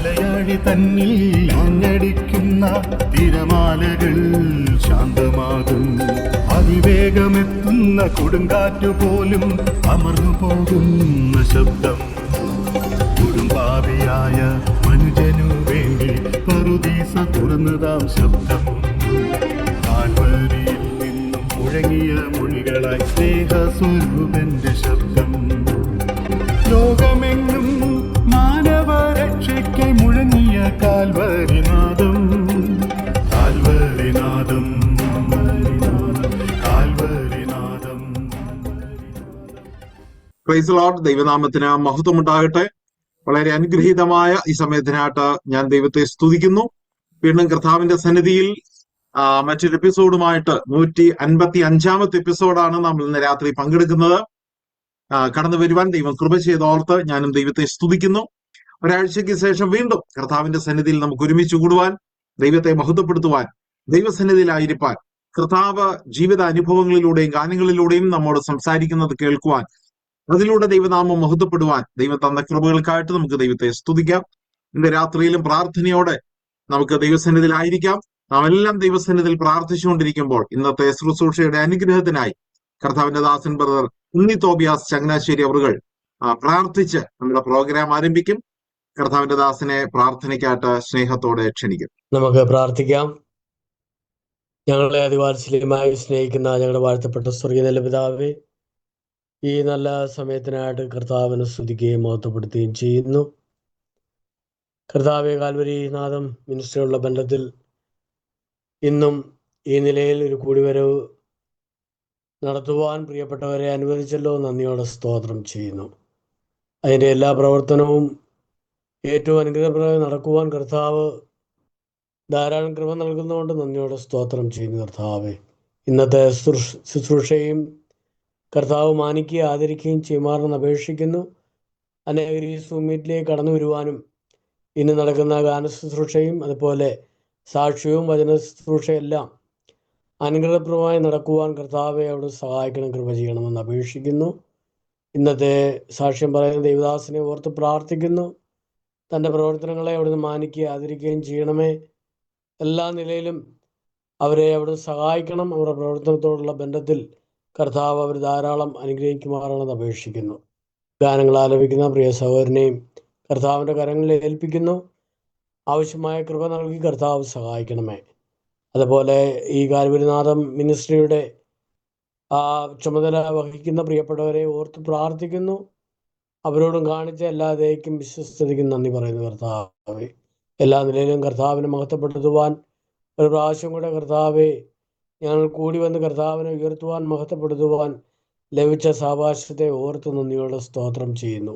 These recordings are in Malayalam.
മലയാഴി തന്നിൽ ആഞ്ഞടിക്കുന്ന തിരമാലകൾ ശാന്തമാകും. അതിവേഗമെത്തുന്ന കൊടുങ്കാറ്റുപോലും അമർന്നു പോകുന്ന ശബ്ദം. കുടുംബാവിയായ മനുജനു വേണ്ടി പറുദീസ തുറന്നതാം ശബ്ദം. കാൽവരിയിൽ നിന്നും മുഴങ്ങിയ മൊഴികളായി സ്നേഹസ്വരൂപന്റെ ശബ്ദം. ലോകമെങ്ങും മാനവരക്ഷയ്ക്ക് മുഴങ്ങിയ കാൽവരിനാദം. കാൽവരിനാദം, കാൽവരിനാദം. Praise the Lord. ദൈവനാമത്തിന് മഹത്വമുണ്ടാകട്ടെ. വളരെ അനുഗ്രഹീതമായ ഈ സമയത്തിനായിട്ട് ഞാൻ ദൈവത്തെ സ്തുതിക്കുന്നു. വീണ്ടും കർത്താവിന്റെ സന്നിധിയിൽ മറ്റൊരു എപ്പിസോഡുമായിട്ട് 155ാമത്തെ എപ്പിസോഡാണ് നമ്മൾ ഇന്ന് രാത്രി പങ്കെടുക്കുന്നത്. കടന്നു വരുവാൻ ദൈവം കൃപ ചെയ്തോർത്ത് ഞാനും ദൈവത്തെ സ്തുതിക്കുന്നു. ഒരാഴ്ചയ്ക്ക് ശേഷം വീണ്ടും കർത്താവിന്റെ സന്നിധിയിൽ നമുക്ക് ഒരുമിച്ച് കൂടുവാൻ, ദൈവത്തെ മഹത്വപ്പെടുത്തുവാൻ, ദൈവസന്നിധിയിലായിരിക്കാൻ, കർത്താവ് ജീവിത അനുഭവങ്ങളിലൂടെയും ഗാനങ്ങളിലൂടെയും നമ്മോട് സംസാരിക്കുന്നത് കേൾക്കുവാൻ, അതിലൂടെ ദൈവനാമം മഹത്വപ്പെടുവാൻ ദൈവം തന്ന കൃപകൾക്കായിട്ട് നമുക്ക് ദൈവത്തെ സ്തുതിക്കാം. ഇന്ന് രാത്രിയിലും പ്രാർത്ഥനയോടെ നമുക്ക് ദൈവസന്നിധിയിലായിരിക്കാം. നാം എല്ലാം ദൈവസന്നിധിയിൽ പ്രാർത്ഥിച്ചുകൊണ്ടിരിക്കുമ്പോൾ ഇന്നത്തെ ശുശ്രൂഷയുടെ അനുഗ്രഹത്തിനായി കർത്താവിന്റെ ദാസൻ ബ്രദർ ഉണ്ണി തോബിയാസ് ചങ്ങനാശ്ശേരി അവറുകൾ പ്രാർത്ഥിച്ച് നമ്മുടെ പ്രോഗ്രാം ആരംഭിക്കും. കർത്താവിന്റെ ദാസനെ പ്രാർത്ഥനയ്ക്കായിട്ട് സ്നേഹത്തോടെ ക്ഷണിക്കും. നമുക്ക് പ്രാർത്ഥിക്കാം. ഞങ്ങളെ അതിവാത്സല്യമായി സ്നേഹിക്കുന്ന ഞങ്ങളുടെ വാഴ്ത്തപ്പെട്ട സ്വർഗീയ നല്ല പിതാവേ, ഈ നല്ല സമയത്തിനായിട്ട് കർത്താവിനെ സ്തുതിക്കുകയും മഹത്വപ്പെടുത്തുകയും ചെയ്യുന്നു. കർത്താവെ, കാൽവരി നാഥം മിനിസ്റ്ററുള്ള ബന്ധത്തിൽ ഇന്നും ഈ നിലയിൽ ഒരു കൂടിവരവ് നടത്തുവാൻ പ്രിയപ്പെട്ടവരെ അനുവദിച്ചല്ലോ. നന്ദിയോടെ സ്തോത്രം ചെയ്യുന്നു. അതിൻ്റെ എല്ലാ പ്രവർത്തനവും ഏറ്റവും അനുഗ്രഹപ്രദമായി നടക്കുവാൻ കർത്താവ് ധാരാളം കൃപ നൽകുന്നതുകൊണ്ട് നന്ദിയോടെ സ്തോത്രം ചെയ്യുന്നു. കർത്താവെ, ഇന്നത്തെ ശുശ്രൂഷയും കർത്താവ് മാനിക്കുകയും ആദരിക്കുകയും ചെയ്യുമാറെന്ന് അപേക്ഷിക്കുന്നു. അനേകർ ഈ സൂമീറ്റിലേക്ക് കടന്നു വരുവാനും ഇന്ന് നടക്കുന്ന ഗാന ശുശ്രൂഷയും അതുപോലെ സാക്ഷ്യവും വചന ശുശ്രൂഷയെല്ലാം അനുഗ്രഹപ്രദമായി നടക്കുവാൻ കർത്താവെ അവിടെ സഹായിക്കണം, കൃപ ചെയ്യണമെന്ന് അപേക്ഷിക്കുന്നു. ഇന്നത്തെ സാക്ഷ്യം പറയുന്ന ദേവദാസിനെ ഓർത്ത് പ്രാർത്ഥിക്കുന്നു. തൻ്റെ പ്രവർത്തനങ്ങളെ അവിടുന്ന് മാനിക്കുകയും ആദരിക്കുകയും ചെയ്യണമേ. എല്ലാ നിലയിലും അവരെ അവിടെ സഹായിക്കണം. അവരുടെ പ്രവർത്തനത്തോടുള്ള ബന്ധത്തിൽ കർത്താവ് അവർ ധാരാളം അനുഗ്രഹിക്കുമാറാണെന്ന് അപേക്ഷിക്കുന്നു. ഗാനങ്ങൾ ആലപിക്കുന്ന പ്രിയ സഹോദരനെയും കർത്താവിൻ്റെ കരങ്ങളിൽ ഏൽപ്പിക്കുന്നു. ആവശ്യമായ കൃപ നൽകി കർത്താവ് സഹായിക്കണമേ. അതുപോലെ ഈ കാൽവരിനാഥം മിനിസ്ട്രിയുടെ ചുമതല വഹിക്കുന്ന പ്രിയപ്പെട്ടവരെ ഓർത്ത് പ്രാർത്ഥിക്കുന്നു. അവരോടും കാണിച്ച എല്ലാ ദയക്കും വിശ്വസ്തതയ്ക്കും നന്ദി പറയുന്നു. കർത്താവെ, എല്ലാ നിലയിലും കർത്താവിനെ മഹത്വപ്പെടുത്തുവാൻ ഒരു പ്രാവശ്യം കൂടെ കർത്താവെ ഞങ്ങൾ കൂടി വന്ന് കർത്താവിനെ ഉയർത്തുവാൻ മഹത്വപ്പെടുത്തുവാൻ ലഭിച്ച സാവകാശത്തെ ഓർത്ത് നന്ദിയോടെ സ്തോത്രം ചെയ്യുന്നു.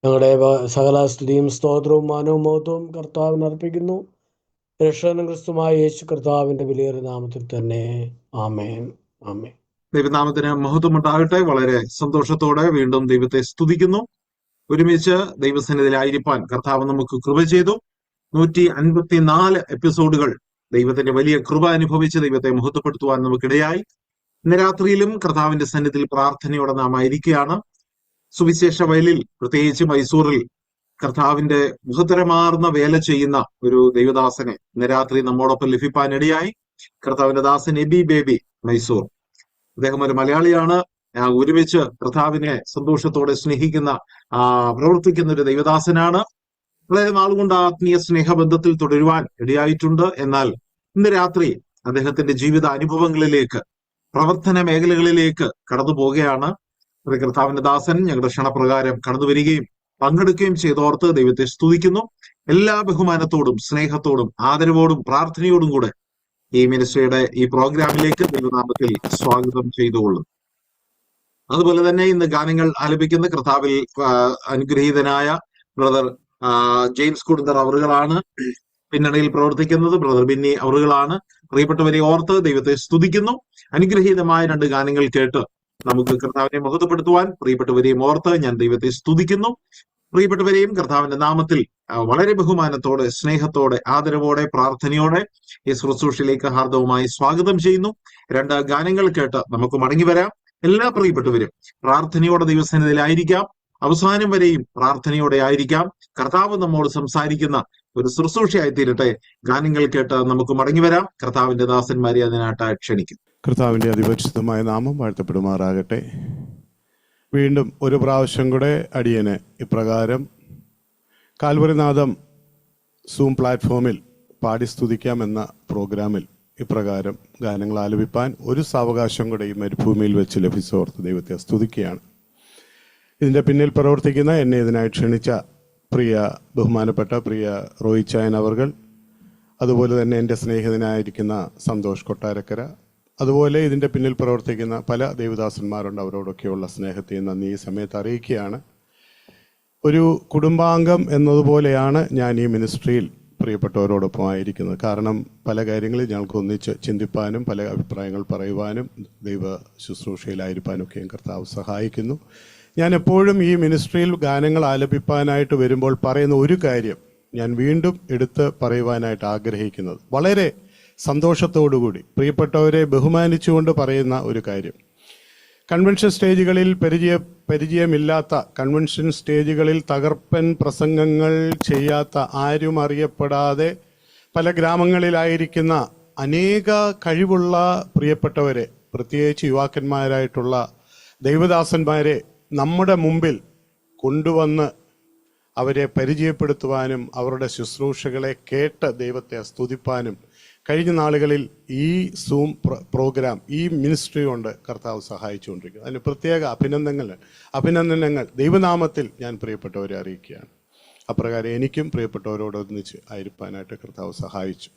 ഞങ്ങളുടെ സകല സ്തുതിയും സ്തോത്രവും മാനവും മഹത്വവും കർത്താവിന് അർപ്പിക്കുന്നു. രക്ഷകനും ക്രിസ്തുമായ യേശു കർത്താവിന്റെ വിലയേറിയ നാമത്തിൽ തന്നെ. ആമേൻ, ആമേൻ. ദൈവനാമത്തിന് മഹത്വമുണ്ടാകട്ടെ. വളരെ സന്തോഷത്തോടെ വീണ്ടും ദൈവത്തെ സ്തുതിക്കുന്നു. ഒരുമിച്ച് ദൈവസന്നിധിയിലായിരിക്കാൻ കർത്താവ് നമുക്ക് കൃപ ചെയ്തു. 154 എപ്പിസോഡുകൾ ദൈവത്തിന്റെ വലിയ കൃപ അനുഭവിച്ച് ദൈവത്തെ മഹത്വപ്പെടുത്തുവാൻ നമുക്കിടയായി. ഇന്ന് രാത്രിയിലും കർത്താവിന്റെ സന്നിധിയിൽ പ്രാർത്ഥനയോടെ നാം ആയിരിക്കുകയാണ്. സുവിശേഷ വയലിൽ, പ്രത്യേകിച്ച് മൈസൂറിൽ കർത്താവിന്റെ മഹത്തരമാർന്ന വേല ചെയ്യുന്ന ഒരു ദൈവദാസനെ ഇന്ന് രാത്രി നമ്മോടൊപ്പം ലഭിക്കാനിടയായി. കർത്താവിന്റെ ദാസൻ എബി ബേബി മൈസൂർ. അദ്ദേഹം ഒരു മലയാളിയാണ്. ഒരുമിച്ച് കർത്താവിനെ സന്തോഷത്തോടെ സ്നേഹിക്കുന്ന പ്രവർത്തിക്കുന്ന ഒരു ദൈവദാസനാണ്. വളരെ നാളുകൊണ്ട് ആത്മീയ സ്നേഹബന്ധത്തിൽ തുടരുവാൻ ഇടയായിട്ടുണ്ട്. എന്നാൽ ഇന്ന് രാത്രി അദ്ദേഹത്തിന്റെ ജീവിത അനുഭവങ്ങളിലേക്ക്, പ്രവർത്തന മേഖലകളിലേക്ക് കടന്നു പോവുകയാണ്. കർത്താവിന്റെ ദാസൻ ഞങ്ങളുടെ ക്ഷണപ്രകാരം കടന്നു വരികയും പങ്കെടുക്കുകയും ചെയ്തോർത്ത് ദൈവത്തെ സ്തുതിക്കുന്നു. എല്ലാ ബഹുമാനത്തോടും സ്നേഹത്തോടും ആദരവോടും പ്രാർത്ഥനയോടും കൂടെ ഈ മിനിസ്ട്രിയുടെ ഈ പ്രോഗ്രാമിലേക്ക് ദൈവനാമത്തിൽ സ്വാഗതം ചെയ്തുകൊള്ളും. അതുപോലെ തന്നെ ഇന്ന് ഗാനങ്ങൾ ആലപിക്കുന്ന കർത്താവിൽ അനുഗ്രഹീതനായ ബ്രദർ ജെയിംസ് കുടുന്തർ അവറുകളാണ്. പിന്നണിയിൽ പ്രവർത്തിക്കുന്നത് ബ്രദർ ബിന്നി അവറുകളാണ്. പ്രിയപ്പെട്ടവരെ ഓർത്ത് ദൈവത്തെ സ്തുതിക്കുന്നു. അനുഗ്രഹീതമായ 2 ഗാനങ്ങൾ കേട്ട് നമുക്ക് കർത്താവിനെ മഹത്വപ്പെടുത്തുവാൻ പ്രിയപ്പെട്ടവരെയും ഓർത്ത് ഞാൻ ദൈവത്തെ സ്തുതിക്കുന്നു. പ്രിയപ്പെട്ടവരെയും കർത്താവിന്റെ നാമത്തിൽ വളരെ ബഹുമാനത്തോടെ, സ്നേഹത്തോടെ, ആദരവോടെ, പ്രാർത്ഥനയോടെ ഈ ശുശ്രൂഷയിലേക്ക് ഹാർദവുമായി സ്വാഗതം ചെയ്യുന്നു. 2 ഗാനങ്ങൾ കേട്ട് നമുക്ക് മടങ്ങി വരാം. എല്ലാ പ്രിയപ്പെട്ടവരും പ്രാർത്ഥനയോടെ ദൈവസന്നിധിയിലായിരിക്കാം. അവസാനം വരെയും പ്രാർത്ഥനയോടെ ആയിരിക്കാം. കർത്താവ് നമ്മോട് സംസാരിക്കുന്ന ഒരു ശുശ്രൂഷയായി തീരട്ടെ. ഗാനങ്ങൾ കേട്ട് നമുക്ക് മടങ്ങി വരാം. കർത്താവിന്റെ ദാസന്മാരെ അതിനായിട്ട് ക്ഷണിക്കും. കർത്താവിൻ്റെ അതിപരിശുദ്ധമായ നാമം വാഴ്ത്തപ്പെടുമാറാകട്ടെ. വീണ്ടും ഒരു പ്രാവശ്യം കൂടെ അടിയന് ഇപ്രകാരം കാൽവരിനാഥം സൂം പ്ലാറ്റ്ഫോമിൽ പാടി സ്തുതിക്കാമെന്ന പ്രോഗ്രാമിൽ ഇപ്രകാരം ഗാനങ്ങൾ ആലപിപ്പാൻ ഒരു സാവകാശം കൂടെ ഈ മരുഭൂമിയിൽ വെച്ച് ലഭിച്ചോർത്ത് ദൈവത്തെ സ്തുതിക്കുകയാണ്. ഇതിൻ്റെ പിന്നിൽ പ്രവർത്തിക്കുന്ന എന്നെ ഇതിനായി ക്ഷണിച്ച ബഹുമാനപ്പെട്ട പ്രിയ റോയിച്ചായൻ അവർകൾ, അതുപോലെ തന്നെ എൻ്റെ സ്നേഹിതനായിരിക്കുന്ന സന്തോഷ് കൊട്ടാരക്കര, അതുപോലെ ഇതിൻ്റെ പിന്നിൽ പ്രവർത്തിക്കുന്ന പല ദൈവദാസന്മാരുണ്ട്. അവരോടൊക്കെയുള്ള സ്നേഹത്തെയും നന്ദി ഈ സമയത്ത് അറിയിക്കുകയാണ്. ഒരു കുടുംബാംഗം എന്നതുപോലെയാണ് ഞാൻ ഈ മിനിസ്ട്രിയിൽ പ്രിയപ്പെട്ടവരോടൊപ്പം ആയിരിക്കുന്നത്. കാരണം പല കാര്യങ്ങളിൽ ഞങ്ങൾക്ക് ഒന്നിച്ച് ചിന്തിപ്പാനും പല അഭിപ്രായങ്ങൾ പറയുവാനും ദൈവ ശുശ്രൂഷയിലായിരിക്കാനും ഒക്കെയും കർത്താവ് സഹായിക്കുന്നു. ഞാൻ എപ്പോഴും ഈ മിനിസ്ട്രിയിൽ ഗാനങ്ങൾ ആലപിപ്പാനായിട്ട് വരുമ്പോൾ പറയുന്ന ഒരു കാര്യം ഞാൻ വീണ്ടും എടുത്ത് പറയുവാനായിട്ട് ആഗ്രഹിക്കുന്നത്, വളരെ സന്തോഷത്തോടുകൂടി പ്രിയപ്പെട്ടവരെ ബഹുമാനിച്ചുകൊണ്ട് പറയുന്ന ഒരു കാര്യം, കൺവെൻഷൻ സ്റ്റേജുകളിൽ പരിചയമില്ലാത്ത, കൺവെൻഷൻ സ്റ്റേജുകളിൽ തകർപ്പൻ പ്രസംഗങ്ങൾ ചെയ്യാത്ത, ആരും അറിയപ്പെടാതെ പല ഗ്രാമങ്ങളിലായിരിക്കുന്ന അനേക കഴിവുള്ള പ്രിയപ്പെട്ടവരെ, പ്രത്യേകിച്ച് യുവാക്കന്മാരായിട്ടുള്ള ദൈവദാസന്മാരെ നമ്മുടെ മുമ്പിൽ കൊണ്ടുവന്ന് അവരെ പരിചയപ്പെടുത്തുവാനും അവരുടെ ശുശ്രൂഷകളെ കേട്ട് ദൈവത്തെ സ്തുതിപ്പാനും കഴിഞ്ഞ നാളുകളിൽ ഈ സൂം പ്രോഗ്രാം, ഈ മിനിസ്ട്രി കൊണ്ട് കർത്താവ് സഹായിച്ചുകൊണ്ടിരിക്കുന്നു. അതിന് പ്രത്യേക അഭിനന്ദനങ്ങൾ ദൈവനാമത്തിൽ ഞാൻ പ്രിയപ്പെട്ടവരെ അറിയിക്കുകയാണ്. അപ്രകാരം എനിക്കും പ്രിയപ്പെട്ടവരോടൊന്നിച്ച് ആയിരിക്കാനായിട്ട് കർത്താവ് സഹായിച്ചു.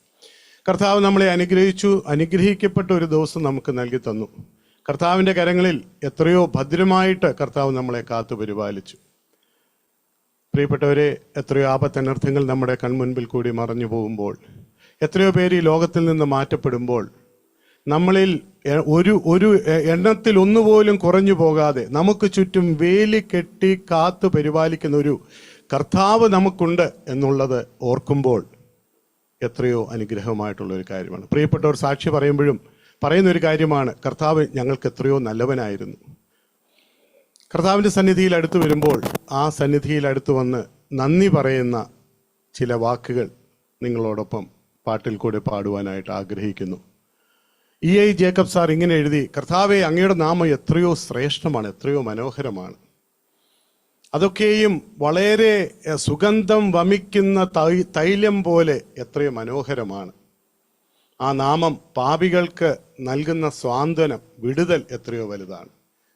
കർത്താവ് നമ്മളെ അനുഗ്രഹിക്കപ്പെട്ട ഒരു ദിവസം നമുക്ക് നൽകി തന്നു. കർത്താവിൻ്റെ കരങ്ങളിൽ എത്രയോ ഭദ്രമായിട്ട് കർത്താവ് നമ്മളെ കാത്തു പരിപാലിച്ചു. പ്രിയപ്പെട്ടവരെ, എത്രയോ ആപത്തനർത്ഥങ്ങൾ നമ്മുടെ കൺമുൻപിൽ കൂടി മറഞ്ഞു പോകുമ്പോൾ, എത്രയോ പേര് ഈ ലോകത്തിൽ നിന്ന് മാറ്റപ്പെടുമ്പോൾ, നമ്മളിൽ ഒരു എണ്ണത്തിൽ ഒന്നുപോലും കുറഞ്ഞു പോകാതെ നമുക്ക് ചുറ്റും വേലി കെട്ടി കാത്തു പരിപാലിക്കുന്ന ഒരു കർത്താവ് നമുക്കുണ്ട് എന്നുള്ളത് ഓർക്കുമ്പോൾ എത്രയോ അനുഗ്രഹമായിട്ടുള്ള ഒരു കാര്യമാണ്. പ്രിയപ്പെട്ടവർ സാക്ഷി പറയുമ്പോഴും പറയുന്ന ഒരു കാര്യമാണ്, കർത്താവ് ഞങ്ങൾക്ക് എത്രയോ നല്ലവനായിരുന്നു. കർത്താവിൻ്റെ സന്നിധിയിൽ അടുത്ത് വരുമ്പോൾ ആ സന്നിധിയിൽ അടുത്ത് വന്ന് നന്ദി പറയുന്ന ചില വാക്കുകൾ നിങ്ങളോടൊപ്പം പാട്ടിൽ കൂടെ പാടുവാനായിട്ട് ആഗ്രഹിക്കുന്നു. E.I. ജേക്കബ് സാർ ഇങ്ങനെ എഴുതി, കർത്താവെ, അങ്ങയുടെ നാമം എത്രയോ ശ്രേഷ്ഠമാണ്, എത്രയോ മനോഹരമാണ്. അതൊക്കെയും വളരെ സുഗന്ധം വമിക്കുന്ന തൈലം പോലെ എത്രയോ മനോഹരമാണ്. ആ നാമം പാപികൾക്ക് നൽകുന്ന സ്വാന്തനം, വിടുതൽ എത്രയോ വലുതാണ്.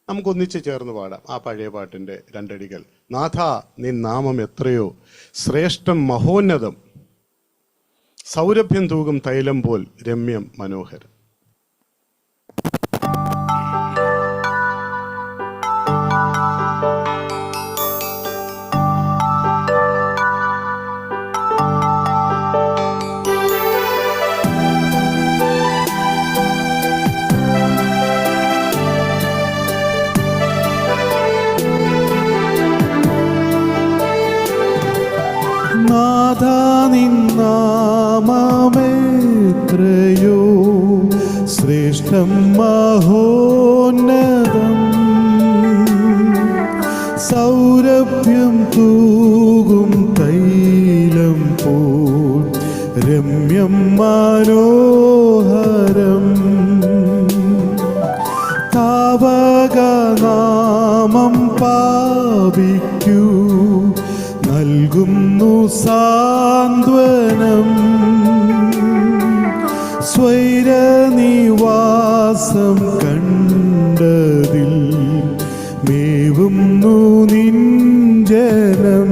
നമുക്കൊന്നിച്ച് ചേർന്ന് പാടാം ആ പഴയ പാട്ടിൻ്റെ രണ്ടടികൾ. നാഥ, നിൻ നാമം എത്രയോ ശ്രേഷ്ഠം, മഹോന്നതം, സൗരഭ്യം തൂകും തൈലം പോൽ രമ്യം മനോഹരം. നിന്നാമമെത്രയോ ശ്രേഷ്ഠം, മഹോന്നതം, സൗരഭ്യം തൂകും തൈലം പോൽ രമ്യം മനോഹരം. താവകനാമം പാപിക്കൂ നൽകുന്നു സാന്ത്വനം, സ്വൈരനിവാസം കണ്ടതിൽ മേവുന്നു നിൻ ജനം.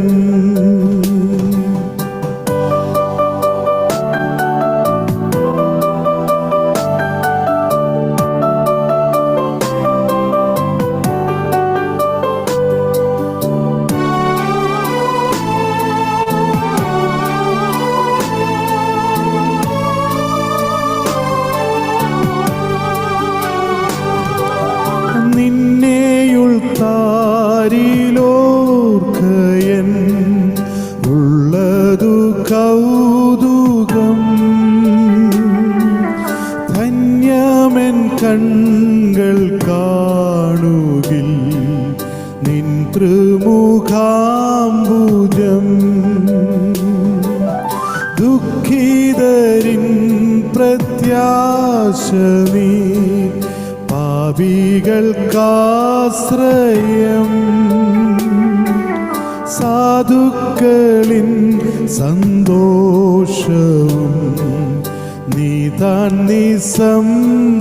ദുഃഖിതരിൻ പ്രത്യാശ നീ, പാപികൾക്കാശ്രയം. സാധുക്കളിൻ സന്തോഷവും നീ താൻ നിസ്സംശയം.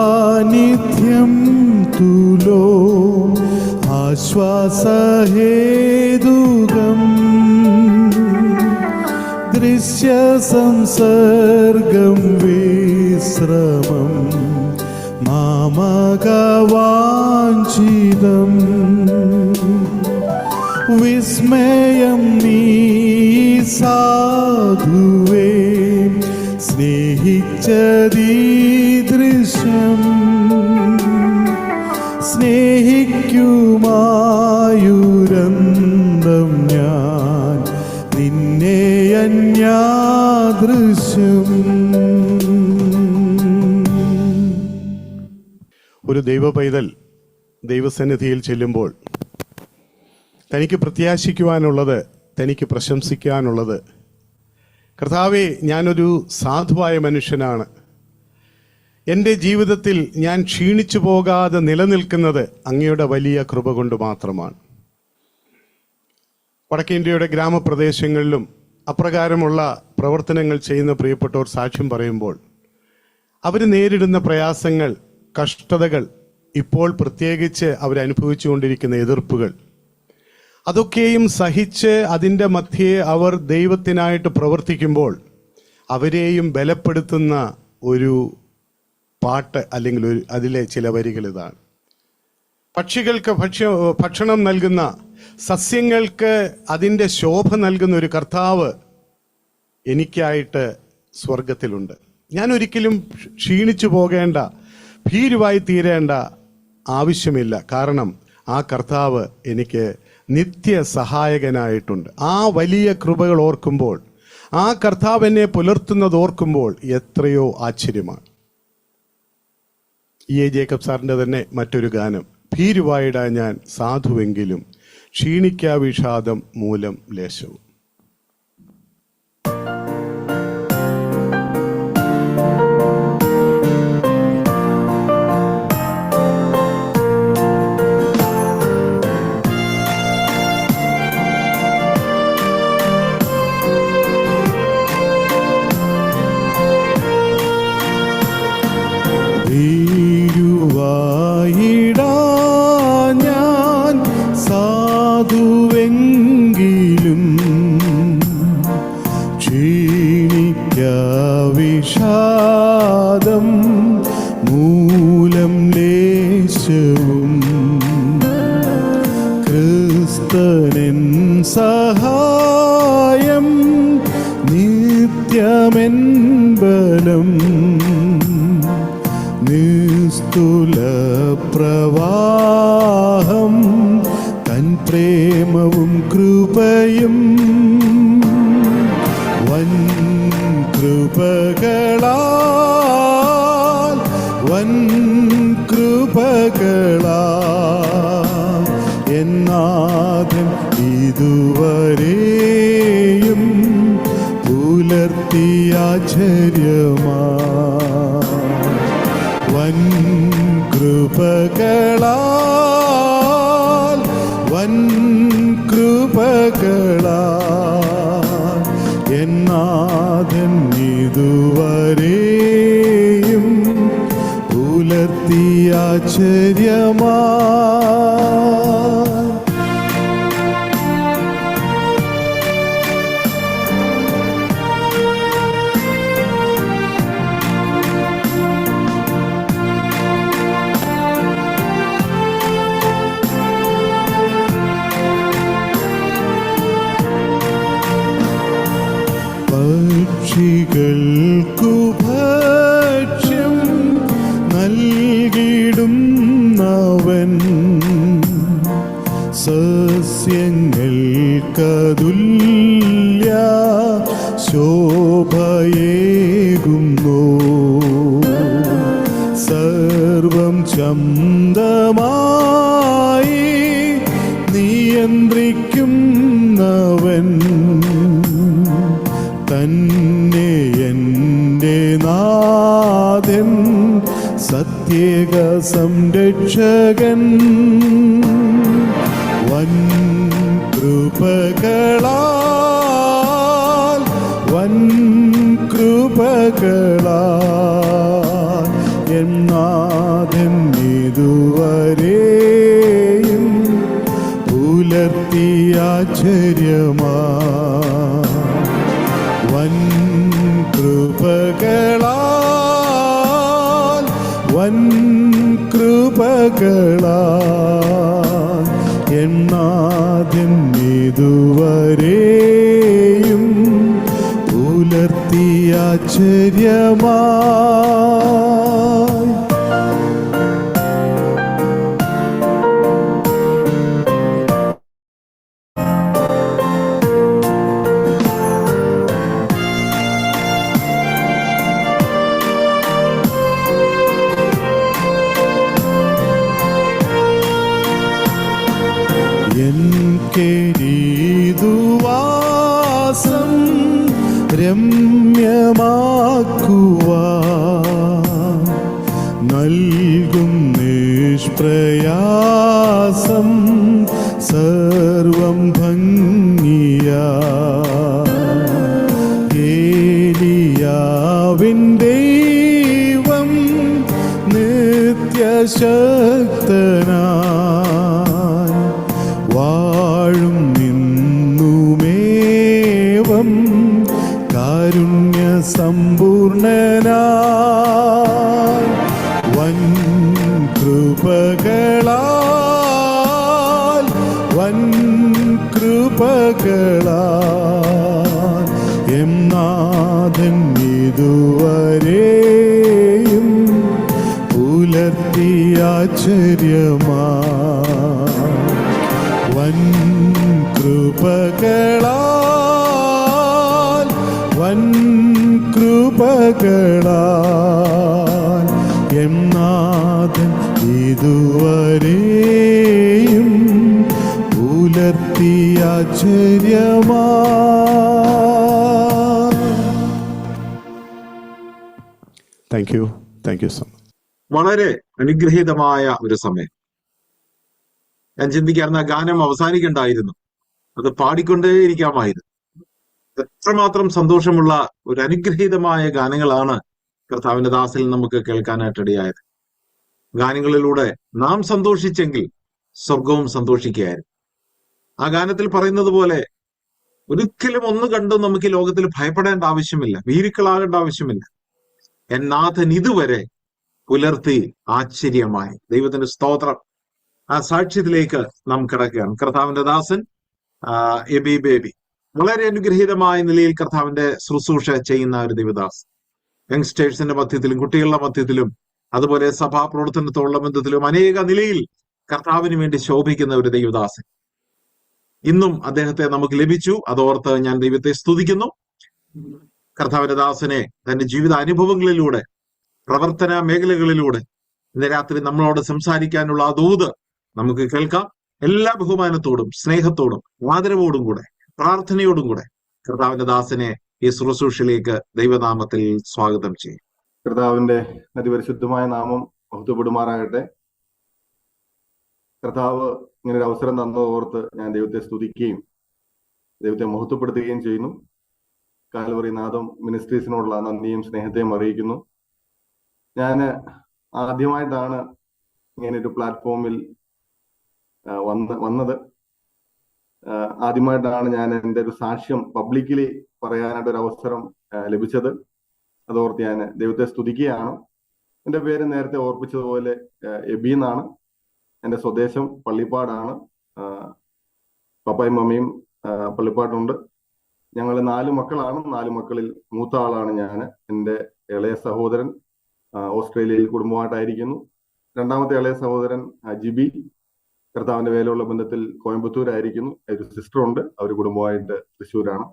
നിന്നാത്മസാന്നിധ്യം തുലോ ആശ്വാസഹേതുകം, ദൃശ്യസംസർഗം വിശ്രമം മാമകവാഞ്ചിതം. വിസ്മയം നീ സാധുവേ സ്നേഹിച്ചതീദൃശം, സ്നേഹിക്കുമായുരന്തം ഞാൻ നിന്നെ അന്യാദൃശം. ഒരു ദൈവ പൈതൽ ദൈവസന്നിധിയിൽ ചെല്ലുമ്പോൾ തനിക്ക് പ്രത്യാശിക്കുവാനുള്ളത്, തനിക്ക് പ്രശംസിക്കാനുള്ളത്, കർത്താവേ, ഞാനൊരു സാധുവായ മനുഷ്യനാണ്, എൻ്റെ ജീവിതത്തിൽ ഞാൻ ക്ഷീണിച്ചു പോകാതെ നിലനിൽക്കുന്നത് അങ്ങയുടെ വലിയ കൃപ കൊണ്ട് മാത്രമാണ്. വടക്കേ ഇന്ത്യയുടെ ഗ്രാമപ്രദേശങ്ങളിലും അപ്രകാരമുള്ള പ്രവർത്തനങ്ങൾ ചെയ്യുന്ന പ്രിയപ്പെട്ടവർ സാക്ഷ്യം പറയുമ്പോൾ അവർ നേരിടുന്ന പ്രയാസങ്ങൾ, കഷ്ടതകൾ, ഇപ്പോൾ പ്രത്യേകിച്ച് അവരനുഭവിച്ചുകൊണ്ടിരിക്കുന്ന എതിർപ്പുകൾ, അതൊക്കെയും സഹിച്ച് അതിൻ്റെ മധ്യേ അവർ ദൈവത്തിനായിട്ട് പ്രവർത്തിക്കുമ്പോൾ അവരെയും ബലപ്പെടുത്തുന്ന ഒരു പാട്ട് അല്ലെങ്കിൽ അതിലെ ചില വരികൾ ഇതാണ്: പക്ഷികൾക്ക് ഭക്ഷണം നൽകുന്ന, സസ്യങ്ങൾക്ക് അതിൻ്റെ ശോഭ നൽകുന്ന ഒരു കർത്താവ് എനിക്കായിട്ട് സ്വർഗത്തിലുണ്ട്. ഞാൻ ഒരിക്കലും ക്ഷീണിച്ചു പോകേണ്ട, ഭീരുവായി തീരേണ്ട ആവശ്യമില്ല. കാരണം ആ കർത്താവ് എനിക്ക് നിത്യ സഹായകനായിട്ടുണ്ട്. ആ വലിയ കൃപകൾ ഓർക്കുമ്പോൾ, ആ കർത്താവ് എന്നെ പുലർത്തുന്നത് ഓർക്കുമ്പോൾ എത്രയോ ആശ്ചര്യമാണ്. എ ജേക്കബ് സാറിൻ്റെ തന്നെ മറ്റൊരു ഗാനം: ഭീരുവായിടാ ഞാൻ സാധുവെങ്കിലും ക്ഷീണിക്കാ വിഷാദം മൂലം ലേശവും. സാധുവെങ്കിലും ക്ഷീണിക്കാവിഷാദം മൂലം ലേശവും, ക്രിസ്തനൻ സഹായം നിത്യമെൻ ബലം, നിസ്തുല പ്രവാഹം തൻ പ്രേമവും കൃപയും, വൻ കൃപകളാൽ, വൻ കൃപകളാൽ എന്നാഥൻ ഇതുവരെയും പുലർത്തിയാശ്ചര്യമാ. വൻ കൃപകളാൽ, വൻ കൃപകളാൽ എന്നാഥൻ ഇതുവരെയും പുലർത്തിയാശ്ചര്യമാ. പക്ഷികൾക്കു ഭക്ഷ്യം നൽകിടുന്നവൻ സസ്യങ്ങൾക്കതുല്യ ശോഭയേകുന്നു. സർവം ചന്തമായി നിയന്ത്രിക്കുന്നവൻ തന്നെ എൻ്റെ നാഥൻ സത്യേക സംരക്ഷകൻ. വൻ കൃപകളാൽ എൻ നാഥൻ ഇതുവരെയും പുലർത്തിയാശ്ചര്യമാ. വൻ കൃപകളാൽ എൻ നാഥൻ ഇതുവരെയും പുലർത്തിയാശ്ചര്യമാ. േതുവാസം രമ്യമാക്കുവാൻ നൽകും നിഷ്പ്രയാസം സർവം ഭംഗിയാ. ഏലിയാവിൻ ദൈവം നിത്യശക്തനാ വാഴും നിന്നുമേവം കാരുണ്യ സമ്പൂർണനായി. വൻ കൃപകളാൽ എം നാഥൻ ഇതുവരെയും പുലർത്തിയാശ്ചര്യമാ. വൻ കൃപകളാൽ എം നാഥൻ ഇതുവരെയും പുലർത്തിയാശ്ചര്യമാ. Thank you so much. വളരെ അനുഗ്രഹീതമായ ഒരു സമയം. ഞാൻ ചിന്തിക്കാറുണ്ട്, ഗാനം അവസാനിക്കണ്ടായിരുന്നു, അത് പാടിക്കൊണ്ടേയിരിക്കാമായിരുന്നു. എത്രമാത്രം സന്തോഷമുള്ള ഒരു അനുഗ്രഹീതമായ ഗാനങ്ങളാണ് കർത്താവിന്റെ ദാസിൽ നമുക്ക് കേൾക്കാനായിട്ടിടയായത്. ഗാനങ്ങളിലൂടെ നാം സന്തോഷിച്ചെങ്കിൽ സ്വർഗവും സന്തോഷിക്കുകയായിരുന്നു. ആ ഗാനത്തിൽ പറയുന്നത് പോലെ ഒരിക്കലും ഒന്ന് കണ്ടും നമുക്ക് ഈ ലോകത്തിൽ ഭയപ്പെടേണ്ട ആവശ്യമില്ല, ഭീരുക്കളാകേണ്ട ആവശ്യമില്ല. എൻ നാഥൻ ഇതുവരെ പുലർത്തി ആശ്ചര്യമായി. ദൈവത്തിന്റെ സ്തോത്രം. ആ സാക്ഷ്യത്തിലേക്ക് നാം കിടക്കുകയാണ്. കർത്താവിന്റെ ദാസൻ എബി ബേബി വളരെ അനുഗ്രഹീതമായ നിലയിൽ കർത്താവിന്റെ ശുശ്രൂഷ ചെയ്യുന്ന ഒരു ദൈവദാസ്. യങ്സ്റ്റേഴ്സിന്റെ മധ്യത്തിലും കുട്ടികളുടെ മധ്യത്തിലും അതുപോലെ സഭാ പ്രവർത്തനത്തോടുള്ള ബന്ധത്തിലും അനേക നിലയിൽ കർത്താവിന് വേണ്ടി ശോഭിക്കുന്ന ഒരു ദൈവദാസൻ. ഇന്നും അദ്ദേഹത്തെ നമുക്ക് ലഭിച്ചു. അതോർത്ത് ഞാൻ ദൈവത്തെ സ്തുതിക്കുന്നു. കർത്താവിന്റെ ദാസനെ തന്റെ ജീവിത അനുഭവങ്ങളിലൂടെ, പ്രവർത്തന മേഖലകളിലൂടെ ഇന്ന് രാത്രി നമ്മളോട് സംസാരിക്കാനുള്ള ആ ദൂത് നമുക്ക് കേൾക്കാം. എല്ലാ ബഹുമാനത്തോടും സ്നേഹത്തോടും ആദരവോടും കൂടെ പ്രാർത്ഥനയോടും കൂടെ കർത്താവിന്റെ ദാസനെ ഈ ശുശ്രൂഷയിലേക്ക് ദൈവനാമത്തിൽ സ്വാഗതം ചെയ്യും. കർത്താവിന്റെ അതിപരിശുദ്ധമായ നാമം മഹത്വപ്പെടുമാറാകട്ടെ. കർത്താവ് ഇങ്ങനൊരു അവസരം തന്നതോർത്ത് ഞാൻ ദൈവത്തെ സ്തുതിക്കുകയും ദൈവത്തെ മഹത്വപ്പെടുത്തുകയും ചെയ്യുന്നു. കാൽവറി നാദം മിനിസ്ട്രീസിനോടുള്ള നന്ദിയും സ്നേഹത്തെയും അറിയിക്കുന്നു. ഞാൻ ആദ്യമായിട്ടാണ് ഇങ്ങനൊരു പ്ലാറ്റ്ഫോമിൽ വന്നത്. ആദ്യമായിട്ടാണ് ഞാൻ എൻ്റെ ഒരു സാക്ഷ്യം പബ്ലിക്കലി പറയാനായിട്ട് ഒരു അവസരം ലഭിച്ചത്. അതോർത്ത് ഞാൻ ദൈവത്തെ സ്തുതിക്കുകയാണ്. എൻ്റെ പേര് നേരത്തെ ഓർപ്പിച്ചതുപോലെ എബി എന്നാണ്. എൻ്റെ സ്വദേശം പള്ളിപ്പാടാണ്. പപ്പായും മമ്മിയും പള്ളിപ്പാടുണ്ട്. ഞങ്ങൾ 4 മക്കളാണ്. 4 മക്കളിൽ മൂത്ത ആളാണ് ഞാൻ. എൻ്റെ ഇളയ സഹോദരൻ ഓസ്ട്രേലിയയിൽ കുടുംബമായിട്ടായിരിക്കുന്നു. രണ്ടാമത്തെ ഇളയ സഹോദരൻ ജിബി കർത്താവിന്റെ വേലയുള്ള ബന്ധത്തിൽ കോയമ്പത്തൂരായിരിക്കുന്നു. ഒരു സിസ്റ്റർ ഉണ്ട്, അവർ കുടുംബമായിട്ട് തൃശ്ശൂരാണ്.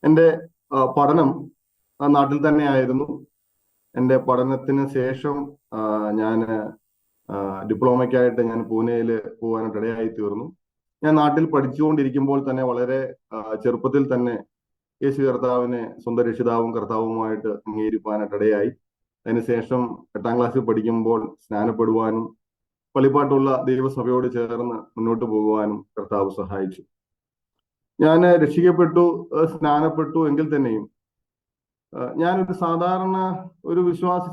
എൻ്റെ പഠനം നാട്ടിൽ തന്നെ ആയിരുന്നു. എൻ്റെ പഠനത്തിന് ശേഷം ഞാൻ ഡിപ്ലോമയ്ക്കായിട്ട് ഞാൻ പൂനെയിൽ പോകാനായിട്ട് ഇടയായി തീർന്നു. ഞാൻ നാട്ടിൽ പഠിച്ചുകൊണ്ടിരിക്കുമ്പോൾ തന്നെ വളരെ ചെറുപ്പത്തിൽ തന്നെ യേശു കർത്താവിനെ സ്വന്തം രക്ഷിതാവും കർത്താവുമായിട്ട് അംഗീകരിക്കാനായിട്ട് ഇടയായി. അതിനുശേഷം 8ാം ക്ലാസ്സിൽ പഠിക്കുമ്പോൾ സ്നാനപ്പെടുവാനും പള്ളിപ്പാട്ടുള്ള ദൈവസഭയോട് ചേർന്ന് മുന്നോട്ട് പോകുവാനും കർത്താവ് സഹായിച്ചു. ഞാൻ രക്ഷിക്കപ്പെട്ടു, സ്നാനപ്പെട്ടു എങ്കിൽ തന്നെയും ഞാനൊരു സാധാരണ ഒരു വിശ്വാസി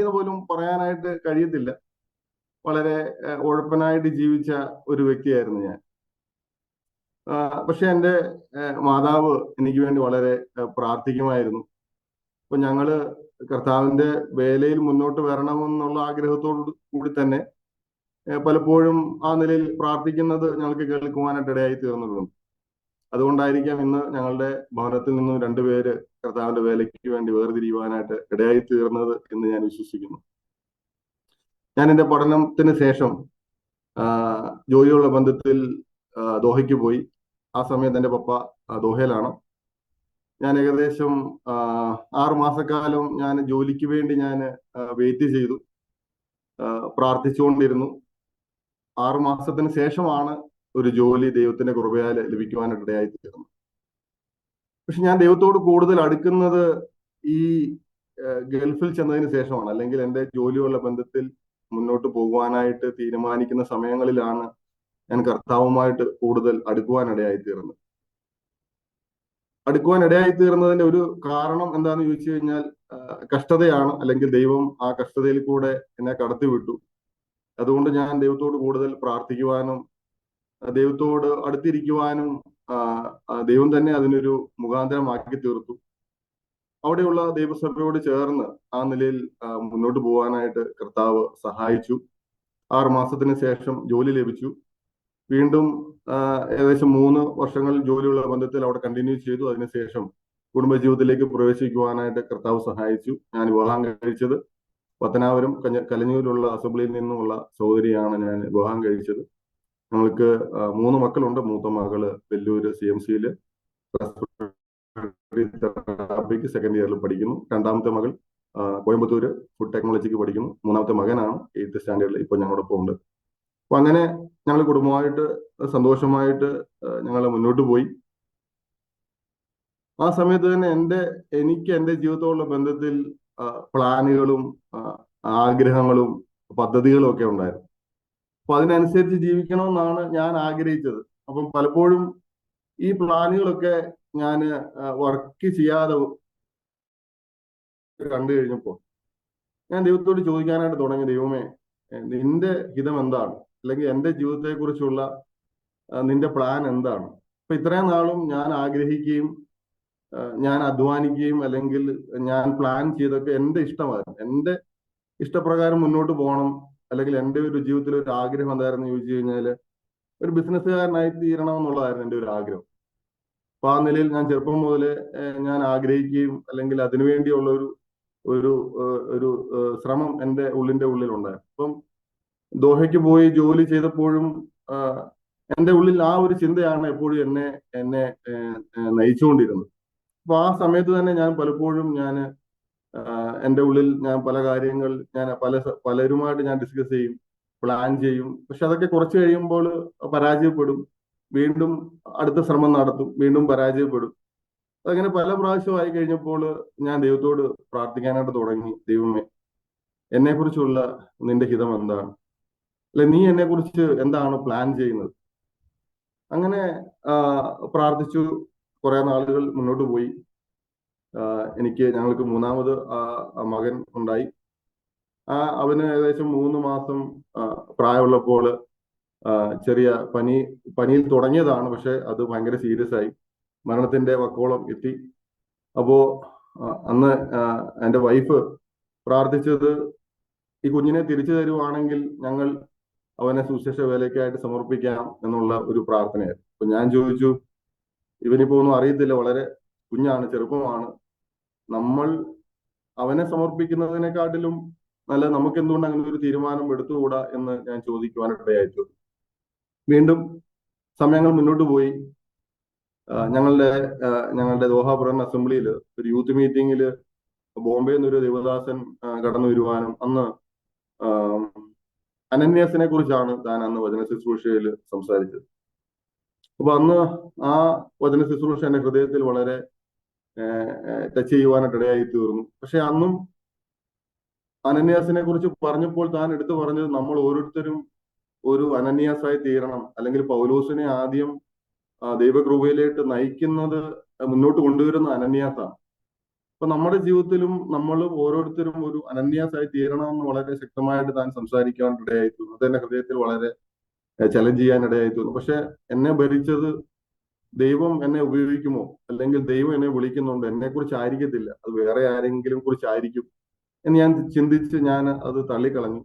എന്ന് പോലും പറയാനായിട്ട് കഴിയത്തില്ല. വളരെ ഉഴപ്പനായിട്ട് ജീവിച്ച ഒരു വ്യക്തിയായിരുന്നു ഞാൻ. പക്ഷെ എൻ്റെ മാതാവ് എനിക്ക് വേണ്ടി വളരെ പ്രാർത്ഥിക്കുമായിരുന്നു. അപ്പൊ ഞങ്ങള് കർത്താവിന്റെ വേലയിൽ മുന്നോട്ട് വരണമെന്നുള്ള ആഗ്രഹത്തോടു കൂടി തന്നെ പലപ്പോഴും ആ നിലയിൽ പ്രാർത്ഥിക്കുന്നത് ഞങ്ങൾക്ക് കേൾക്കുവാനായിട്ട് ഇടയായി തീർന്നിട്ടുണ്ട്. അതുകൊണ്ടായിരിക്കാം ഇന്ന് ഞങ്ങളുടെ ഭവനത്തിൽ നിന്നും 2 പേര് കർത്താവിന്റെ വേലയ്ക്ക് വേണ്ടി വേർതിരിയുവാനായിട്ട് ഇടയായി തീർന്നത് എന്ന് ഞാൻ വിശ്വസിക്കുന്നു. ഞാൻ എൻ്റെ പഠനത്തിന് ശേഷം ജോലിയുള്ള ബന്ധത്തിൽ ദോഹയ്ക്ക് പോയി. ആ സമയത്ത് എൻ്റെ പപ്പ ദോഹയിലാണ്. ഞാൻ ഏകദേശം 6 മാസക്കാലം ഞാൻ ജോലിക്ക് വേണ്ടി ഞാൻ വെയിറ്റ് ചെയ്തു, പ്രാർത്ഥിച്ചുകൊണ്ടിരുന്നു. 6 മാസത്തിന് ശേഷമാണ് ഒരു ജോലി ദൈവത്തിന്റെ കൃപയാൽ ലഭിക്കുവാനായിട്ട് ഇടയായി തീർന്നു. പക്ഷെ ഞാൻ ദൈവത്തോട് കൂടുതൽ അടുക്കുന്നത് ഈ ഗൾഫിൽ ചെന്നതിന് ശേഷമാണ്. അല്ലെങ്കിൽ എൻ്റെ ജോലിയുള്ള ബന്ധത്തിൽ മുന്നോട്ട് പോകുവാനായിട്ട് തീരുമാനിക്കുന്ന സമയങ്ങളിലാണ് ഞാൻ കർത്താവുമായിട്ട് കൂടുതൽ അടുക്കുവാനിടയായി തീർന്നത്. അടുക്കുവാനിടയായി തീർന്നതിന്റെ ഒരു കാരണം എന്താണെന്ന് ചോദിച്ചു കഴിഞ്ഞാൽ കഷ്ടതയാണ്. അല്ലെങ്കിൽ ദൈവം ആ കഷ്ടതയിൽ കൂടെ എന്നെ കടത്തിവിട്ടു. അതുകൊണ്ട് ഞാൻ ദൈവത്തോട് കൂടുതൽ പ്രാർത്ഥിക്കുവാനും ദൈവത്തോട് അടുത്തിരിക്കുവാനും ദൈവം തന്നെ അതിനൊരു മുഖാന്തരമാക്കി തീർത്തു. അവിടെയുള്ള ദൈവസഭയോട് ചേർന്ന് ആ നിലയിൽ മുന്നോട്ട് പോകാനായിട്ട് കർത്താവ് സഹായിച്ചു. 6 മാസത്തിന് ശേഷം ജോലി ലഭിച്ചു. വീണ്ടും ഏകദേശം 3 വർഷങ്ങൾ ജോലിയുള്ള ബന്ധത്തിൽ അവിടെ കണ്ടിന്യൂ ചെയ്തു. അതിനുശേഷം കുടുംബജീവിതത്തിലേക്ക് പ്രവേശിക്കുവാനായിട്ട് കർത്താവ് സഹായിച്ചു. ഞാൻ വിവാഹം കഴിച്ചത് പത്തനാപുരം കലഞ്ഞൂരിലുള്ള അസംബ്ലിയിൽ നിന്നുമുള്ള സഹോദരിയാണ് ഞാൻ വിവാഹം കഴിച്ചത്. ഞങ്ങൾക്ക് 3 മക്കളുണ്ട്. മൂത്ത മകള് വെല്ലൂര് CMC-യിൽ തെറാപ്പിക്ക് 2nd ഇയറിൽ പഠിക്കുന്നു. രണ്ടാമത്തെ മകൾ കോയമ്പത്തൂര് ഫുഡ് ടെക്നോളജിക്ക് പഠിക്കുന്നു. മൂന്നാമത്തെ മകനാണ് 8th സ്റ്റാൻഡേർഡിൽ ഇപ്പൊ ഞങ്ങളോടൊപ്പം ഉണ്ട്. അപ്പൊ അങ്ങനെ ഞങ്ങൾ കുടുംബമായിട്ട് സന്തോഷമായിട്ട് ഞങ്ങൾ മുന്നോട്ട് പോയി. ആ സമയത്ത് തന്നെ എനിക്ക് എൻ്റെ ജീവിതത്തോടുള്ള ബന്ധത്തിൽ പ്ലാനുകളും ആഗ്രഹങ്ങളും പദ്ധതികളും ഒക്കെ ഉണ്ടായിരുന്നു. അപ്പൊ അതിനനുസരിച്ച് ജീവിക്കണമെന്നാണ് ഞാൻ ആഗ്രഹിച്ചത്. അപ്പം പലപ്പോഴും ഈ പ്ലാനുകളൊക്കെ ഞാൻ വർക്ക് ചെയ്യാതെ കണ്ടു കഴിഞ്ഞപ്പോൾ ഞാൻ ദൈവത്തോട് ചോദിക്കാനായിട്ട് തുടങ്ങി, ദൈവമേ, നിന്റെ ഹിതം എന്താണ്? അല്ലെങ്കിൽ എൻ്റെ ജീവിതത്തെ കുറിച്ചുള്ള നിന്റെ പ്ലാൻ എന്താണ്? അപ്പൊ ഇത്രയും നാളും ഞാൻ ആഗ്രഹിക്കുകയും ഞാൻ അധ്വാനിക്കുകയും അല്ലെങ്കിൽ ഞാൻ പ്ലാൻ ചെയ്തൊക്കെ എൻ്റെ ഇഷ്ടമായിരുന്നു. എൻ്റെ ഇഷ്ടപ്രകാരം മുന്നോട്ട് പോകണം, അല്ലെങ്കിൽ എൻ്റെ ഒരു ജീവിതത്തിൽ ഒരു ആഗ്രഹം എന്തായിരുന്നു ചോദിച്ചു കഴിഞ്ഞാല് ഒരു ബിസിനസ്സുകാരനായി തീരണം എന്നുള്ളതായിരുന്നു എൻ്റെ ഒരു ആഗ്രഹം. അപ്പൊ ആ നിലയിൽ ഞാൻ ചെറുപ്പം മുതലേ ഞാൻ ആഗ്രഹിക്കുകയും അല്ലെങ്കിൽ അതിനുവേണ്ടിയുള്ള ഒരു ഒരു ശ്രമം എൻ്റെ ഉള്ളിലുണ്ടായിരുന്നു. അപ്പം ദോഹയ്ക്ക് പോയി ജോലി ചെയ്തപ്പോഴും എൻ്റെ ഉള്ളിൽ ആ ഒരു ചിന്തയാണ് എപ്പോഴും എന്നെ നയിച്ചുകൊണ്ടിരുന്നത്. അപ്പൊ ആ സമയത്ത് തന്നെ ഞാൻ പലപ്പോഴും എൻ്റെ ഉള്ളിൽ ഞാൻ പല കാര്യങ്ങൾ ഞാൻ പലരുമായിട്ട് ഞാൻ ഡിസ്കസ് ചെയ്യും, പ്ലാൻ ചെയ്യും. പക്ഷെ അതൊക്കെ കുറച്ച് കഴിയുമ്പോൾ പരാജയപ്പെടും. വീണ്ടും അടുത്ത ശ്രമം നടത്തും, വീണ്ടും പരാജയപ്പെടും. അങ്ങനെ പല പ്രാവശ്യമായി കഴിഞ്ഞപ്പോൾ ഞാൻ ദൈവത്തോട് പ്രാർത്ഥിക്കാനായിട്ട് തുടങ്ങി, ദൈവമേ, എന്നെ കുറിച്ചുള്ള നിന്റെ ഹിതം എന്താണ്? അല്ലെ, നീ എന്നെ കുറിച്ച് എന്താണ് പ്ലാൻ ചെയ്യുന്നത്? അങ്ങനെ പ്രാർത്ഥിച്ചു. കുറെ നാളുകൾ മുന്നോട്ട് പോയി. ഞങ്ങൾക്ക് 3ാമത് മകൻ ഉണ്ടായി. അവന് ഏകദേശം 3 മാസം പ്രായമുള്ളപ്പോൾ ചെറിയ പനിയിൽ തുടങ്ങിയതാണ്. പക്ഷെ അത് ഭയങ്കര സീരിയസ് ആയി, മരണത്തിന്റെ വക്കോളം എത്തി. അപ്പോ അന്ന് എൻ്റെ വൈഫ് പ്രാർത്ഥിച്ചത്, ഈ കുഞ്ഞിനെ തിരിച്ചു തരുവാണെങ്കിൽ ഞങ്ങൾ അവനെ സുശേഷ വേലയ്ക്കായിട്ട് സമർപ്പിക്കാം എന്നുള്ള ഒരു പ്രാർത്ഥനയായിരുന്നു. അപ്പൊ ഞാൻ ചോദിച്ചു, ഇവനിപ്പോ ഒന്നും അറിയത്തില്ല, വളരെ കുഞ്ഞാണ്, ചെറുപ്പമാണ്. നമ്മൾ അവനെ സമർപ്പിക്കുന്നതിനെക്കാട്ടിലും നല്ല നമുക്ക് എന്തുകൊണ്ട് അങ്ങനെ ഒരു തീരുമാനം എടുത്തുകൂടാ എന്ന് ഞാൻ ചോദിക്കുവാനിടയായിട്ടു. വീണ്ടും സമയങ്ങൾ മുന്നോട്ട് പോയി. ഞങ്ങളുടെ ദോഹാപുരം അസംബ്ലിയിൽ ഒരു യൂത്ത് മീറ്റിംഗിൽ ബോംബെ നിന്നൊരു ദേവദാസൻ കടന്നു വരുവാനും അന്ന് അനന്യാസിനെ കുറിച്ചാണ് താൻ അന്ന് വചന ശുശ്രൂഷയിൽ സംസാരിച്ചത്. അപ്പൊ അന്ന് ആ വചന ശുശ്രൂഷ എന്റെ ഹൃദയത്തിൽ വളരെ ടച്ച് ചെയ്യുവാനായിട്ട് ഇടയായി തീർന്നു. പക്ഷെ അന്നും അനന്യാസിനെ കുറിച്ച് പറഞ്ഞപ്പോൾ താൻ എടുത്തു പറഞ്ഞത് നമ്മൾ ഓരോരുത്തരും ഒരു അനന്യാസായി തീരണം, അല്ലെങ്കിൽ പൗലോസിനെ ആദ്യം ദൈവകൃപയിലേക്ക് നയിക്കുന്നത് മുന്നോട്ട് കൊണ്ടുവരുന്ന അനന്യാസാണ്. അപ്പൊ നമ്മുടെ ജീവിതത്തിലും നമ്മൾ ഓരോരുത്തരും ഒരു അനന്യാസായി തീരണമെന്ന് വളരെ ശക്തമായിട്ട് താൻ സംസാരിക്കാൻ ഇടയായി തീർന്നു. അതെന്റെ ഹൃദയത്തിൽ വളരെ ചലഞ്ച് ചെയ്യാൻ ഇടയായി തീർന്നു. പക്ഷെ എന്നെ ഭരിച്ചത് ദൈവം എന്നെ ഉപയോഗിക്കുമോ, അല്ലെങ്കിൽ ദൈവം എന്നെ വിളിക്കുന്നുണ്ട്, എന്നെ കുറിച്ച് ആയിരിക്കത്തില്ല, അത് വേറെ ആരെങ്കിലും കുറിച്ചായിരിക്കും എന്ന് ഞാൻ ചിന്തിച്ച് ഞാൻ അത് തള്ളിക്കളഞ്ഞു.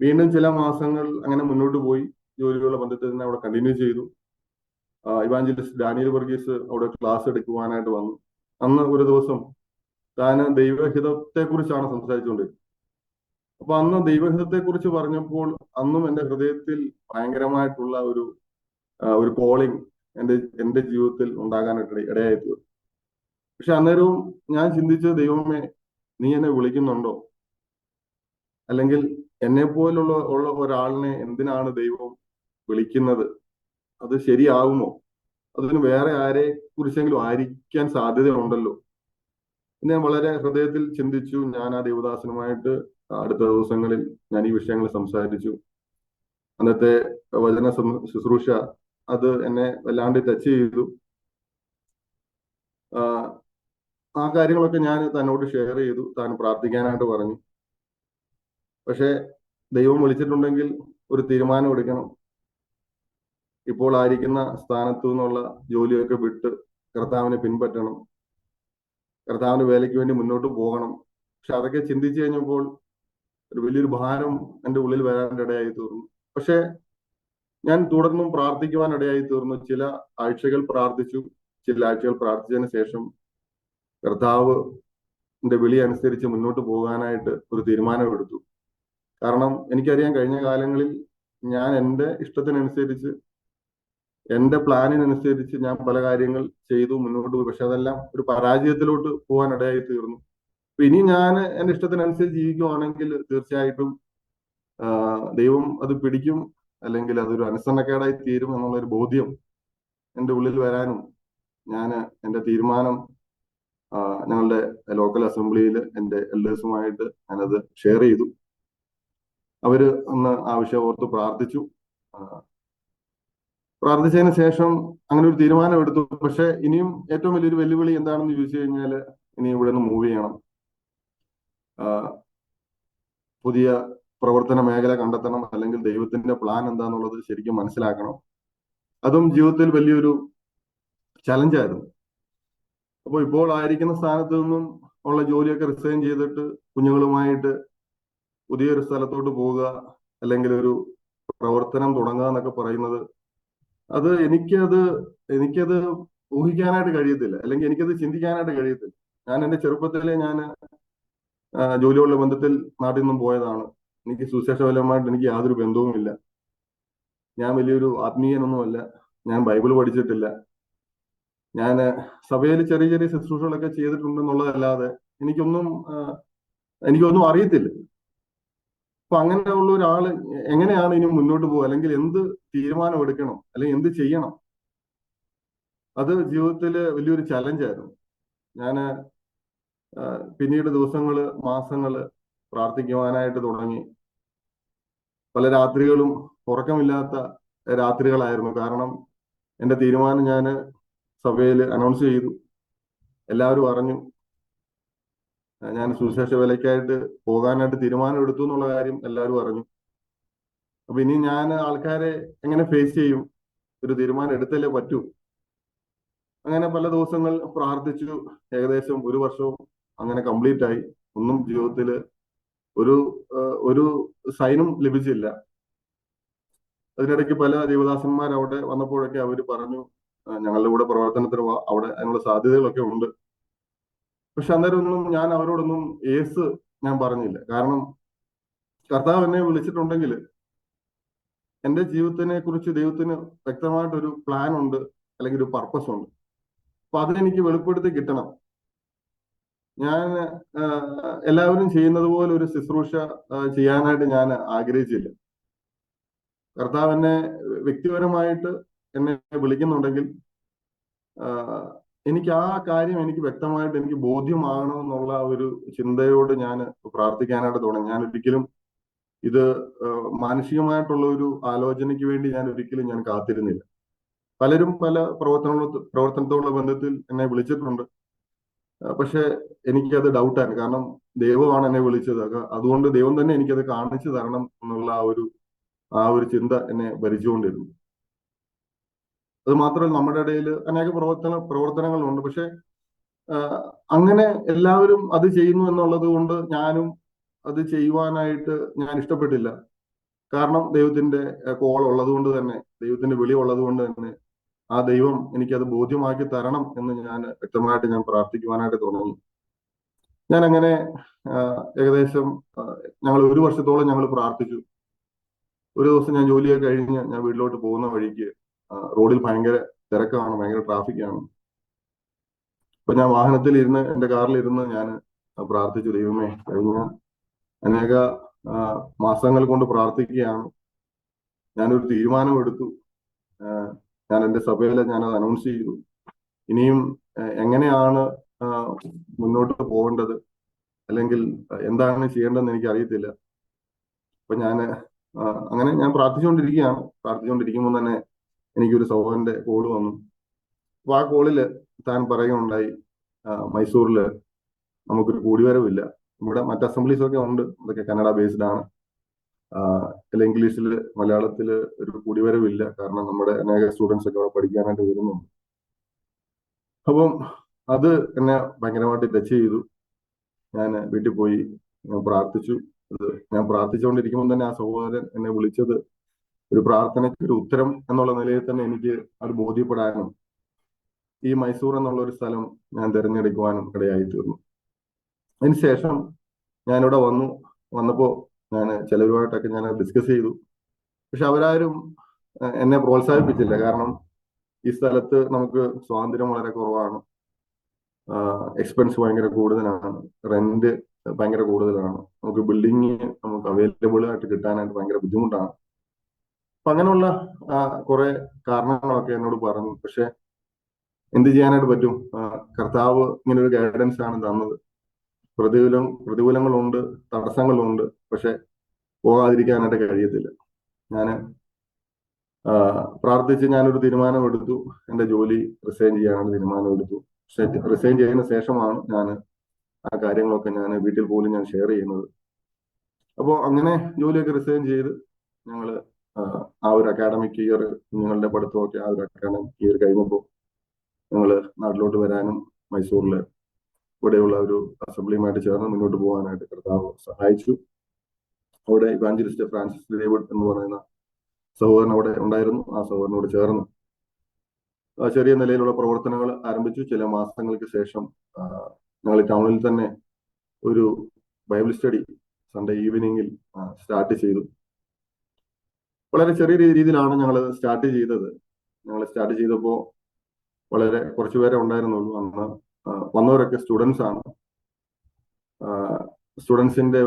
വീണ്ടും ചില മാസങ്ങൾ അങ്ങനെ മുന്നോട്ട് പോയി. ജോലിയുള്ള ബന്ധത്തിൽ തന്നെ അവിടെ കണ്ടിന്യൂ ചെയ്തു. ഇവാഞ്ചലിസ്റ്റ് ഡാനിയൽ വർഗീസ് അവിടെ ക്ലാസ് എടുക്കുവാനായിട്ട് വന്നു. അന്ന് ഒരു ദിവസം താൻ ദൈവഹിതത്തെ കുറിച്ചാണ് സംസാരിച്ചുകൊണ്ടിരുന്നത്. അപ്പൊ അന്ന് ദൈവഹിതത്തെ കുറിച്ച് പറഞ്ഞപ്പോൾ അന്നും എന്റെ ഹൃദയത്തിൽ ഭയങ്കരമായിട്ടുള്ള ഒരു കോളിംഗ് എന്റെ ജീവിതത്തിൽ ഉണ്ടാകാനായിട്ട് ഇടയായി തീർന്നു. പക്ഷെ അന്നേരവും ഞാൻ ചിന്തിച്ചത്, ദൈവമേ, നീ എന്നെ വിളിക്കുന്നുണ്ടോ? അല്ലെങ്കിൽ എന്നെ പോലുള്ള ഒരാളിനെ എന്തിനാണ് ദൈവം വിളിക്കുന്നത്? അത് ശരിയാകുമോ? അതിന് വേറെ ആരെ കുറിച്ചെങ്കിലും ആയിരിക്കാൻ സാധ്യതയുണ്ടല്ലോ. ഞാൻ വളരെ ഹൃദയത്തിൽ ചിന്തിച്ചു. ഞാൻ ആ ദേവദാസനുമായിട്ട് അടുത്ത ദിവസങ്ങളിൽ ഞാൻ ഈ വിഷയങ്ങൾ സംസാരിച്ചു. അന്നത്തെ വചന ശുശ്രൂഷ അത് എന്നെ വല്ലാണ്ട് ടച്ച് ചെയ്തു. ആ കാര്യങ്ങളൊക്കെ ഞാൻ തന്നോട് ഷെയർ ചെയ്തു. താൻ പ്രാർത്ഥിക്കാനായിട്ട് പറഞ്ഞു. പക്ഷെ ദൈവം വിളിച്ചിട്ടുണ്ടെങ്കിൽ ഒരു തീരുമാനം എടുക്കണം. ഇപ്പോൾ ആയിരിക്കുന്ന സ്ഥാനത്തു നിന്നുള്ള ജോലിയൊക്കെ വിട്ട് കർത്താവിനെ പിൻപറ്റണം, കർത്താവിന്റെ വേലയ്ക്ക് വേണ്ടി മുന്നോട്ട് പോകണം. പക്ഷെ അതൊക്കെ ചിന്തിച്ചു കഴിഞ്ഞപ്പോൾ ഒരു വലിയൊരു ഭാരം എൻ്റെ ഉള്ളിൽ വരാനിടയായി തീർന്നു. പക്ഷെ ഞാൻ തുടർന്നും പ്രാർത്ഥിക്കുവാനിടയായി തീർന്നു. ചില ആഴ്ചകൾ പ്രാർത്ഥിച്ചു. ചില ആഴ്ചകൾ പ്രാർത്ഥിച്ചതിന് ശേഷം കർത്താവിന്റെ വിളി അനുസരിച്ച് മുന്നോട്ട് പോകാനായിട്ട് ഒരു തീരുമാനമെടുത്തു. കാരണം എനിക്കറിയാം, കഴിഞ്ഞ കാലങ്ങളിൽ ഞാൻ എൻ്റെ ഇഷ്ടത്തിനനുസരിച്ച്, എൻ്റെ പ്ലാനിനനുസരിച്ച് ഞാൻ പല കാര്യങ്ങൾ ചെയ്തു, മുന്നോട്ട് പോയി. പക്ഷെ അതെല്ലാം ഒരു പരാജയത്തിലോട്ട് പോകാനിടയായി തീർന്നു. അപ്പൊ ഇനി ഞാൻ എൻ്റെ ഇഷ്ടത്തിനനുസരിച്ച് ജീവിക്കുവാണെങ്കിൽ തീർച്ചയായിട്ടും ദൈവം അത് പിടിക്കും, അല്ലെങ്കിൽ അതൊരു അനുസരണക്കേടായി തീരും എന്നുള്ളൊരു ബോധ്യം എൻ്റെ ഉള്ളിൽ വരാനും ഞാൻ എൻ്റെ തീരുമാനം ഞങ്ങളുടെ ലോക്കൽ അസംബ്ലിയിൽ എൻ്റെ എൽഡേഴ്സുമായിട്ട് ഞാനത് ഷെയർ ചെയ്തു. അവര് അന്ന് ആ വിഷയം ഓർത്ത് പ്രാർത്ഥിച്ചു. പ്രാർത്ഥിച്ചതിന് ശേഷം അങ്ങനെ ഒരു തീരുമാനം എടുത്തു. പക്ഷെ ഇനിയും ഏറ്റവും വലിയൊരു വെല്ലുവിളി എന്താണെന്ന് ചോദിച്ചു കഴിഞ്ഞാൽ, ഇനി ഇവിടെ നിന്ന് മൂവ് ചെയ്യണം, പുതിയ പ്രവർത്തന മേഖല കണ്ടെത്തണം, അല്ലെങ്കിൽ ദൈവത്തിന്റെ പ്ലാൻ എന്താന്നുള്ളത് ശരിക്കും മനസ്സിലാക്കണം. അതും ജീവിതത്തിൽ വലിയൊരു ചലഞ്ചായിരുന്നു. അപ്പോൾ ഇപ്പോൾ ആയിരിക്കുന്ന സ്ഥാനത്ത് നിന്നും ഉള്ള ജോലിയൊക്കെ റിസൈൻ ചെയ്തിട്ട് കുഞ്ഞുങ്ങളുമായിട്ട് പുതിയൊരു സ്ഥലത്തോട്ട് പോവുക, അല്ലെങ്കിൽ ഒരു പ്രവർത്തനം തുടങ്ങുക എന്നൊക്കെ പറയുന്നത്, അത് എനിക്കത് ഊഹിക്കാനായിട്ട് കഴിയത്തില്ല, അല്ലെങ്കിൽ എനിക്കത് ചിന്തിക്കാനായിട്ട് കഴിയത്തില്ല. ഞാൻ എൻ്റെ ചെറുപ്പത്തിലെ ഞാൻ ജോലിയുള്ള ബന്ധത്തിൽ നാട്ടിൽ നിന്നും പോയതാണ്. എനിക്ക് സുവിശേഷപരമായിട്ട് എനിക്ക് യാതൊരു ബന്ധവുമില്ല. ഞാൻ വലിയൊരു ആത്മീയനൊന്നുമല്ല. ഞാൻ ബൈബിൾ പഠിച്ചിട്ടില്ല. ഞാൻ സഭയിൽ ചെറിയ ചെറിയ ശുശ്രൂഷകളൊക്കെ ചെയ്തിട്ടുണ്ടെന്നുള്ളതല്ലാതെ എനിക്കൊന്നും അറിയത്തില്ല. അപ്പൊ അങ്ങനെയുള്ള ഒരാള് എങ്ങനെയാണ് ഇനി മുന്നോട്ട് പോകുക, അല്ലെങ്കിൽ എന്ത് തീരുമാനം എടുക്കണം, അല്ലെങ്കിൽ എന്ത് ചെയ്യണം? അത് ജീവിതത്തില് വലിയൊരു ചലഞ്ചായിരുന്നു. ഞാൻ പിന്നീട് ദിവസങ്ങള്, മാസങ്ങള് പ്രാർത്ഥിക്കുവാനായിട്ട് തുടങ്ങി. പല രാത്രികളും ഉറക്കമില്ലാത്ത രാത്രികളായിരുന്നു. കാരണം എൻ്റെ തീരുമാനം ഞാൻ സഭയിൽ അനൗൺസ് ചെയ്തു. എല്ലാവരും അറിഞ്ഞു. ഞാൻ സുവിശേഷ വേലയ്ക്കായിട്ട് പോകാനായിട്ട് തീരുമാനം എടുത്തു എന്നുള്ള കാര്യം എല്ലാവരും അറിഞ്ഞു. അപ്പൊ ഇനി ഞാൻ ആൾക്കാരെ എങ്ങനെ ഫേസ് ചെയ്യും? ഒരു തീരുമാനം എടുത്തല്ലേ പറ്റൂ. അങ്ങനെ പല ദിവസങ്ങൾ പ്രാർത്ഥിച്ചു. ഏകദേശം 1 വർഷവും അങ്ങനെ കംപ്ലീറ്റ് ആയി. ഒന്നും ജീവിതത്തിൽ ഒരു സൈനും ലഭിച്ചില്ല. അതിനിടയ്ക്ക് പല ദേവദാസന്മാർ അവിടെ വന്നപ്പോഴൊക്കെ അവർ പറഞ്ഞു, ഞങ്ങളുടെ കൂടെ പ്രവർത്തനത്തിന് അവിടെ അതിനുള്ള സാധ്യതകളൊക്കെ ഉണ്ട്. പക്ഷെ അന്നേരം ഒന്നും ഞാൻ അവരോടൊന്നും ഞാൻ പറഞ്ഞില്ല. കാരണം കർത്താവ് എന്നെ വിളിച്ചിട്ടുണ്ടെങ്കിൽ എന്റെ ജീവിതത്തിനെ കുറിച്ച് ദൈവത്തിന് വ്യക്തമായിട്ടൊരു പ്ലാൻ ഉണ്ട്, അല്ലെങ്കിൽ ഒരു പർപ്പസ് ഉണ്ട്. അപ്പൊ അതെനിക്ക് വെളിപ്പെടുത്തി കിട്ടണം. ഞാൻ എല്ലാവരും ചെയ്യുന്നത് പോലെ ഒരു ശുശ്രൂഷ ചെയ്യാനായിട്ട് ഞാൻ ആഗ്രഹിച്ചില്ല. കർത്താവ് എന്നെ വ്യക്തിപരമായിട്ട് എന്നെ വിളിക്കുന്നുണ്ടെങ്കിൽ എനിക്ക് ആ കാര്യം എനിക്ക് വ്യക്തമായിട്ട് എനിക്ക് ബോധ്യമാകണം എന്നുള്ള ഒരു ചിന്തയോട് ഞാൻ പ്രാർത്ഥിക്കാനായിട്ട് തുടങ്ങി. ഞാൻ ഒരിക്കലും ഇത് മാനുഷികമായിട്ടുള്ള ഒരു ആലോചനയ്ക്ക് വേണ്ടി ഞാൻ കാത്തിരുന്നില്ല. പലരും പല പ്രവർത്തനത്തോടുള്ള ബന്ധത്തിൽ എന്നെ വിളിച്ചിട്ടുണ്ട്. പക്ഷെ എനിക്കത് ഡൗട്ടാണ്. കാരണം ദൈവമാണ് എന്നെ വിളിച്ചത്. അതുകൊണ്ട് ദൈവം തന്നെ എനിക്കത് കാണിച്ചു തരണം എന്നുള്ള ആ ഒരു ചിന്ത എന്നെ ഭരിച്ചുകൊണ്ടിരുന്നു. അത് മാത്രമല്ല, നമ്മുടെ ഇടയിൽ അനേക പ്രവർത്തനങ്ങളുണ്ട്. പക്ഷെ അങ്ങനെ എല്ലാവരും അത് ചെയ്യുന്നു എന്നുള്ളത് കൊണ്ട് ഞാനും അത് ചെയ്യുവാനായിട്ട് ഞാൻ ഇഷ്ടപ്പെട്ടില്ല. കാരണം ദൈവത്തിന്റെ കോൾ ഉള്ളത് കൊണ്ട് തന്നെ, ദൈവത്തിന്റെ വിളി ഉള്ളത് കൊണ്ട് തന്നെ ആ ദൈവം എനിക്കത് ബോധ്യമാക്കി തരണം എന്ന് ഞാൻ വ്യക്തമായിട്ട് പ്രാർത്ഥിക്കുവാനായിട്ട് തുടങ്ങി. ഞാൻ അങ്ങനെ ഏകദേശം ഞങ്ങൾ 1 വർഷത്തോളം ഞങ്ങൾ പ്രാർത്ഥിച്ചു. ഒരു ദിവസം ഞാൻ ജോലിയൊക്കെ കഴിഞ്ഞ് ഞാൻ വീട്ടിലോട്ട് പോകുന്ന വഴിക്ക് റോഡിൽ ഭയങ്കര തിരക്കാണ്, ഭയങ്കര ട്രാഫിക്കാണ്. അപ്പൊ ഞാൻ വാഹനത്തിൽ ഇരുന്ന്, എന്റെ കാറിലിരുന്ന് ഞാൻ പ്രാർത്ഥിച്ചു, ദൈവമേ, കഴിഞ്ഞ അനേക മാസങ്ങൾ കൊണ്ട് പ്രാർത്ഥിക്കുകയാണ്. ഞാനൊരു തീരുമാനമെടുത്തു. ഞാൻ എന്റെ സഭയിൽ ഞാനത് അനൗൺസ് ചെയ്തു. ഇനിയും എങ്ങനെയാണ് മുന്നോട്ട് പോകേണ്ടത്, അല്ലെങ്കിൽ എന്താണ് ചെയ്യേണ്ടതെന്ന് എനിക്ക് അറിയത്തില്ല. അപ്പൊ അങ്ങനെ ഞാൻ പ്രാർത്ഥിച്ചുകൊണ്ടിരിക്കുമ്പോൾ തന്നെ എനിക്കൊരു സഹോദരന്റെ കോള് വന്നു. അപ്പൊ ആ കോളില് താൻ പറയുകയുണ്ടായി, മൈസൂരില് നമുക്കൊരു കൂടിവരവില്ല. ഇവിടെ മറ്റ് അസംബ്ലീസ് ഒക്കെ ഉണ്ട്, അതൊക്കെ കന്നഡ ബേസ്ഡ് ആണ്. അല്ല ഇംഗ്ലീഷില് മലയാളത്തില് ഒരു കൂടിവരവില്ല, കാരണം നമ്മുടെ അനേക സ്റ്റുഡൻസ് ഒക്കെ അവിടെ പഠിക്കാനായിട്ട് വരുന്നുണ്ട്. അപ്പം അത് എന്നെ ഭയങ്കരമായിട്ട് ടച്ച് ചെയ്തു. ഞാൻ വീട്ടിൽ പോയി ഞാൻ പ്രാർത്ഥിച്ചു. ഞാൻ പ്രാർത്ഥിച്ചുകൊണ്ടിരിക്കുമ്പോൾ തന്നെ ആ സഹോദരൻ എന്നെ വിളിച്ചത് ഒരു പ്രാർത്ഥനയ്ക്ക് ഒരു ഉത്തരം എന്നുള്ള നിലയിൽ തന്നെ എനിക്ക് അത് ബോധ്യപ്പെടാനും ഈ മൈസൂർ എന്നുള്ള ഒരു സ്ഥലം ഞാൻ തിരഞ്ഞെടുക്കുവാനും ഇടയായി തീർന്നു. അതിനുശേഷം ഞാനിവിടെ വന്നപ്പോൾ ഞാൻ ചിലരുമായിട്ടൊക്കെ ഞാൻ ഡിസ്കസ് ചെയ്തു. പക്ഷെ അവരാരും എന്നെ പ്രോത്സാഹിപ്പിച്ചില്ല. കാരണം ഈ സ്ഥലത്ത് നമുക്ക് സ്വാതന്ത്ര്യം വളരെ കുറവാണ്, എക്സ്പെൻസ് ഭയങ്കര കൂടുതലാണ്, റെന്റ് ഭയങ്കര കൂടുതലാണ്, നമുക്ക് ബിൽഡിങ് നമുക്ക് അവൈലബിൾ ആയിട്ട് കിട്ടാനായിട്ട് ഭയങ്കര ബുദ്ധിമുട്ടാണ്. അപ്പൊ അങ്ങനെയുള്ള കുറെ കാരണങ്ങളൊക്കെ എന്നോട് പറഞ്ഞു. പക്ഷെ എന്ത് ചെയ്യാനായിട്ട് പറ്റും? കർത്താവ് ഇങ്ങനെ ഒരു ഗൈഡൻസ് ആണ് തന്നത്. പ്രതികൂലങ്ങളുണ്ട്, തടസ്സങ്ങളുണ്ട്, പക്ഷെ പോകാതിരിക്കാനായിട്ട് കഴിയത്തില്ല. ഞാൻ പ്രാർത്ഥിച്ച് ഞാനൊരു തീരുമാനമെടുത്തു. എന്റെ ജോലി റിസൈൻ ചെയ്യാനാണ് തീരുമാനമെടുത്തു. റിസൈൻ ചെയ്യുന്ന ശേഷമാണ് ഞാൻ ആ കാര്യങ്ങളൊക്കെ ഞാൻ വീട്ടിൽ പോലും ഞാൻ ഷെയർ ചെയ്യുന്നത്. അപ്പോൾ അങ്ങനെ ജോലിയൊക്കെ റിസൈൻ ചെയ്ത് ഞങ്ങൾ ആ ഒരു അക്കാഡമിക് ഇയർ, കുഞ്ഞുങ്ങളുടെ പഠിത്തമൊക്കെ ആ ഒരു അക്കാഡമിക് ഇയർ കഴിഞ്ഞപ്പോൾ ഞങ്ങൾ നാട്ടിലോട്ട് വരാനും മൈസൂരിൽ ഇവിടെയുള്ള ഒരു അസംബ്ലിയുമായിട്ട് ചേർന്ന് മുന്നോട്ട് പോകാനായിട്ട് കർത്താവ് സഹായിച്ചു. അവിടെ ഇവാഞ്ചലിസ്റ്റ് ഫ്രാൻസിസ് ഡേവിഡ് എന്ന് പറയുന്ന സഹോദരൻ അവിടെ ഉണ്ടായിരുന്നു. ആ സഹോദരനോട് ചേർന്ന് ചെറിയ നിലയിലുള്ള പ്രവർത്തനങ്ങൾ ആരംഭിച്ചു. ചില മാസങ്ങൾക്ക് ശേഷം ഞങ്ങൾ ടൗണിൽ തന്നെ ഒരു ബൈബിൾ സ്റ്റഡി സൺഡേ ഈവനിങ്ങിൽ സ്റ്റാർട്ട് ചെയ്തു. വളരെ ചെറിയ രീതിയിലാണ് ഞങ്ങൾ സ്റ്റാർട്ട് ചെയ്തത്. ഞങ്ങൾ സ്റ്റാർട്ട് ചെയ്തപ്പോൾ വളരെ കുറച്ചുപേരെ ഉണ്ടായിരുന്നുള്ളൂ. അന്ന് വന്നവരൊക്കെ സ്റ്റുഡൻസ് ആണ്. സ്റ്റുഡൻസിന്റെ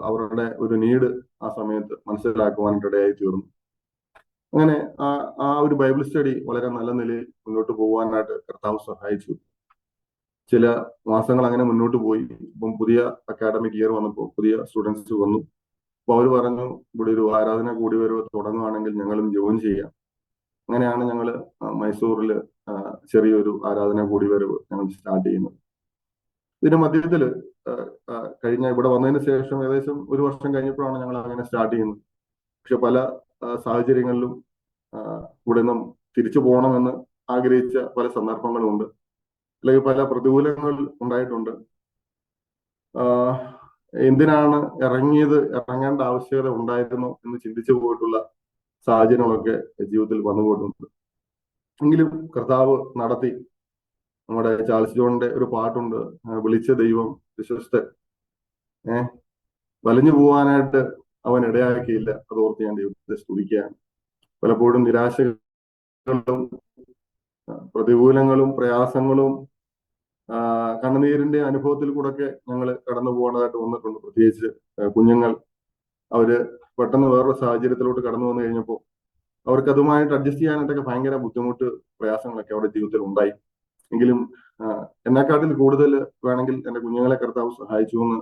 അവരുടെ ഒരു നീഡ് ആ സമയത്ത് മനസ്സിലാക്കുവാനായിട്ട് ഇടയായി തീർന്നു. അങ്ങനെ ആ ഒരു ബൈബിൾ സ്റ്റഡി വളരെ നല്ല നിലയിൽ മുന്നോട്ട് പോകാനായിട്ട് കർത്താവ് സഹായിച്ചു. ചില മാസങ്ങൾ അങ്ങനെ മുന്നോട്ട് പോയി. ഇപ്പം പുതിയ അക്കാഡമിക് ഇയർ വന്നപ്പോൾ പുതിയ സ്റ്റുഡൻസ് വന്നു. അപ്പൊ അവർ പറഞ്ഞു, ഇവിടെ ഒരു ആരാധന കൂടിവരവ് തുടങ്ങുകയാണെങ്കിൽ ഞങ്ങളും ജോയിൻ ചെയ്യാം. അങ്ങനെയാണ് ഞങ്ങൾ മൈസൂരിൽ ചെറിയൊരു ആരാധന കൂടിവരവ് ഞങ്ങൾ സ്റ്റാർട്ട് ചെയ്യുന്നത്. ഇതിന്റെ മധ്യത്തിൽ കഴിഞ്ഞ ഇവിടെ വന്നതിന് ശേഷം ഏകദേശം 1 വർഷം കഴിഞ്ഞപ്പോഴാണ് ഞങ്ങൾ അങ്ങനെ സ്റ്റാർട്ട് ചെയ്യുന്നത്. പക്ഷെ പല സാഹചര്യങ്ങളിലും ഇവിടെ നിന്നും തിരിച്ചു പോകണമെന്ന് ആഗ്രഹിച്ച പല സന്ദർഭങ്ങളുണ്ട്, അല്ലെങ്കിൽ പല പ്രതികൂലങ്ങൾ ഉണ്ടായിട്ടുണ്ട്. എന്തിനാണ് ഇറങ്ങേണ്ട ആവശ്യകത ഉണ്ടായിരുന്നു എന്ന് ചിന്തിച്ചു പോയിട്ടുള്ള സാഹചര്യങ്ങളൊക്കെ ജീവിതത്തിൽ വന്നു പോയിട്ടുണ്ട്. എങ്കിലും കർത്താവ് നടത്തി. നമ്മുടെ ചാൾസ് ജോണിന്റെ ഒരു പാട്ടുണ്ട്, വിളിച്ച ദൈവം വിശ്വസ്തൻ. വലിഞ്ഞു പോവാനായിട്ട് അവൻ ഇടയാക്കിയില്ല. അതോർത്ത് ഞാൻ ദൈവത്തെ സ്തുതിക്കുകയാണ്. പലപ്പോഴും നിരാശകളും പ്രതികൂലങ്ങളും പ്രയാസങ്ങളും കണ്ണുനീരിന്റെ അനുഭവത്തിൽ കൂടെയൊക്കെ ഞങ്ങൾ കടന്നു പോകേണ്ടതായിട്ട് വന്നിട്ടുണ്ട്. പ്രത്യേകിച്ച് കുഞ്ഞുങ്ങൾ അവര് പെട്ടെന്ന് വേറൊരു സാഹചര്യത്തിലോട്ട് കടന്നു വന്നു കഴിഞ്ഞപ്പോൾ അവർക്ക് അതുമായിട്ട് അഡ്ജസ്റ്റ് ചെയ്യാനായിട്ടൊക്കെ ഭയങ്കര ബുദ്ധിമുട്ട്, പ്രയാസങ്ങളൊക്കെ അവരുടെ ജീവിതത്തിൽ ഉണ്ടായി. എങ്കിലും എന്നെക്കാട്ടിൽ കൂടുതൽ വേണമെങ്കിൽ എൻ്റെ കുഞ്ഞുങ്ങളെ കർത്താവ് സഹായിച്ചു എന്ന്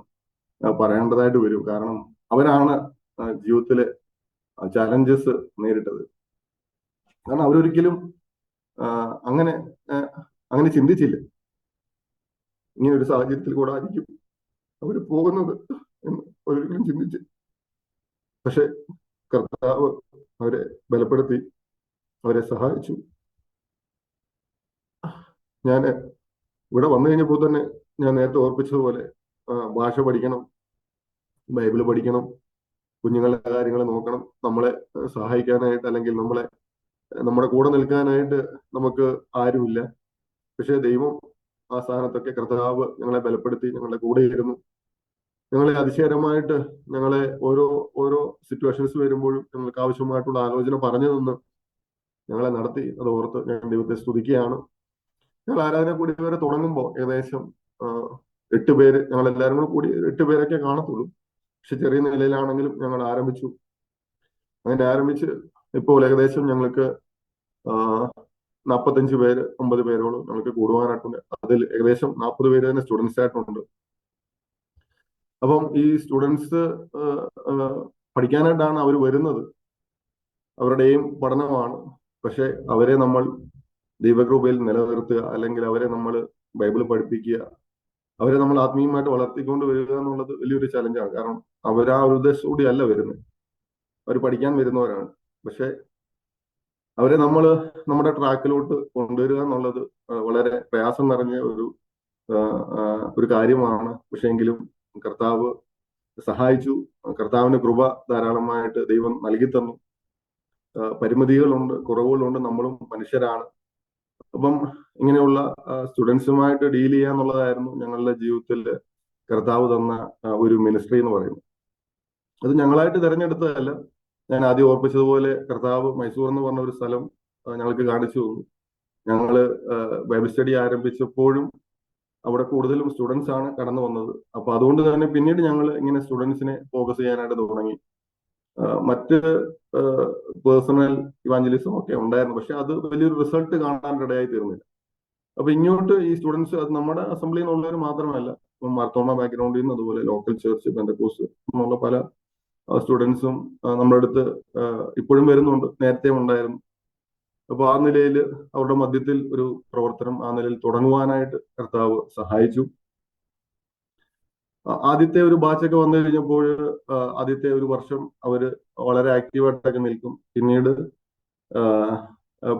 പറയേണ്ടതായിട്ട് വരും. കാരണം അവരാണ് ജീവിതത്തിലെ ചാലഞ്ചസ് നേരിട്ടത്. കാരണം അവരൊരിക്കലും അങ്ങനെ ചിന്തിച്ചില്ല ഇങ്ങനെ ഒരു സാഹചര്യത്തിൽ കൂടെ ആയിരിക്കും അവർ പോകുന്നത് എന്ന് ഒരിക്കലും ചിന്തിച്ച്. പക്ഷെ കർത്താവ് അവരെ ബലപ്പെടുത്തി, അവരെ സഹായിച്ചു. ഞാൻ ഇവിടെ വന്നു കഴിഞ്ഞപ്പോൾ തന്നെ ഞാൻ നേരത്തെ ഓർപ്പിച്ചതുപോലെ ഭാഷ പഠിക്കണം, ബൈബിള് പഠിക്കണം, കുഞ്ഞുങ്ങളുടെ കാര്യങ്ങൾ നോക്കണം. നമ്മളെ സഹായിക്കാനായിട്ട് അല്ലെങ്കിൽ നമ്മുടെ കൂടെ നിൽക്കാനായിട്ട് നമുക്ക് ആരുമില്ല. പക്ഷെ ദൈവം ആ സ്ഥാനത്തൊക്കെ കർത്താവ് ഞങ്ങളെ ബലപ്പെടുത്തി, ഞങ്ങളുടെ കൂടെ ഇരുന്നു. ഞങ്ങളെ അതിശയകരമായിട്ട് ഞങ്ങളെ ഓരോ സിറ്റുവേഷൻസ് വരുമ്പോഴും ഞങ്ങൾക്ക് ആവശ്യമായിട്ടുള്ള ആലോചന പറഞ്ഞു തന്ന് ഞങ്ങളെ നടത്തി. അത് ഓർത്ത് ഞാൻ ദൈവത്തെ സ്തുതിക്കുകയാണ്. ഞങ്ങൾ ആരാധന കൂടി വരെ തുടങ്ങുമ്പോൾ ഏകദേശം 8 പേര്, ഞങ്ങൾ എല്ലാവരും കൂടി 8 പേരൊക്കെ കാണത്തുള്ളൂ. പക്ഷെ ചെറിയ നിലയിലാണെങ്കിലും ഞങ്ങൾ ആരംഭിച്ചു. അങ്ങനെ ആരംഭിച്ച് ഇപ്പോൾ ഏകദേശം ഞങ്ങൾക്ക് 45 പേര് 50 പേരോളം ഞങ്ങൾക്ക് കൂടുവാനായിട്ടുണ്ട്. അതിൽ ഏകദേശം 40 പേര് തന്നെ സ്റ്റുഡൻസ് ആയിട്ടുണ്ട്. അപ്പം ഈ സ്റ്റുഡൻസ് പഠിക്കാനായിട്ടാണ് അവർ വരുന്നത്. അവരുടെയും പഠനമാണ്. പക്ഷെ അവരെ നമ്മൾ ദൈവകൃപയിൽ നിലനിർത്തുക, അല്ലെങ്കിൽ അവരെ നമ്മൾ ബൈബിൾ പഠിപ്പിക്കുക, അവരെ നമ്മൾ ആത്മീയമായിട്ട് വളർത്തിക്കൊണ്ട് വരിക എന്നുള്ളത് വലിയൊരു ചലഞ്ചാണ്. കാരണം അവർ ആ ഒരു ഉദ്ദേശത്തോടെ അല്ല വരുന്നത്, അവർ പഠിക്കാൻ വരുന്നവരാണ്. പക്ഷെ അവരെ നമ്മൾ നമ്മുടെ ട്രാക്കിലോട്ട് കൊണ്ടുവരിക എന്നുള്ളത് വളരെ പ്രയാസം നിറഞ്ഞ ഒരു കാര്യമാണ്. പക്ഷെ എങ്കിലും കർത്താവ് സഹായിച്ചു. കർത്താവിന്റെ കൃപ ധാരാളമായിട്ട് ദൈവം നൽകി തന്നു. പരിമിതികളുണ്ട്, കുറവുകളുണ്ട്, നമ്മളും മനുഷ്യരാണ്. അപ്പം ഇങ്ങനെയുള്ള സ്റ്റുഡൻസുമായിട്ട് ഡീൽ ചെയ്യുക എന്നുള്ളതായിരുന്നു ഞങ്ങളുടെ ജീവിതത്തിൽ കർത്താവ് തന്ന ഒരു മിനിസ്ട്രി എന്ന് പറയുന്നത്. അത് ഞങ്ങളായിട്ട് തിരഞ്ഞെടുത്തതല്ല. ഞാൻ ആദ്യം ഓർപ്പിച്ചതുപോലെ കർത്താവ് മൈസൂർ എന്ന് പറഞ്ഞ ഒരു സ്ഥലം ഞങ്ങൾക്ക് കാണിച്ചു തന്നു. ഞങ്ങള് ബൈബിൾ സ്റ്റഡി ആരംഭിച്ചപ്പോഴും അവിടെ കൂടുതലും സ്റ്റുഡൻസ് ആണ് കടന്നു വന്നത്. അപ്പൊ അതുകൊണ്ട് തന്നെ പിന്നീട് ഞങ്ങൾ ഇങ്ങനെ സ്റ്റുഡൻസിനെ ഫോക്കസ് ചെയ്യാനായിട്ട് തുടങ്ങി. മറ്റ് പേഴ്സണൽ ഇവാഞ്ചലിസം ഒക്കെ ഉണ്ടായിരുന്നു, പക്ഷെ അത് വലിയൊരു റിസൾട്ട് കാണാനിടയായി തീർന്നില്ല. അപ്പൊ ഇങ്ങോട്ട് ഈ സ്റ്റുഡൻസ്, അത് നമ്മുടെ അസംബ്ലിയിൽ നിന്നുള്ളവർ മാത്രമല്ല, മാർത്തോമ ബാക്ക്ഗ്രൗണ്ടിൽ നിന്ന്, അതുപോലെ ലോക്കൽ ചർച്ച്, പെന്തക്കോസ്റ്റ് എന്നുള്ള പല സ്റ്റുഡൻസും നമ്മുടെ അടുത്ത് ഇപ്പോഴും വരുന്നുണ്ട്, നേരത്തെ ഉണ്ടായിരുന്നു. അപ്പൊ ആ നിലയിൽ അവരുടെ മധ്യത്തിൽ ഒരു പ്രവർത്തനം ആ നിലയിൽ തുടങ്ങുവാനായിട്ട് കർത്താവ് സഹായിച്ചു. ആദ്യത്തെ ഒരു ബാച്ചൊക്കെ വന്നു കഴിഞ്ഞപ്പോൾ ആദ്യത്തെ ഒരു വർഷം അവര് വളരെ ആക്റ്റീവായിട്ടൊക്കെ നിൽക്കും. പിന്നീട്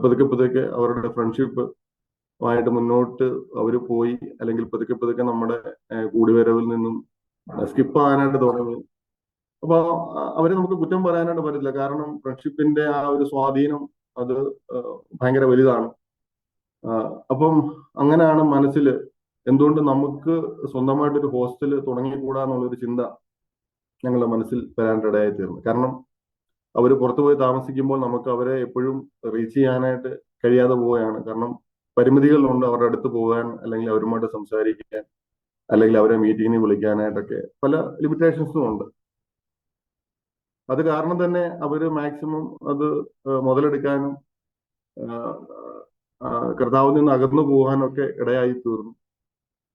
പതുക്കെ അവരുടെ ഫ്രണ്ട്ഷിപ്പ് ആയിട്ട് മുന്നോട്ട് അവർ പോയി, അല്ലെങ്കിൽ പതുക്കെ നമ്മുടെ കൂടിവരവിൽ നിന്നും സ്കിപ്പ് ആകാനായിട്ട് തുടങ്ങി. അപ്പൊ അവരെ നമുക്ക് കുറ്റം പറയാനായിട്ട് പറ്റില്ല. കാരണം ഫ്രണ്ട്ഷിപ്പിന്റെ ആ ഒരു സ്വാധീനം അത് ഭയങ്കര വലുതാണ്. അപ്പം അങ്ങനെയാണ് മനസ്സിൽ എന്തുകൊണ്ട് നമുക്ക് സ്വന്തമായിട്ടൊരു ഹോസ്റ്റൽ തുടങ്ങിക്കൂടാന്നുള്ളൊരു ചിന്ത ഞങ്ങളുടെ മനസ്സിൽ വരാനിടയായി തീർന്നു. കാരണം അവർ പുറത്തുപോയി താമസിക്കുമ്പോൾ നമുക്ക് അവരെ എപ്പോഴും റീച്ച് ചെയ്യാനായിട്ട് കഴിയാതെ പോവുകയാണ്. കാരണം പരിമിതികളുണ്ട് അവരുടെ അടുത്ത് പോകാൻ, അല്ലെങ്കിൽ അവരുമായിട്ട് സംസാരിക്കാൻ, അല്ലെങ്കിൽ അവരെ മീറ്റിങ്ങിന് വിളിക്കാനായിട്ടൊക്കെ പല ലിമിറ്റേഷൻസും ഉണ്ട്. അത് കാരണം തന്നെ അവര് മാക്സിമം അത് മുതലെടുക്കാനും കർത്താവിൽ നിന്ന് അകന്നു പോകാനൊക്കെ ഇടയായി തീർന്നു.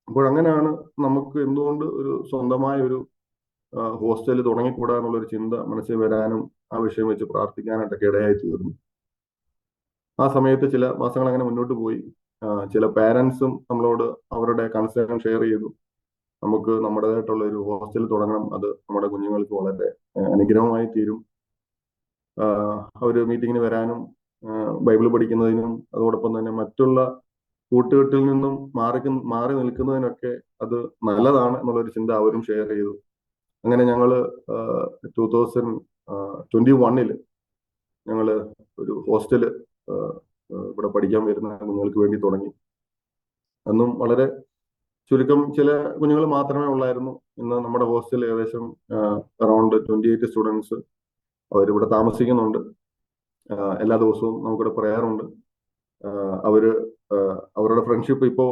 അപ്പോൾ അങ്ങനെയാണ് നമുക്ക് എന്തുകൊണ്ട് ഒരു സ്വന്തമായ ഒരു ഹോസ്റ്റൽ തുടങ്ങിക്കൂടാനുള്ള ഒരു ചിന്ത മനസ്സിൽ വരാനും ആ വിഷയം വെച്ച് പ്രാർത്ഥിക്കാനായിട്ടൊക്കെ ഇടയായി തീർന്നു. ആ സമയത്ത് ചില മാസങ്ങൾ അങ്ങനെ മുന്നോട്ട് പോയി. ചില പാരന്റ്സും നമ്മളോട് അവരുടെ കൺസേൺ ഷെയർ ചെയ്തു. നമുക്ക് നമ്മുടേതായിട്ടുള്ള ഒരു ഹോസ്റ്റൽ തുടങ്ങണം, അത് നമ്മുടെ കുഞ്ഞുങ്ങൾക്ക് വളരെ അനുഗ്രഹമായി തീരും. അവര് മീറ്റിങ്ങിന് വരാനും ബൈബിൾ പഠിക്കുന്നതിനും അതോടൊപ്പം തന്നെ മറ്റുള്ള കൂട്ടുകെട്ടിൽ നിന്നും മാറി നിൽക്കുന്നതിനൊക്കെ അത് നല്ലതാണ് എന്നുള്ളൊരു ചിന്ത അവരും ഷെയർ ചെയ്തു. അങ്ങനെ ഞങ്ങള് 2021 ഞങ്ങള് ഒരു ഹോസ്റ്റല് ഇവിടെ പഠിക്കാൻ വരുന്ന കുഞ്ഞുങ്ങൾക്ക് വേണ്ടി തുടങ്ങി. അന്നും വളരെ ചുരുക്കം ചില കുഞ്ഞുങ്ങൾ മാത്രമേ ഉള്ളായിരുന്നു. ഇന്ന് നമ്മുടെ ഹോസ്റ്റലിൽ ഏകദേശം അറൗണ്ട് 28 സ്റ്റുഡൻസ് അവരിവിടെ താമസിക്കുന്നുണ്ട്. എല്ലാ ദിവസവും നമുക്കിവിടെ പറയാറുണ്ട്. അവര് അവരുടെ ഫ്രണ്ട്ഷിപ്പ് ഇപ്പോൾ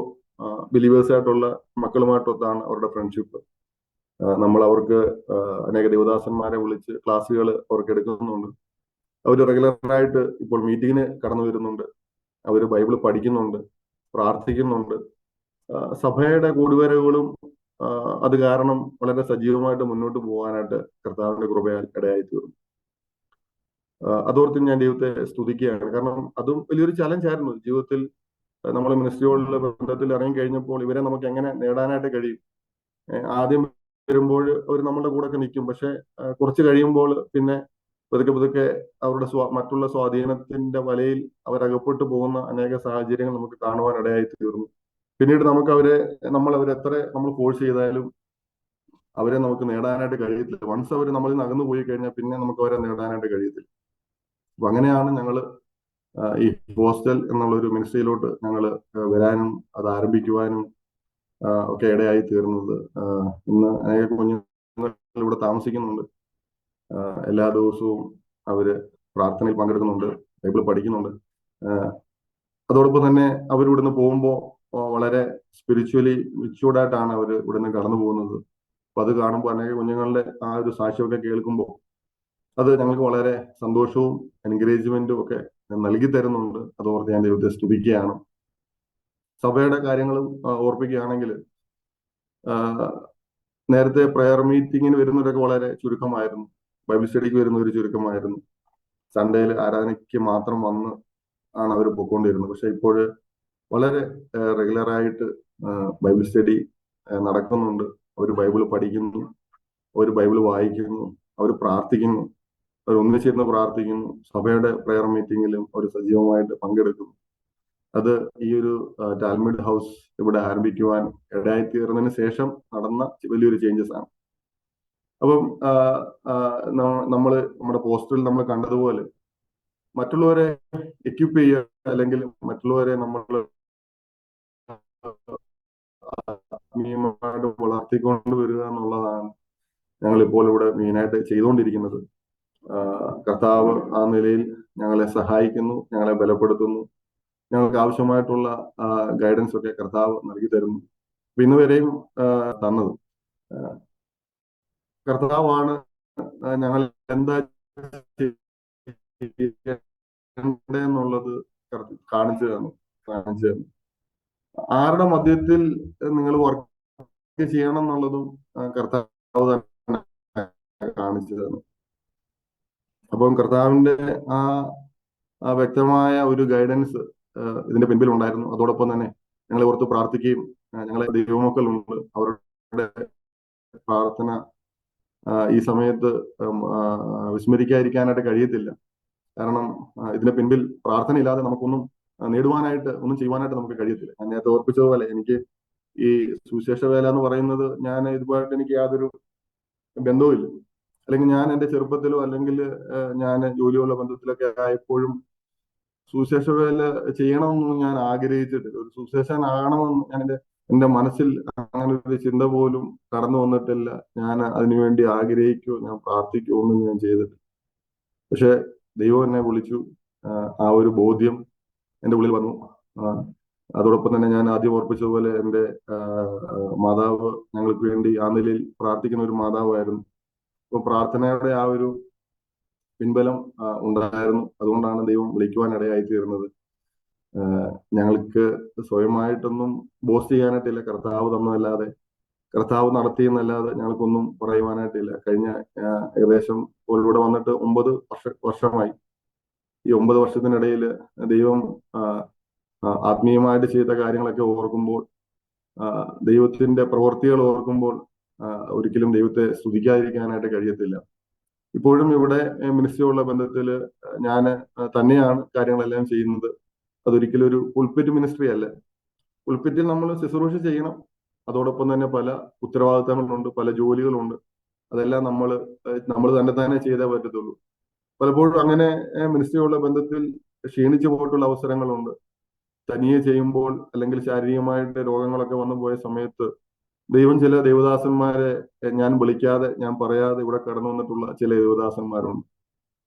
ബിലീവേഴ്സ് ആയിട്ടുള്ള മക്കളുമായിട്ടൊത്താണ് അവരുടെ ഫ്രണ്ട്ഷിപ്പ്. നമ്മൾ അവർക്ക് അനേക ദേവദാസന്മാരെ വിളിച്ച് ക്ലാസ്സുകൾ അവർക്ക് എടുക്കുന്നുണ്ട്. അവർ റെഗുലറായിട്ട് ഇപ്പോൾ മീറ്റിങ്ങിന് കടന്നു വരുന്നുണ്ട്. അവർ ബൈബിൾ പഠിക്കുന്നുണ്ട്, പ്രാർത്ഥിക്കുന്നുണ്ട്. സഭയുടെ കൂടിവരവുകളും അത് കാരണം വളരെ സജീവമായിട്ട് മുന്നോട്ട് പോകാനായിട്ട് കർത്താവിന്റെ കൃപയാൽ ഇടയായി തീർന്നു. അതോർത്ത് ഞാൻ ദൈവത്തെ സ്തുതിക്കുകയാണ്. കാരണം അതും വലിയൊരു ചലഞ്ചായിരുന്നു ജീവിതത്തിൽ. നമ്മൾ മിനിസ്ട്രിയോടുള്ള ബന്ധത്തിൽ ഇറങ്ങി കഴിഞ്ഞപ്പോൾ ഇവരെ നമുക്ക് എങ്ങനെ നേടാനായിട്ട് കഴിയും? ആദ്യം വരുമ്പോൾ അവർ നമ്മുടെ കൂടെ ഒക്കെ നിൽക്കും. പക്ഷെ കുറച്ച് കഴിയുമ്പോൾ പിന്നെ പതുക്കെ അവരുടെ മറ്റുള്ള സ്വാധീനത്തിന്റെ വലയിൽ അവരകപ്പെട്ടു പോകുന്ന അനേക സാഹചര്യങ്ങൾ നമുക്ക് കാണുവാൻ ഇടയായി തീർന്നു. പിന്നീട് നമുക്ക് അവരെത്ര നമ്മൾ ഫോഴ്സ് ചെയ്താലും അവരെ നമുക്ക് നേടാനായിട്ട് കഴിയത്തില്ല. വൺസ് അവർ നമ്മളിൽ നിന്ന് അകന്നു പോയി കഴിഞ്ഞാൽ പിന്നെ നമുക്ക് അവരെ നേടാനായിട്ട് കഴിയത്തില്ല. അപ്പൊ അങ്ങനെയാണ് ഞങ്ങൾ ഈ ഹോസ്റ്റൽ എന്നുള്ള ഒരു മിനിസ്ട്രിയിലോട്ട് ഞങ്ങൾ വരാനും അത് ആരംഭിക്കുവാനും ഒക്കെ ഇടയായി തീർന്നത്. ഇന്ന് അനേക കുഞ്ഞുങ്ങൾ ഇവിടെ താമസിക്കുന്നുണ്ട്. എല്ലാ ദിവസവും അവര് പ്രാർത്ഥനയിൽ പങ്കെടുക്കുന്നുണ്ട്, ബൈബിൾ പഠിക്കുന്നുണ്ട്. അതോടൊപ്പം തന്നെ അവർ ഇവിടുന്ന് പോകുമ്പോൾ വളരെ സ്പിരിച്വലി മെച്യൂർഡായിട്ടാണ് അവർ ഇവിടുന്ന് കടന്നു പോകുന്നത്. അപ്പൊ അത് കാണുമ്പോൾ അനേക കുഞ്ഞുങ്ങളുടെ ആ ഒരു സാക്ഷ്യമൊക്കെ കേൾക്കുമ്പോൾ അത് ഞങ്ങൾക്ക് വളരെ സന്തോഷവും എൻകറേജ്മെന്റും ഒക്കെ നൽകി തരുന്നുണ്ട്. അതോർത്ത് ഞാൻ ദൈവത്തെ സ്തുതിക്കുകയാണ്. സഭയുടെ കാര്യങ്ങളും ഓർപ്പിക്കുകയാണെങ്കിൽ നേരത്തെ പ്രയർ മീറ്റിങ്ങിന് വരുന്നവരൊക്കെ വളരെ ചുരുക്കമായിരുന്നു. ബൈബിൾ സ്റ്റഡിക്ക് വരുന്നവർ ചുരുക്കമായിരുന്നു. സൺഡേയിൽ ആരാധനയ്ക്ക് മാത്രം വന്ന് ആണ് അവർ പൊയ്ക്കൊണ്ടിരുന്നത്. പക്ഷെ ഇപ്പോൾ വളരെ റെഗുലറായിട്ട് ബൈബിൾ സ്റ്റഡി നടക്കുന്നുണ്ട്. അവർ ബൈബിൾ പഠിക്കുന്നു, അവർ ബൈബിൾ വായിക്കുന്നു, അവർ പ്രാർത്ഥിക്കുന്നു, അവർ ഒന്നിച്ചിരുന്ന് പ്രാർത്ഥിക്കുന്നു. സഭയുടെ പ്രയർ മീറ്റിങ്ങിലും അവർ സജീവമായിട്ട് പങ്കെടുക്കുന്നു. അത് ഈ ഒരു ടാൽമിഡ് ഹൗസ് ഇവിടെ ആരംഭിക്കുവാൻ ഇടയായി തീർന്നതിന് ശേഷം നടന്ന വലിയൊരു ചേഞ്ചസ് ആണ്. അപ്പം നമ്മുടെ പോസ്റ്ററിൽ നമ്മൾ കണ്ടതുപോലെ മറ്റുള്ളവരെ എക്യുപ്പ് ചെയ്യുക, അല്ലെങ്കിൽ മറ്റുള്ളവരെ നമ്മൾ ആത്മീയമായിട്ട് വളർത്തിക്കൊണ്ട് വരിക എന്നുള്ളതാണ് ഞങ്ങൾ ഇപ്പോൾ ഇവിടെ മെയിനായിട്ട് ചെയ്തുകൊണ്ടിരിക്കുന്നത്. കർത്താവ് ആ നിലയിൽ ഞങ്ങളെ സഹായിക്കുന്നു, ഞങ്ങളെ ബലപ്പെടുത്തുന്നു. ഞങ്ങൾക്ക് ആവശ്യമായിട്ടുള്ള ഗൈഡൻസ് ഒക്കെ കർത്താവ് നൽകി തരുന്നു. ഇന്ന് വരെയും തന്നത് കർത്താവാണ്. ഞങ്ങൾ എന്താ എന്നുള്ളത് കാണിച്ചു തന്നു. ആരുടെ മധ്യത്തിൽ നിങ്ങൾ വർക്ക് ചെയ്യണം എന്നുള്ളതും കർത്താവ് തന്നെ കാണിച്ചു തന്നു. അപ്പം കർത്താവിന്റെ ആ വ്യക്തമായ ഒരു ഗൈഡൻസ് ഇതിന്റെ പിൻപിൽ ഉണ്ടായിരുന്നു. അതോടൊപ്പം തന്നെ ഞങ്ങളെ ഓർത്ത് പ്രാർത്ഥിക്കുകയും ഞങ്ങളെ ദൈവമക്കളുണ്ട്, അവരുടെ പ്രാർത്ഥന ഈ സമയത്ത് വിസ്മരിക്കാതിരിക്കാനായിട്ട് കഴിയത്തില്ല. കാരണം ഇതിന്റെ പിൻപിൽ പ്രാർത്ഥന ഇല്ലാതെ നമുക്കൊന്നും നേടുവാനായിട്ട്, ഒന്നും ചെയ്യുവാനായിട്ട് നമുക്ക് കഴിയത്തില്ല. ഞാൻ നേരത്തെ ഓർപ്പിച്ചതുപോലെ എനിക്ക് ഈ സുവിശേഷ വേല എന്ന് പറയുന്നത് ഞാൻ ഇതുമായിട്ട് എനിക്ക് യാതൊരു ബന്ധവുമില്ല. അല്ലെങ്കിൽ ഞാൻ എൻ്റെ ചെറുപ്പത്തിലോ അല്ലെങ്കിൽ ഞാൻ ജോലിയുള്ള ബന്ധത്തിലൊക്കെ ആയപ്പോഴും സുവിശേഷ വേല ചെയ്യണമെന്നൊന്നും ഞാൻ ആഗ്രഹിച്ചിട്ടില്ല. ഒരു സുവിശേഷനാകണമെന്ന് ഞാൻ എൻ്റെ മനസ്സിൽ അങ്ങനെ ഒരു ചിന്ത പോലും കടന്നു വന്നിട്ടില്ല. ഞാൻ അതിനുവേണ്ടി ആഗ്രഹിക്കുകയോ ഞാൻ പ്രാർത്ഥിക്കുകയോ ഒന്നും ഞാൻ ചെയ്തിട്ടില്ല. പക്ഷെ ദൈവം എന്നെ വിളിച്ചു. ആ ഒരു ബോധ്യം എൻ്റെ ഉള്ളിൽ വന്നു. അതോടൊപ്പം തന്നെ ഞാൻ ആദ്യം ഓർപ്പിച്ചതുപോലെ എൻ്റെ മാതാവ് ഞങ്ങൾക്ക് വേണ്ടി ആ നിലയിൽ പ്രാർത്ഥിക്കുന്ന ഒരു മാതാവായിരുന്നു. അപ്പൊ പ്രാർത്ഥനയുടെ ആ ഒരു പിൻബലം ഉണ്ടായിരുന്നു. അതുകൊണ്ടാണ് ദൈവം വിളിക്കുവാൻ ഇടയായി തീർന്നത്. ഞങ്ങൾക്ക് സ്വയമായിട്ടൊന്നും ബോസ്റ്റ് ചെയ്യാനായിട്ടില്ല. കർത്താവ് തന്നതല്ലാതെ, കർത്താവ് നടത്തിയെന്നല്ലാതെ ഞങ്ങൾക്കൊന്നും പറയുവാനായിട്ടില്ല. കഴിഞ്ഞ ഏകദേശം ഇവിടെ വന്നിട്ട് 9 വർഷമായി. ഈ 9 വർഷത്തിനിടയിൽ ദൈവം ആത്മീയമായിട്ട് ചെയ്ത കാര്യങ്ങളൊക്കെ ഓർക്കുമ്പോൾ, ദൈവത്തിന്റെ പ്രവൃത്തികൾ ഓർക്കുമ്പോൾ ഒരിക്കലും ദൈവത്തെ സ്തുതിക്കാതിരിക്കാനായിട്ട് കഴിയത്തില്ല. ഇപ്പോഴും ഇവിടെ മിനിസ്ട്രിയുള്ള ബന്ധത്തിൽ ഞാൻ തന്നെയാണ് കാര്യങ്ങളെല്ലാം ചെയ്യുന്നത്. അതൊരിക്കലും ഒരു പുൾപിറ്റ് മിനിസ്ട്രി അല്ല. പുൾപിറ്റിൽ നമ്മൾ ശുശ്രൂഷ ചെയ്യണം. അതോടൊപ്പം തന്നെ പല ഉത്തരവാദിത്തങ്ങളുണ്ട്, പല ജോലികളുണ്ട്. അതെല്ലാം നമ്മൾ തന്നെ ചെയ്തേ പറ്റത്തുള്ളൂ. പലപ്പോഴും അങ്ങനെ മിനിസ്ട്രിയുള്ള ബന്ധത്തിൽ ക്ഷീണിച്ചു പോയിട്ടുള്ള അവസരങ്ങളുണ്ട്. തനിയെ ചെയ്യുമ്പോൾ അല്ലെങ്കിൽ ശാരീരികമായിട്ട് രോഗങ്ങളൊക്കെ വന്നു പോയ സമയത്ത് ദൈവം ചില ദേവദാസന്മാരെ ഞാൻ വിളിക്കാതെ ഞാൻ പറയാതെ ഇവിടെ കടന്നു വന്നിട്ടുള്ള ചില ദേവദാസന്മാരുണ്ട്.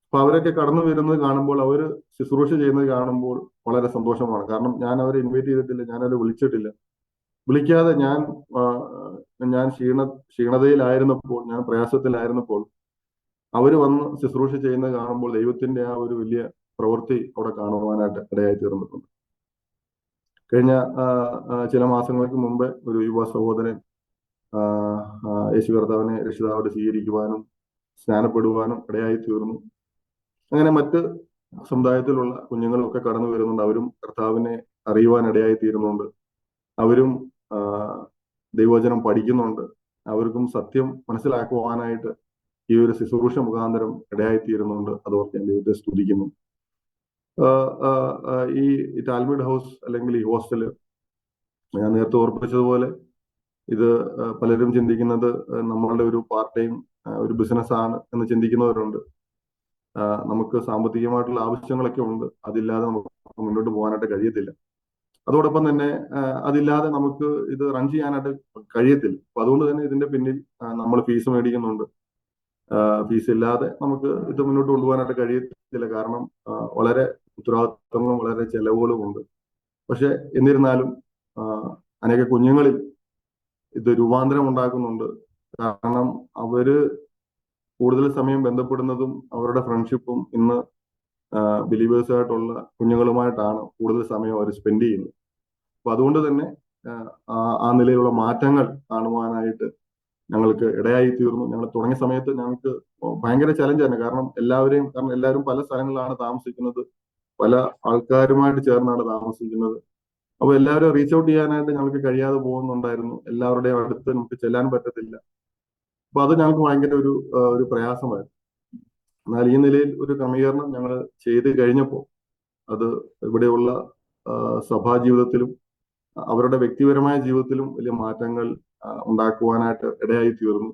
അപ്പൊ അവരൊക്കെ കടന്നു വരുന്നത് കാണുമ്പോൾ, അവര് ശുശ്രൂഷ ചെയ്യുന്നത് കാണുമ്പോൾ വളരെ സന്തോഷമാണ്. കാരണം ഞാൻ അവരെ ഇൻവൈറ്റ് ചെയ്തിട്ടില്ല, ഞാൻ അവരെ വിളിച്ചിട്ടില്ല. വിളിക്കാതെ ഞാൻ ക്ഷീണതയിലായിരുന്നപ്പോൾ, ഞാൻ പ്രയാസത്തിലായിരുന്നപ്പോൾ അവര് വന്ന് ശുശ്രൂഷ ചെയ്യുന്നത് കാണുമ്പോൾ ദൈവത്തിന്റെ ആ ഒരു വലിയ പ്രവൃത്തി അവിടെ കാണുവാനായിട്ട് ഇടയായി തീർന്നിട്ടുണ്ട്. കഴിഞ്ഞ ചില മാസങ്ങൾക്ക് മുമ്പ് ഒരു യുവ സഹോദരൻ യേശു കർത്താവിനെ രക്ഷിതാവായിട്ട് സ്വീകരിക്കുവാനും സ്നാനപ്പെടുവാനും ഇടയായി തീർന്നു. അങ്ങനെ മറ്റ് സമുദായത്തിലുള്ള കുഞ്ഞുങ്ങളൊക്കെ കടന്നു വരുന്നുണ്ട്. അവരും കർത്താവിനെ അറിയുവാൻ ഇടയായി തീരുന്നുണ്ട്. അവരും ദൈവവചനം പഠിക്കുന്നുണ്ട്. അവർക്കും സത്യം മനസ്സിലാക്കുവാനായിട്ട് ഈ ഒരു ശുശ്രൂഷ മുഖാന്തരം ഇടയായി തീരുന്നുണ്ട്. അതോർത്ത് ഞാൻ ദൈവത്തെ സ്തുതിക്കുന്നു. ഈ ടാൽമിഡ് ഹൗസ് അല്ലെങ്കിൽ ഈ ഹോസ്റ്റല് ഞാൻ നേരത്തെ ഓർപ്പിച്ചതുപോലെ ഇത് പലരും ചിന്തിക്കുന്നത് നമ്മളുടെ ഒരു പാർട്ട് ടൈം ഒരു ബിസിനസ് ആണ് എന്ന് ചിന്തിക്കുന്നവരുണ്ട്. നമുക്ക് സാമ്പത്തികമായിട്ടുള്ള ആവശ്യങ്ങളൊക്കെ ഉണ്ട്. അതില്ലാതെ നമുക്ക് മുന്നോട്ട് പോകാനായിട്ട് കഴിയത്തില്ല. അതോടൊപ്പം തന്നെ അതില്ലാതെ നമുക്ക് ഇത് റൺ ചെയ്യാനായിട്ട് കഴിയത്തില്ല. അപ്പൊ അതുകൊണ്ട് തന്നെ ഇതിന്റെ പിന്നിൽ നമ്മൾ ഫീസ് മേടിക്കുന്നുണ്ട്. ഫീസ് ഇല്ലാതെ നമുക്ക് ഇത് മുന്നോട്ട് കൊണ്ടുപോകാനായിട്ട് കഴിയത്തില്ല. കാരണം വളരെ ഉത്തരവാദിത്തങ്ങളും വളരെ ചെലവുകളും ഉണ്ട്. പക്ഷെ എന്നിരുന്നാലും അനേക കുഞ്ഞുങ്ങളിൽ ഇത് രൂപാന്തരം ഉണ്ടാക്കുന്നുണ്ട്. കാരണം അവര് കൂടുതൽ സമയം ബന്ധപ്പെടുന്നതും അവരുടെ ഫ്രണ്ട്ഷിപ്പും ഇന്ന് ബിലീവേഴ്സായിട്ടുള്ള കുഞ്ഞുങ്ങളുമായിട്ടാണ് കൂടുതൽ സമയം അവർ സ്പെൻഡ് ചെയ്യുന്നത്. അപ്പൊ അതുകൊണ്ട് തന്നെ ആ നിലയിലുള്ള മാറ്റങ്ങൾ കാണുവാനായിട്ട് ഞങ്ങൾക്ക് ഇടയായി തീർന്നു. ഞങ്ങൾ തുടങ്ങിയ സമയത്ത് ഞങ്ങൾക്ക് ഭയങ്കര ചലഞ്ചാണ്. കാരണം എല്ലാവരും പല സ്ഥലങ്ങളിലാണ് താമസിക്കുന്നത്, പല ആൾക്കാരുമായിട്ട് ചേർന്നാണ് താമസിക്കുന്നത്. അപ്പൊ എല്ലാവരും റീച്ച് ഔട്ട് ചെയ്യാനായിട്ട് ഞങ്ങൾക്ക് കഴിയാതെ പോകുന്നുണ്ടായിരുന്നു. എല്ലാവരുടെയും അടുത്ത് നമുക്ക് ചെല്ലാൻ പറ്റത്തില്ല. അപ്പൊ അത് ഞങ്ങൾക്ക് ഭയങ്കര ഒരു പ്രയാസമായിരുന്നു. എന്നാൽ ഈ നിലയിൽ ഒരു ക്രമീകരണം ഞങ്ങൾ ചെയ്ത് കഴിഞ്ഞപ്പോൾ അത് ഇവിടെയുള്ള സഭാ ജീവിതത്തിലും അവരുടെ വ്യക്തിപരമായ ജീവിതത്തിലും വലിയ മാറ്റങ്ങൾ ഉണ്ടാക്കുവാനായിട്ട് ഇടയായി തീർന്നു.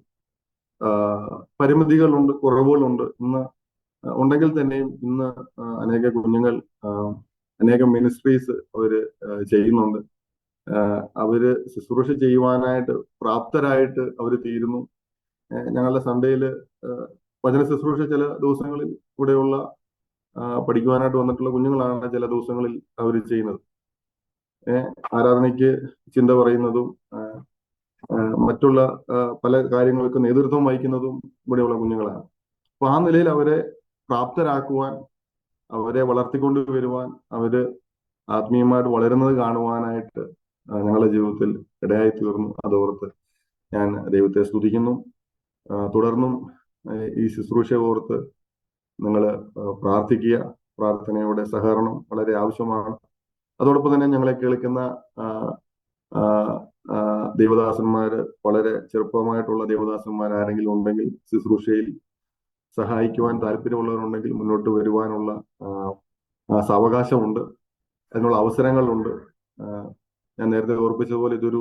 പരിമിതികളുണ്ട്, കുറവുകളുണ്ട്. ഇന്ന് ഉണ്ടെങ്കിൽ തന്നെയും ഇന്ന് അനേക കുഞ്ഞുങ്ങൾ അനേകം മിനിസ്ട്രീസ് അവര് ചെയ്യുന്നുണ്ട്. അവര് ശുശ്രൂഷ ചെയ്യുവാനായിട്ട് പ്രാപ്തരായിട്ട് അവര് തീരുന്നു. ഞങ്ങളുടെ സൺഡേയില് വചന ശുശ്രൂഷ ചില ദിവസങ്ങളിൽ ഇവിടെയുള്ള പഠിക്കുവാനായിട്ട് വന്നിട്ടുള്ള കുഞ്ഞുങ്ങളാണ് ചില ദിവസങ്ങളിൽ അവർ ചെയ്യുന്നത്. ആരാധനയ്ക്ക് ചിന്ത പറയുന്നതും മറ്റുള്ള പല കാര്യങ്ങൾക്ക് നേതൃത്വം വഹിക്കുന്നതും ഇവിടെയുള്ള കുഞ്ഞുങ്ങളാണ്. അപ്പൊ ആ നിലയിൽ അവരെ പ്രാപ്തരാക്കുവാൻ, അവരെ വളർത്തിക്കൊണ്ടുവരുവാൻ, അവര് ആത്മീയമായിട്ട് വളരുന്നത് കാണുവാനായിട്ട് ഞങ്ങളുടെ ജീവിതത്തിൽ ഇടയായി തീർന്നു. അതോർത്ത് ഞാൻ ദൈവത്തെ സ്തുതിക്കുന്നു. തുടർന്നും ഈ ശുശ്രൂഷ ഓർത്ത് നിങ്ങൾ പ്രാർത്ഥിക്കുക. പ്രാർത്ഥനയുടെ സഹകരണം വളരെ ആവശ്യമാണ്. അതോടൊപ്പം തന്നെ ഞങ്ങളെ കേൾക്കുന്ന ദേവദാസന്മാര്, വളരെ ചെറുപ്പമായിട്ടുള്ള ദേവദാസന്മാർ ആരെങ്കിലും ഉണ്ടെങ്കിൽ, ശുശ്രൂഷയിൽ സഹായിക്കുവാൻ താല്പര്യമുള്ളവരുണ്ടെങ്കിൽ മുന്നോട്ട് വരുവാനുള്ള സാവകാശമുണ്ട്, അതിനുള്ള അവസരങ്ങളുണ്ട്. ഞാൻ നേരത്തെ ഓർപ്പിച്ചതുപോലെ ഇതൊരു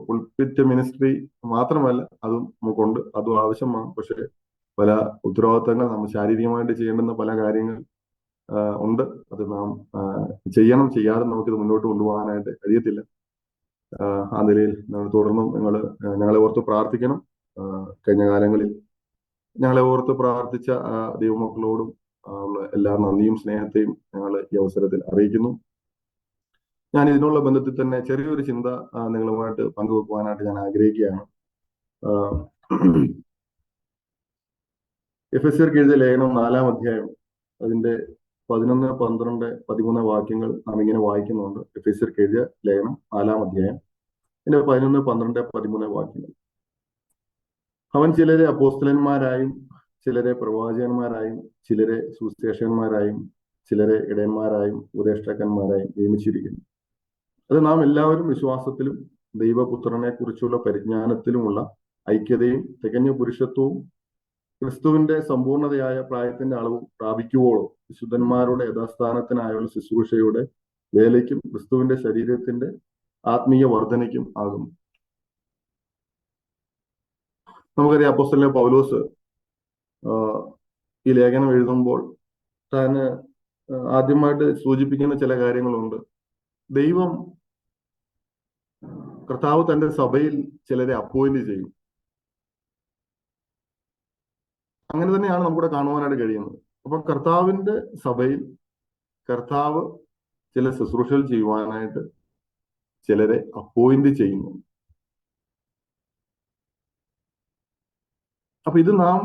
പുൾപിറ്റ് മിനിസ്ട്രി മാത്രമല്ല, അതും നമുക്കുണ്ട്, അതും ആവശ്യമാണ്. പക്ഷെ പല ഉത്തരവാദിത്തങ്ങൾ നമ്മൾ ശാരീരികമായിട്ട് ചെയ്യേണ്ടുന്ന പല കാര്യങ്ങൾ ഉണ്ട്. അത് നാം ചെയ്യണം. ചെയ്യാതെ നമുക്കിത് മുന്നോട്ട് കൊണ്ടുപോകാനായിട്ട് കഴിയത്തില്ല. ആ നിലയിൽ നമ്മൾ തുടർന്നും ഞങ്ങളെ ഓർത്ത് പ്രാർത്ഥിക്കണം. കഴിഞ്ഞ കാലങ്ങളിൽ ഞങ്ങളെ ഓർത്ത് പ്രാർത്ഥിച്ച ദൈവമക്കളോടും ഉള്ള എല്ലാ നന്ദിയും സ്നേഹത്തെയും ഞങ്ങൾ ഈ അവസരത്തിൽ അറിയിക്കുന്നു. ഞാൻ ഇതിനുള്ള ബന്ധത്തിൽ തന്നെ ചെറിയൊരു ചിന്ത നിങ്ങളുമായിട്ട് പങ്കുവെക്കുവാനായിട്ട് ഞാൻ ആഗ്രഹിക്കുകയാണ്. എഫെസ്യർക്ക് എഴുതിയ ലേഖനം 4-ാം അധ്യായം അതിന്റെ 11, 12, 13 വാക്യങ്ങൾ നാം ഇങ്ങനെ വായിക്കുന്നുണ്ട്. എഫെസ്യർക്ക് എഴുതിയ ലേഖനം 4-ാം അധ്യായം ഇതിന്റെ 11, 12, 13 വാക്യങ്ങൾ. അവൻ ചിലരെ അപ്പോസ്തലന്മാരായും ചിലരെ പ്രവാചകന്മാരായും ചിലരെ സുവിശേഷകന്മാരായും ചിലരെ ഇടയന്മാരായും ഉപദേഷ്ടാക്കന്മാരായും നിയമിച്ചിരിക്കുന്നു. അത് നാം എല്ലാവരും വിശ്വാസത്തിലും ദൈവപുത്രനെ കുറിച്ചുള്ള പരിജ്ഞാനത്തിലുമുള്ള ഐക്യതയും തികഞ്ഞ പുരുഷത്വവും ക്രിസ്തുവിന്റെ സമ്പൂർണതയായ പ്രായത്തിന്റെ അളവും പ്രാപിക്കുവോളം വിശുദ്ധന്മാരുടെ യഥാസ്ഥാനത്തിനായുള്ള ശുശ്രൂഷയുടെ വേലയ്ക്കും ക്രിസ്തുവിന്റെ ശരീരത്തിന്റെ ആത്മീയ വർധനയ്ക്കും ആകുന്നു. നമുക്കറിയാം അപ്പോസ്തലനായ പൗലോസ് ഈ ലേഖനം എഴുതുമ്പോൾ താൻ ആദ്യമായിട്ട് സൂചിപ്പിക്കുന്ന ചില കാര്യങ്ങളുണ്ട്. ദൈവം കർത്താവ് തന്റെ സഭയിൽ ചിലരെ അപ്പോയിന്റ് ചെയ്യും. അങ്ങനെ തന്നെയാണ് നമുക്കിവിടെ കാണുവാനായിട്ട് കഴിയുന്നത്. അപ്പൊ കർത്താവിന്റെ സഭയിൽ കർത്താവ് ചില ശുശ്രൂഷകൾ ചെയ്യുവാനായിട്ട് ചിലരെ അപ്പോയിന്റ് ചെയ്യുന്നു. അപ്പൊ ഇത് നാം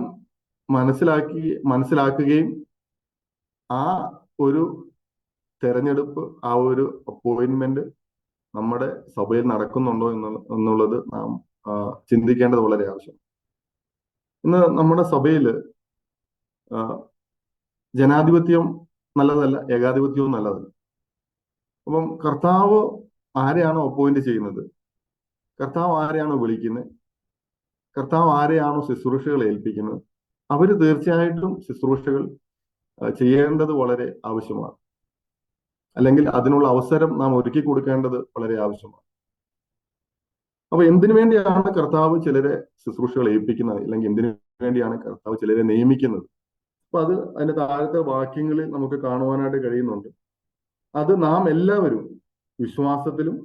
മനസ്സിലാക്കുകയും ആ ഒരു തെരഞ്ഞെടുപ്പ്, ആ ഒരു അപ്പോയിന്റ്മെന്റ് നമ്മുടെ സഭയിൽ നടക്കുന്നുണ്ടോ എന്നുള്ളത് നാം ചിന്തിക്കേണ്ടത് വളരെ ആവശ്യം. ഇന്ന് നമ്മുടെ സഭയിൽ ജനാധിപത്യം നല്ലതല്ല, ഏകാധിപത്യവും നല്ലതല്ല. അപ്പം കർത്താവ് ആരെയാണോ അപ്പോയിന്റ് ചെയ്യുന്നത്, കർത്താവ് ആരെയാണോ വിളിക്കുന്നത്, കർത്താവ് ആരെയാണോ ശുശ്രൂഷകൾ ഏൽപ്പിക്കുന്നത്, അവര് തീർച്ചയായിട്ടും ശുശ്രൂഷകൾ ചെയ്യേണ്ടത് വളരെ ആവശ്യമാണ്. അല്ലെങ്കിൽ അതിനുള്ള അവസരം നാം ഒരുക്കി കൊടുക്കേണ്ടത് വളരെ ആവശ്യമാണ്. അപ്പൊ എന്തിനു വേണ്ടിയാണ് കർത്താവ് ചിലരെ ശുശ്രൂഷകൾ ഏൽപ്പിക്കുന്നത്, അല്ലെങ്കിൽ എന്തിനു വേണ്ടിയാണ് കർത്താവ് ചിലരെ നിയമിക്കുന്നത്? അപ്പൊ അത് അതിന്റെ താഴത്തെ വാക്യങ്ങളിൽ നമുക്ക് കാണുവാനായിട്ട് കഴിയുന്നുണ്ട്. അത് നാം എല്ലാവരും വിശ്വാസത്തിലും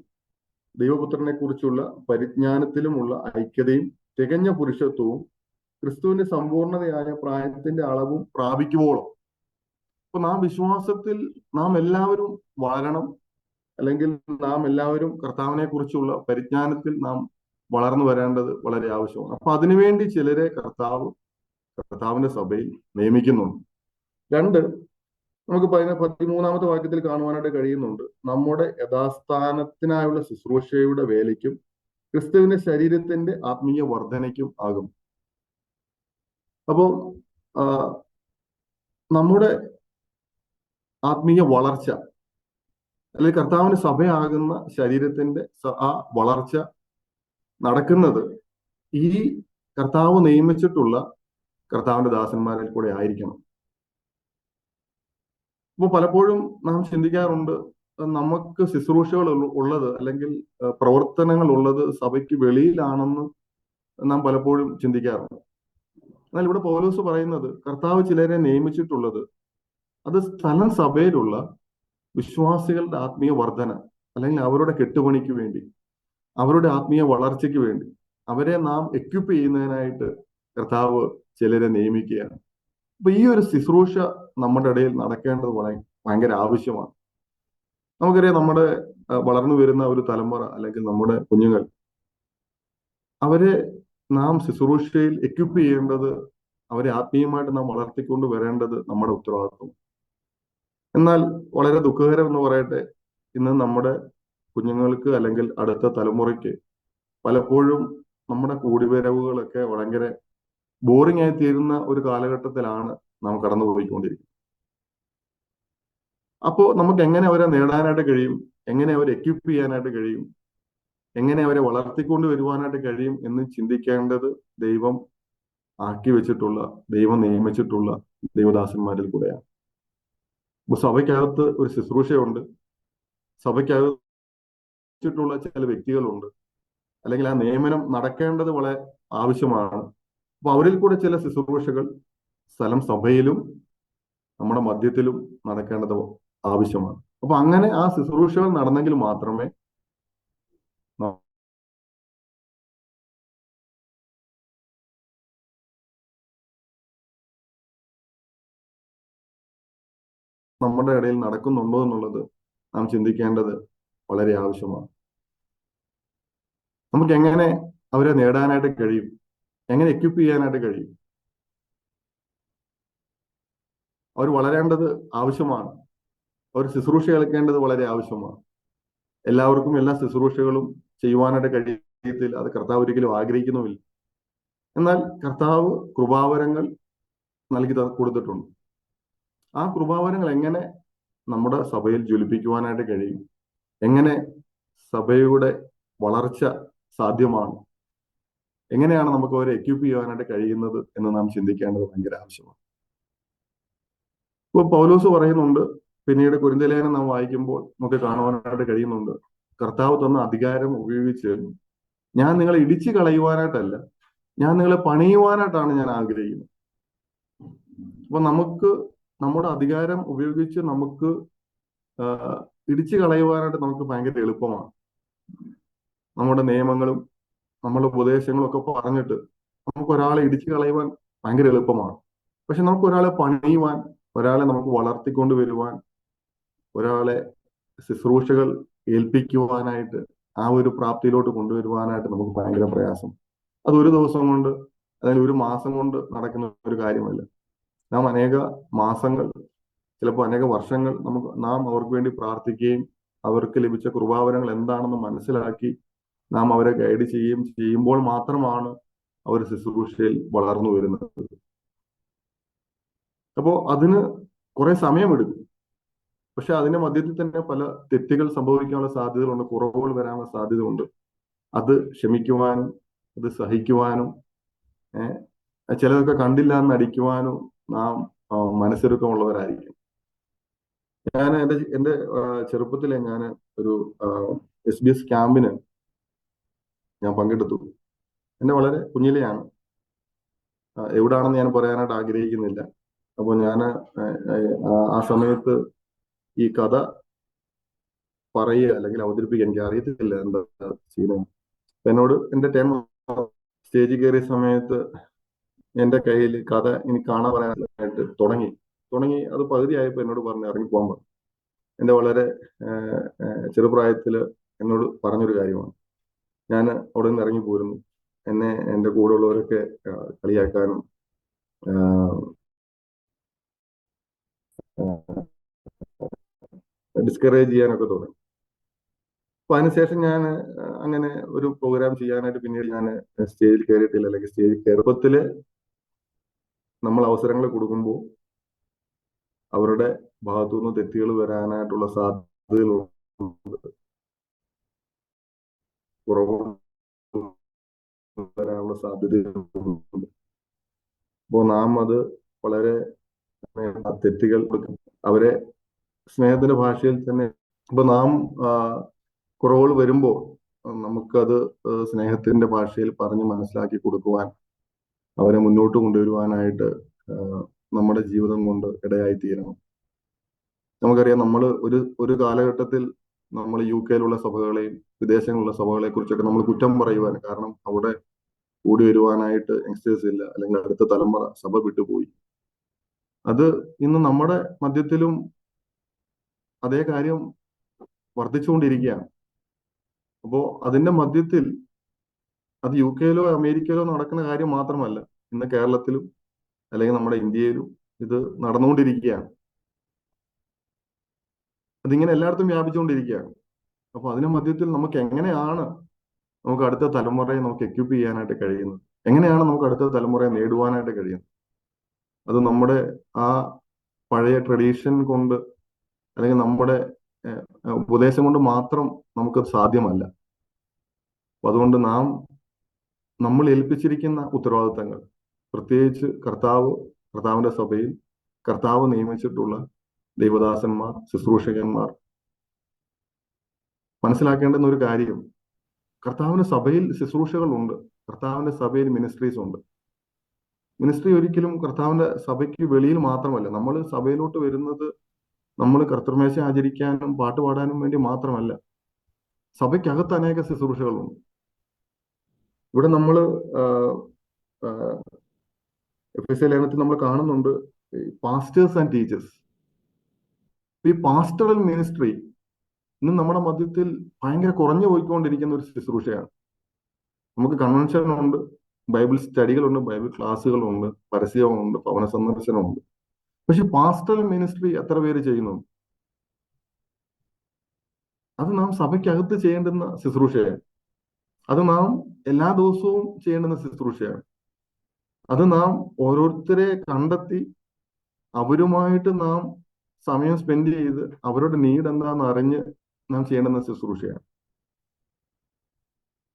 ദൈവപുത്രനെ കുറിച്ചുള്ള പരിജ്ഞാനത്തിലുമുള്ള ഐക്യതയും തികഞ്ഞ പുരുഷത്വവും ക്രിസ്തുവിന്റെ സമ്പൂർണതയായ പ്രായത്തിന്റെ അളവും പ്രാപിക്കുവോളം. അപ്പൊ നാം വിശ്വാസത്തിൽ നാം എല്ലാവരും വളരണം, അല്ലെങ്കിൽ നാം എല്ലാവരും കർത്താവിനെ കുറിച്ചുള്ള പരിജ്ഞാനത്തിൽ നാം വളർന്നു വരേണ്ടത് വളരെ ആവശ്യമാണ്. അപ്പൊ അതിനുവേണ്ടി ചിലരെ കർത്താവിന്റെ സഭയിൽ നിയമിക്കുന്നുണ്ട്. 2, നമുക്ക് 13-ാമത്തെ വാക്യത്തിൽ കാണുവാനായിട്ട് കഴിയുന്നുണ്ട്, നമ്മുടെ യഥാസ്ഥാനത്തിനായുള്ള ശുശ്രൂഷയുടെ വേലയ്ക്കും ക്രിസ്തുവിന്റെ ശരീരത്തിന്റെ ആത്മീയ വർധനയ്ക്കും ആകും. അപ്പോ നമ്മുടെ ആത്മീയ വളർച്ച, അല്ലെങ്കിൽ കർത്താവിന് സഭയാകുന്ന ശരീരത്തിന്റെ ആ വളർച്ച നടക്കുന്നത് ഈ കർത്താവ് നിയമിച്ചിട്ടുള്ള കർത്താവിന്റെ ദാസന്മാരിൽ കൂടെ ആയിരിക്കണം. അപ്പൊ പലപ്പോഴും നാം ചിന്തിക്കാറുണ്ട്, നമുക്ക് ശുശ്രൂഷകൾ ഉള്ളത് അല്ലെങ്കിൽ പ്രവർത്തനങ്ങൾ ഉള്ളത് സഭയ്ക്ക് വെളിയിലാണെന്ന് നാം പലപ്പോഴും ചിന്തിക്കാറുണ്ട്. എന്നാൽ ഇവിടെ പൗലോസ് പറയുന്നത് കർത്താവ് ചിലരെ നിയമിച്ചിട്ടുള്ളത് അത് സ്ഥലം സഭയിലുള്ള വിശ്വാസികളുടെ ആത്മീയ വർധന, അല്ലെങ്കിൽ അവരുടെ കെട്ടുപണിക്ക് വേണ്ടി, അവരുടെ ആത്മീയ വളർച്ചയ്ക്ക് വേണ്ടി, അവരെ നാം എക്വിപ്പ് ചെയ്യുന്നതിനായിട്ട് കർത്താവ് ചിലരെ നിയമിക്കുകയാണ്. അപ്പൊ ഈ ഒരു ശുശ്രൂഷ നമ്മുടെ ഇടയിൽ നടക്കേണ്ടത് ഭയങ്കര ആവശ്യമാണ്. നമുക്കറിയാം, നമ്മുടെ വളർന്നു വരുന്ന ഒരു തലമുറ, അല്ലെങ്കിൽ നമ്മുടെ കുഞ്ഞുങ്ങൾ, അവരെ നാം ശുശ്രൂഷയിൽ എക്വിപ്പ് ചെയ്യേണ്ടത്, അവരെ ആത്മീയമായിട്ട് നാം വളർത്തിക്കൊണ്ട് വരേണ്ടത് നമ്മുടെ ഉത്തരവാദിത്വം. എന്നാൽ വളരെ ദുഃഖകരം എന്ന് പറയട്ടെ, ഇന്ന് നമ്മുടെ കുഞ്ഞുങ്ങൾക്ക് അല്ലെങ്കിൽ അടുത്ത തലമുറയ്ക്ക് പലപ്പോഴും നമ്മുടെ കൂടിവരവുകളൊക്കെ ഭയങ്കര ബോറിംഗ് ആയി തീരുന്ന ഒരു കാലഘട്ടത്തിലാണ് നാം കടന്നുപോയിക്കൊണ്ടിരിക്കുന്നത്. അപ്പോൾ നമുക്ക് എങ്ങനെ അവരെ നേടാനായിട്ട് കഴിയും, എങ്ങനെ അവരെ എക്വിപ്പ് ചെയ്യാനായിട്ട് കഴിയും, എങ്ങനെ അവരെ വളർത്തിക്കൊണ്ട് വരുവാനായിട്ട് കഴിയും എന്ന് ചിന്തിക്കേണ്ടത് ദൈവം ആക്കി വെച്ചിട്ടുള്ള, ദൈവം നിയമിച്ചിട്ടുള്ള ദൈവദാസന്മാരിൽ കൂടെയാണ്. അപ്പൊ സഭയ്ക്കകത്ത് ഒരു ശുശ്രൂഷയുണ്ട്, സഭയ്ക്കകത്തുള്ള ചില വ്യക്തികളുണ്ട്, അല്ലെങ്കിൽ ആ നിയമനം നടക്കേണ്ടത് വളരെ ആവശ്യമാണ്. അപ്പൊ അവരിൽ കൂടെ ചില ശുശ്രൂഷകൾ സ്ഥലം സഭയിലും നമ്മുടെ മധ്യത്തിലും നടക്കേണ്ടത് ആവശ്യമാണ്. അപ്പൊ അങ്ങനെ ആ ശുശ്രൂഷകൾ നടന്നെങ്കിൽ മാത്രമേ നമ്മുടെ ഇടയിൽ നടക്കുന്നുണ്ടോ എന്നുള്ളത് നാം ചിന്തിക്കേണ്ടത് വളരെ ആവശ്യമാണ്. നമുക്ക് എങ്ങനെ അവരെ നേടാനായിട്ട് കഴിയും, എങ്ങനെ എക്വിപ്പ് ചെയ്യാനായിട്ട് കഴിയും? അവർ വളരേണ്ടത് ആവശ്യമാണ്, അവർ ശുശ്രൂഷ കേൾക്കേണ്ടത് വളരെ ആവശ്യമാണ്. എല്ലാവർക്കും എല്ലാ ശുശ്രൂഷകളും ചെയ്യുവാനായിട്ട് കഴിയത്തില്ല, അത് കർത്താവ് ഒരിക്കലും ആഗ്രഹിക്കുന്നുമില്ല. എന്നാൽ കർത്താവ് കൃപാവരങ്ങൾ നൽകി കൊടുത്തിട്ടുണ്ട്. ആ കൃപാവരങ്ങൾ എങ്ങനെ നമ്മുടെ സഭയിൽ ജ്വലിപ്പിക്കുവാനായിട്ട് കഴിയും, എങ്ങനെ സഭയുടെ വളർച്ച സാധ്യമാണ്, എങ്ങനെയാണ് നമുക്ക് അവരെ എക്വിപ്പ് ചെയ്യുവാനായിട്ട് കഴിയുന്നത് എന്ന് നാം ചിന്തിക്കേണ്ടത് ഭയങ്കര ആവശ്യമാണ്. ഇപ്പൊ പൗലോസ് പറയുന്നുണ്ട്, പിന്നീട് കൊരിന്ത്യലേഖനം നാം വായിക്കുമ്പോൾ നമുക്ക് കാണുവാനായിട്ട് കഴിയുന്നുണ്ട്, കർത്താവ് തന്ന അധികാരം ഉപയോഗിച്ച് ഞാൻ നിങ്ങളെ ഇടിച്ചു കളയുവാനായിട്ടല്ല, ഞാൻ നിങ്ങളെ പണിയുവാനായിട്ടാണ് ഞാൻ ആഗ്രഹിക്കുന്നത്. അപ്പൊ നമുക്ക് നമ്മുടെ അധികാരം ഉപയോഗിച്ച് നമുക്ക് ഇടിച്ചു കളയുവാനായിട്ട് നമുക്ക് ഭയങ്കര എളുപ്പമാണ്. നമ്മുടെ നിയമങ്ങളും നമ്മുടെ ഉപദേശങ്ങളും ഒക്കെ പറഞ്ഞിട്ട് നമുക്ക് ഒരാളെ ഇടിച്ചു കളയുവാൻ ഭയങ്കര എളുപ്പമാണ്. പക്ഷെ നമുക്ക് ഒരാളെ പണിയുവാൻ, ഒരാളെ നമുക്ക് വളർത്തിക്കൊണ്ട് വരുവാൻ, ഒരാളെ ശുശ്രൂഷകൾ ഏൽപ്പിക്കുവാനായിട്ട്, ആ ഒരു പ്രാപ്തിയിലോട്ട് കൊണ്ടുവരുവാനായിട്ട് നമുക്ക് ഭയങ്കര പ്രയാസം. അത് ഒരു ദിവസം കൊണ്ട് അല്ലെങ്കിൽ ഒരു മാസം കൊണ്ട് നടക്കുന്ന ഒരു കാര്യമല്ല. നാം അനേക മാസങ്ങൾ, ചിലപ്പോൾ അനേക വർഷങ്ങൾ നാം അവർക്ക് വേണ്ടി പ്രാർത്ഥിക്കുകയും അവർക്ക് ലഭിച്ച കൃപാവരങ്ങൾ എന്താണെന്ന് മനസ്സിലാക്കി നാം അവരെ ഗൈഡ് ചെയ്യുമ്പോൾ മാത്രമാണ് അവർ ശുശ്രൂഷയിൽ വളർന്നു വരുന്നത്. അപ്പോൾ അതിന് കുറെ സമയമെടുക്കും. പക്ഷെ അതിന്റെ മധ്യത്തിൽ തന്നെ പല തെറ്റുകൾ സംഭവിക്കാനുള്ള സാധ്യതകളുണ്ട്, കുറവുകൾ വരാനുള്ള സാധ്യതയുണ്ട്. അത് ക്ഷമിക്കുവാനും അത് സഹിക്കുവാനും ചിലതൊക്കെ കണ്ടില്ല എന്ന് നടിക്കുവാനും നാം മനസ്സൊരുക്കമുള്ളവരായിരിക്കും. ഞാൻ എൻ്റെ ചെറുപ്പത്തിലെ ഞാൻ ഒരു SBS ക്യാമ്പിന് ഞാൻ പങ്കെടുത്തു. എന്നെ വളരെ കുഞ്ഞിലെയാണ്, എവിടാണെന്ന് ഞാൻ പറയാനായിട്ട് ആഗ്രഹിക്കുന്നില്ല. അപ്പോൾ ഞാൻ ആ സമയത്ത് ഈ കഥ പറയുക അല്ലെങ്കിൽ അവതരിപ്പിക്കുക എനിക്ക് അറിയത്തില്ല എന്താ ചെയ്യുന്നത്. എന്നോട് എൻ്റെ സ്റ്റേജിൽ കയറിയ സമയത്ത് എൻ്റെ കയ്യിൽ കഥ എനിക്ക് കാണാൻ പറയാനായിട്ട് തുടങ്ങി. അത് പകുതിയായപ്പോൾ എന്നോട് പറഞ്ഞു ഇറങ്ങിപ്പോകാൻ പറഞ്ഞു. എൻ്റെ വളരെ ചെറുപ്രായത്തിൽ എന്നോട് പറഞ്ഞൊരു കാര്യമാണ്. ഞാൻ അവിടെ നിന്ന് ഇറങ്ങി പോരുന്നു. എന്നെ എൻ്റെ കൂടെ ഉള്ളവരൊക്കെ കളിയാക്കാനും ഡിസ്കറേജ് ചെയ്യാനൊക്കെ തുടങ്ങി. അപ്പൊ അതിനുശേഷം ഞാൻ അങ്ങനെ ഒരു പ്രോഗ്രാം ചെയ്യാനായിട്ട് പിന്നീട് ഞാൻ സ്റ്റേജിൽ കയറിയിട്ടില്ല. അല്ലെങ്കിൽ സ്റ്റേജിൽ കയറുമ്പത്തില് നമ്മൾ അവസരങ്ങൾ കൊടുക്കുമ്പോൾ അവരുടെ ഭാഗത്തുനിന്ന് തെറ്റുകൾ വരാനായിട്ടുള്ള സാധ്യതകളുണ്ട്, കുറവുകൾ വരാനുള്ള സാധ്യതകളുണ്ട്. അപ്പോൾ നാം അത് വളരെ തെറ്റുകൾ അവരെ സ്നേഹത്തിന്റെ ഭാഷയിൽ തന്നെ, ഇപ്പൊ നാം കുറവുകൾ വരുമ്പോൾ നമുക്കത് സ്നേഹത്തിന്റെ ഭാഷയിൽ പറഞ്ഞ് മനസ്സിലാക്കി കൊടുക്കുവാൻ, അവരെ മുന്നോട്ട് കൊണ്ടുവരുവാനായിട്ട് നമ്മുടെ ജീവിതം കൊണ്ട് ഇടയായി തീരണം. നമുക്കറിയാം, നമ്മൾ ഒരു കാലഘട്ടത്തിൽ നമ്മൾ UK സഭകളെയും വിദേശങ്ങളിലുള്ള സഭകളെ കുറിച്ചൊക്കെ നമ്മൾ കുറ്റം പറയുവാൻ കാരണം അവിടെ കൂടി വരുവാനായിട്ട് യങ്സ്റ്റേഴ്സ് ഇല്ല, അല്ലെങ്കിൽ അടുത്ത തലമുറ സഭ വിട്ടുപോയി. അത് ഇന്ന് നമ്മുടെ മധ്യത്തിലും അതേ കാര്യം വർദ്ധിച്ചുകൊണ്ടിരിക്കുകയാണ്. അപ്പോൾ അതിന്റെ മധ്യത്തിൽ അത് UK അമേരിക്കയിലോ നടക്കുന്ന കാര്യം മാത്രമല്ല, ഇന്ന് കേരളത്തിലും അല്ലെങ്കിൽ നമ്മുടെ ഇന്ത്യയിലും ഇത് നടന്നുകൊണ്ടിരിക്കുകയാണ്. അതിങ്ങനെ എല്ലായിടത്തും വ്യാപിച്ചുകൊണ്ടിരിക്കുകയാണ്. അപ്പൊ അതിന്റെ മധ്യത്തിൽ നമുക്ക് എങ്ങനെയാണ് നമുക്ക് അടുത്ത തലമുറയെ നമുക്ക് എക്വിപ്പ് ചെയ്യാനായിട്ട് കഴിയുന്നത്, എങ്ങനെയാണ് നമുക്ക് അടുത്ത തലമുറയെ നേടുവാനായിട്ട് കഴിയുന്നത്? അത് നമ്മുടെ ആ പഴയ ട്രഡീഷൻ കൊണ്ട് അല്ലെങ്കിൽ നമ്മുടെ ഉപദേശം കൊണ്ട് മാത്രം നമുക്ക് സാധ്യമല്ല. അപ്പൊ അതുകൊണ്ട് നമ്മൾ ഏൽപ്പിച്ചിരിക്കുന്ന ഉത്തരവാദിത്തങ്ങൾ, പ്രത്യേകിച്ച് കർത്താവിന്റെ സഭയിൽ കർത്താവ് നിയമിച്ചിട്ടുള്ള ദൈവദാസന്മാർ, ശുശ്രൂഷകന്മാർ മനസ്സിലാക്കേണ്ടുന്ന ഒരു കാര്യം, കർത്താവിന്റെ സഭയിൽ ശുശ്രൂഷകളുണ്ട്, കർത്താവിന്റെ സഭയിൽ മിനിസ്ട്രീസ് ഉണ്ട്. മിനിസ്ട്രി ഒരിക്കലും കർത്താവിന്റെ സഭയ്ക്ക് വെളിയിൽ മാത്രമല്ല. നമ്മൾ സഭയിലോട്ട് വരുന്നത് നമ്മൾ കർത്തൃമേശ ആചരിക്കാനും പാട്ട് പാടാനും വേണ്ടി മാത്രമല്ല. സഭയ്ക്കകത്ത് അനേക ശുശ്രൂഷകളുണ്ട്. ഇവിടെ നമ്മൾ FSA ലേഖനത്തിൽ നമ്മൾ കാണുന്നുണ്ട് പാസ്റ്റേഴ്സ് ആൻഡ് ടീച്ചേഴ്സ്. ഈ പാസ്റ്ററൽ മിനിസ്ട്രി ഇന്ന് നമ്മുടെ മധ്യത്തിൽ ഭയങ്കര കുറഞ്ഞു പോയിക്കൊണ്ടിരിക്കുന്ന ഒരു ശുശ്രൂഷയാണ്. നമുക്ക് കൺവെൻഷനുണ്ട്, ബൈബിൾ സ്റ്റഡികളുണ്ട്, ബൈബിൾ ക്ലാസ്സുകളുണ്ട്, പരസ്യമുണ്ട്, ഭവന സന്ദർശനമുണ്ട്. പക്ഷെ പാസ്റ്ററൽ മിനിസ്ട്രി എത്ര പേര് ചെയ്യുന്നുണ്ട്? അത് നാം സഭയ്ക്കകത്ത് ചെയ്യേണ്ടുന്ന ശുശ്രൂഷയാണ്. അത് നാം എല്ലാ ദിവസവും ചെയ്യേണ്ടുന്ന ശുശ്രൂഷയാണ്. അത് നാം ഓരോരുത്തരെ കണ്ടെത്തി അവരുമായിട്ട് നാം സമയം സ്പെൻഡ് ചെയ്ത് അവരുടെ നീഡ് എന്താണെന്ന് അറിഞ്ഞ് നാം ചെയ്യേണ്ടുന്ന ശുശ്രൂഷയാണ്.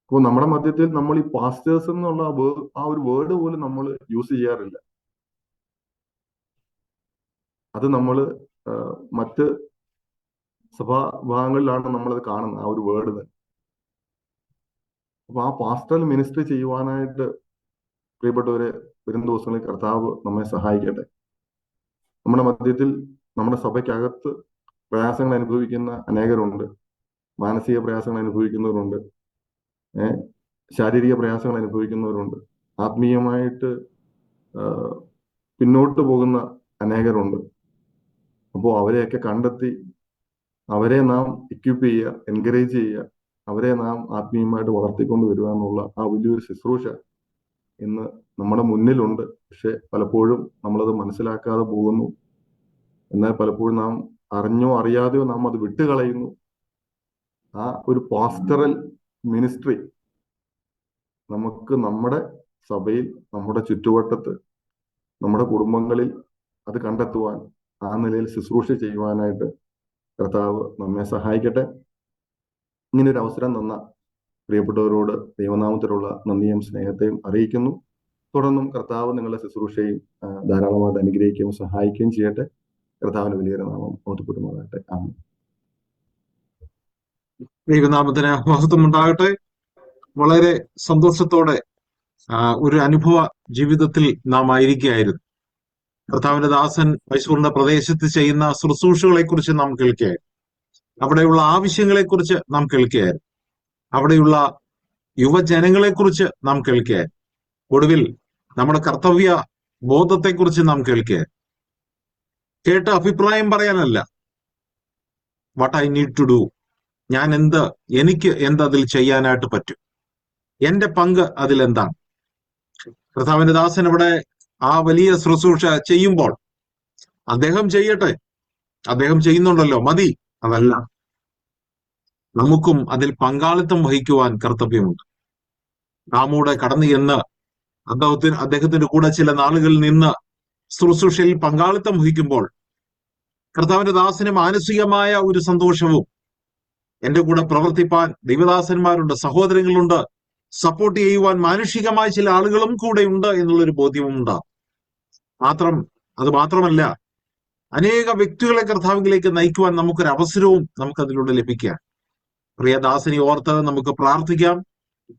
അപ്പോൾ നമ്മുടെ മധ്യത്തിൽ നമ്മൾ ഈ പാസ്റ്റേഴ്സ് എന്നുള്ള ആ ഒരു വേർഡ് പോലും നമ്മൾ യൂസ് ചെയ്യാറില്ല. അത് നമ്മൾ മറ്റ് സഭാഭാഗങ്ങളിലാണ് നമ്മളത് കാണുന്നത്, ആ ഒരു വേർഡ് തന്നെ. അപ്പൊ ആ പാസ്റ്ററൽ മിനിസ്ട്രി ചെയ്യുവാനായിട്ട് പ്രിയപ്പെട്ടവരെ, വരും ദിവസങ്ങളിൽ കർത്താവ് നമ്മെ സഹായിക്കട്ടെ. നമ്മുടെ മധ്യത്തിൽ നമ്മുടെ സഭയ്ക്കകത്ത് പ്രയാസങ്ങൾ അനുഭവിക്കുന്ന അനേകരുണ്ട്. മാനസിക പ്രയാസങ്ങൾ അനുഭവിക്കുന്നവരുണ്ട്, ശാരീരിക പ്രയാസങ്ങൾ അനുഭവിക്കുന്നവരുണ്ട്, ആത്മീയമായിട്ട് പിന്നോട്ട് പോകുന്ന അനേകരുണ്ട്. അപ്പോൾ അവരെയൊക്കെ കണ്ടെത്തി അവരെ നാം എക്വിപ്പ് ചെയ്യുക, എൻകറേജ് ചെയ്യുക, അവരെ നാം ആത്മീയമായിട്ട് വളർത്തിക്കൊണ്ട് വരിക എന്നുള്ള ആ വലിയൊരു ശുശ്രൂഷ ഇന്ന് നമ്മുടെ മുന്നിലുണ്ട്. പക്ഷെ പലപ്പോഴും നമ്മളത് മനസ്സിലാക്കാതെ പോകുന്നു. എന്നാൽ പലപ്പോഴും നാം അറിഞ്ഞോ അറിയാതെയോ നാം അത് വിട്ടുകളയുന്നു. ആ ഒരു പാസ്റ്ററൽ മിനിസ്ട്രി നമുക്ക് നമ്മുടെ സഭയിൽ, നമ്മുടെ ചുറ്റുവട്ടത്ത്, നമ്മുടെ കുടുംബങ്ങളിൽ അത് കണ്ടെത്തുവാൻ, ആ നിലയിൽ ശുശ്രൂഷ ചെയ്യുവാനായിട്ട് കർത്താവ് നമ്മെ സഹായിക്കട്ടെ. ഇങ്ങനൊരു അവസരം തന്ന പ്രിയപ്പെട്ടവരോട് ദൈവനാമത്തിലുള്ള നന്ദിയും സ്നേഹത്തെയും അറിയിക്കുന്നു. തുടർന്നും കർത്താവ് നിങ്ങളുടെ ശുശ്രൂഷയും ധാരാളമായിട്ട് അനുഗ്രഹിക്കുകയും സഹായിക്കുകയും ചെയ്യട്ടെ. കർത്താവിന്റെ വലിയൊരു നാമം ഓർത്തുപെടുമാറാകട്ടെ. ആമേൻ. ദൈവനാമത്തിന് മഹത്വം ഉണ്ടാകട്ടെ. വളരെ സന്തോഷത്തോടെ ഒരു അനുഭവ ജീവിതത്തിൽ നാം ആയിരിക്കുകയായിരുന്നു. കർത്താവിന്റെ ദാസൻ മൈസൂറിന്റെ പ്രദേശത്ത് ചെയ്യുന്ന ശുശ്രൂഷകളെ കുറിച്ച് നാം കേൾക്കുകയായിരുന്നു. അവിടെയുള്ള ആവശ്യങ്ങളെ കുറിച്ച് നാം കേൾക്കുകയായിരുന്നു. അവിടെയുള്ള യുവജനങ്ങളെ കുറിച്ച് നാം കേൾക്കുകയായിരുന്നു. ഒടുവിൽ നമ്മുടെ കർത്തവ്യ ബോധത്തെക്കുറിച്ച് നാം കേൾക്കുകയായിരുന്നു. കേട്ട അഭിപ്രായം പറയാനല്ല, what I need to do, എനിക്ക് അതിൽ ചെയ്യാനായിട്ട് പറ്റും, എന്റെ പങ്ക് അതിലെന്താണ്. കർത്താവിന്റെ ദാസൻ അവിടെ ആ വലിയ ശുശ്രൂഷ ചെയ്യുമ്പോൾ അദ്ദേഹം ചെയ്യട്ടെ, അദ്ദേഹം ചെയ്യുന്നുണ്ടല്ലോ, മതി. അതല്ല, നമുക്കും അതിൽ പങ്കാളിത്തം വഹിക്കുവാൻ കർത്തവ്യമുണ്ട്. നാമൂടെ കടന്നു എന്ന് അദ്ദേഹത്തിന്റെ കൂടെ ചില നാളുകൾ നിന്ന് ശുശ്രൂഷയിൽ പങ്കാളിത്തം വഹിക്കുമ്പോൾ കർത്താവിന്റെ ദാസന് മാനസികമായ ഒരു സന്തോഷവും, എന്റെ കൂടെ പ്രവർത്തിപ്പാൻ ദൈവദാസന്മാരുണ്ട്, സഹോദരങ്ങളുണ്ട്, സപ്പോർട്ട് ചെയ്യുവാൻ മാനുഷികമായ ചില ആളുകളും കൂടെ ഉണ്ട് എന്നുള്ളൊരു ബോധ്യവും ഉണ്ടാകും. അത് മാത്രമല്ല, അനേക വ്യക്തികളെ കർത്താവിലേക്ക് നയിക്കുവാൻ നമുക്കൊരു അവസരവും നമുക്കതിലൂടെ ലഭിക്കുക. പ്രിയദാസനെ ഓർത്ത് നമുക്ക് പ്രാർത്ഥിക്കാം.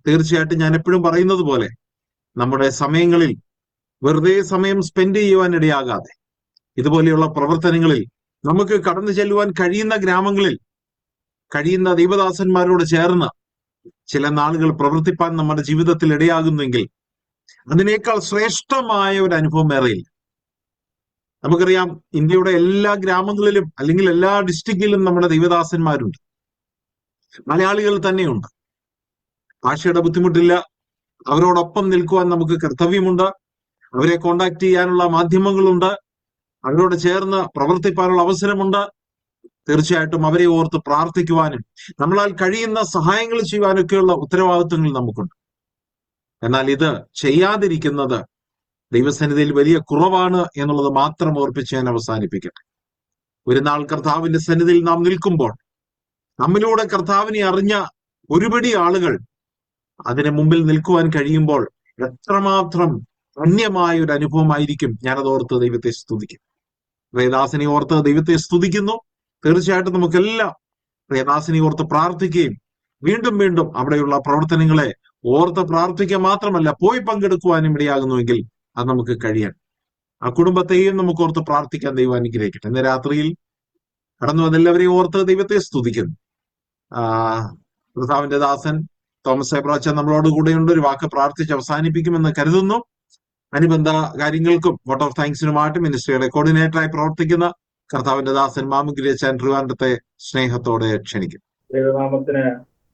തീർച്ചയായിട്ടും ഞാൻ എപ്പോഴും പറയുന്നത് പോലെ നമ്മുടെ സമയങ്ങളിൽ വെറുതെ സമയം സ്പെൻഡ് ചെയ്യുവാൻ ഇടയാകാതെ ഇതുപോലെയുള്ള പ്രവർത്തനങ്ങളിൽ നമുക്ക് കടന്നു ചെല്ലുവാൻ കഴിയുന്ന ഗ്രാമങ്ങളിൽ കഴിയുന്ന ദൈവദാസന്മാരോട് ചേർന്ന് ചില നാളുകൾ പ്രവർത്തിപ്പാൻ നമ്മുടെ ജീവിതത്തിൽ ഇടയാകുന്നെങ്കിൽ അതിനേക്കാൾ ശ്രേഷ്ഠമായ ഒരു അനുഭവം വേറെയില്ല. നമുക്കറിയാം, ഇന്ത്യയുടെ എല്ലാ ഗ്രാമങ്ങളിലും അല്ലെങ്കിൽ എല്ലാ ഡിസ്ട്രിക്റ്റിലും നമ്മുടെ ദൈവദാസന്മാരുണ്ട്, മലയാളികൾ തന്നെയുണ്ട്. ഭാഷയുടെ ബുദ്ധിമുട്ടില്ല, അവരോടൊപ്പം നിൽക്കുവാൻ നമുക്ക് കർത്തവ്യമുണ്ട്, അവരെ കോണ്ടാക്ട് ചെയ്യാനുള്ള മാധ്യമങ്ങളുണ്ട്, അവരോട് ചേർന്ന് പ്രവർത്തിപ്പാനുള്ള അവസരമുണ്ട്. തീർച്ചയായിട്ടും അവരെ ഓർത്ത് പ്രാർത്ഥിക്കുവാനും നമ്മളാൽ കഴിയുന്ന സഹായങ്ങൾ ചെയ്യുവാനൊക്കെയുള്ള ഉത്തരവാദിത്വങ്ങൾ നമുക്കുണ്ട്. എന്നാൽ ഇത് ചെയ്യാതിരിക്കുന്നത് ദൈവസന്നിധിയിൽ വലിയ കുറവാണ് എന്നുള്ളത് മാത്രം ഓർപ്പിച്ച് ഞാൻ അവസാനിപ്പിക്കട്ടെ. ഒരു നാൾ കർത്താവിന്റെ സന്നിധിയിൽ നാം നിൽക്കുമ്പോൾ നമ്മിലൂടെ കർത്താവിനെ അറിഞ്ഞ ഒരുപടി ആളുകൾ അതിന് മുമ്പിൽ നിൽക്കുവാൻ കഴിയുമ്പോൾ എത്രമാത്രം ധന്യമായ ഒരു അനുഭവമായിരിക്കും. ഞാനത് ഓർത്ത് ദൈവത്തെ സ്തുതിക്കും. പ്രിയദാസനെ ഓർത്ത് ദൈവത്തെ സ്തുതിക്കുന്നു. തീർച്ചയായിട്ടും നമുക്കെല്ലാം പ്രിയദാസനെ ഓർത്ത് പ്രാർത്ഥിക്കുകയും വീണ്ടും വീണ്ടും അവിടെയുള്ള പ്രവർത്തനങ്ങളെ ഓർത്ത് പ്രാർത്ഥിക്കുക മാത്രമല്ല, പോയി പങ്കെടുക്കുവാനും ഇടയാകുന്നുവെങ്കിൽ അത് നമുക്ക് കഴിയാൻ. ആ കുടുംബത്തെയും നമുക്ക് ഓർത്ത് പ്രാർത്ഥിക്കാൻ ദൈവം അനുഗ്രഹിക്കട്ടെ. ഇന്ന് രാത്രിയിൽ കടന്നു വന്ന എല്ലാവരെയും ഓർത്ത് ദൈവത്തെ സ്തുതിക്കുന്നു. കർത്താവിന്റെ ദാസൻ തോമസ് എബ്രാച്ചൻ നമ്മളോട് കൂടെയുണ്ട്. ഒരു വാക്ക് പ്രാർത്ഥിച്ച് അവസാനിപ്പിക്കുമെന്ന് കരുതുന്നു. അനുബന്ധ കാര്യങ്ങൾക്കും വോട്ട് ഓഫ് താങ്ക്സിനുമായിട്ട് മിനിസ്ട്രിയുടെ കോർഡിനേറ്ററായി പ്രവർത്തിക്കുന്ന കർത്താവിന്റെ ദാസൻ മാമുഗിരിയച്ചാൻ ട്രിവാൻഡ്രത്തെ സ്നേഹത്തോടെ ക്ഷണിക്കും. ദൈവനാമത്തിന്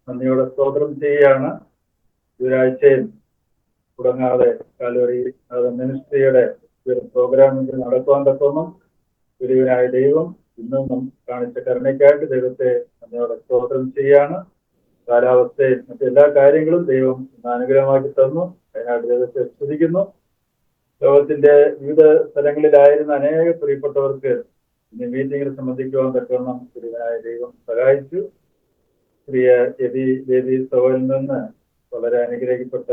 നന്ദിയോടെ സ്തോത്രം ചെയ്യുകയാണ്. ഒരാഴ്ചയിൽ തുടങ്ങാതെ കാൽവറി മിനിസ്ട്രിയുടെ ഒരു പ്രോഗ്രാമിൽ നടക്കുവാൻ തക്കോണം ഗുരുവിനായ ദൈവം ഇന്നും കാണിച്ച കരുണയ്ക്കായിട്ട് ദൈവത്തെ നന്ദിയോടെ സ്തോത്രം ചെയ്യാണ്. കാലാവസ്ഥയും മറ്റെല്ലാ കാര്യങ്ങളും ദൈവം ഇന്ന് അനുഗ്രഹമാക്കി തന്നു. അതിനായിട്ട് ദൈവത്തെ സ്തുതിക്കുന്നു. ലോകത്തിന്റെ വിവിധ സ്ഥലങ്ങളിലായിരുന്ന അനേക പ്രിയപ്പെട്ടവർക്ക് ഇന്ന് മീറ്റിംഗിൽ സംബന്ധിക്കുവാൻ തക്കവണ്ണം ഗുരുവിനായ ദൈവം സഹായിച്ചു. പ്രിയ ദേവി സഭയിൽ നിന്ന് വളരെ അനുഗ്രഹിക്കപ്പെട്ട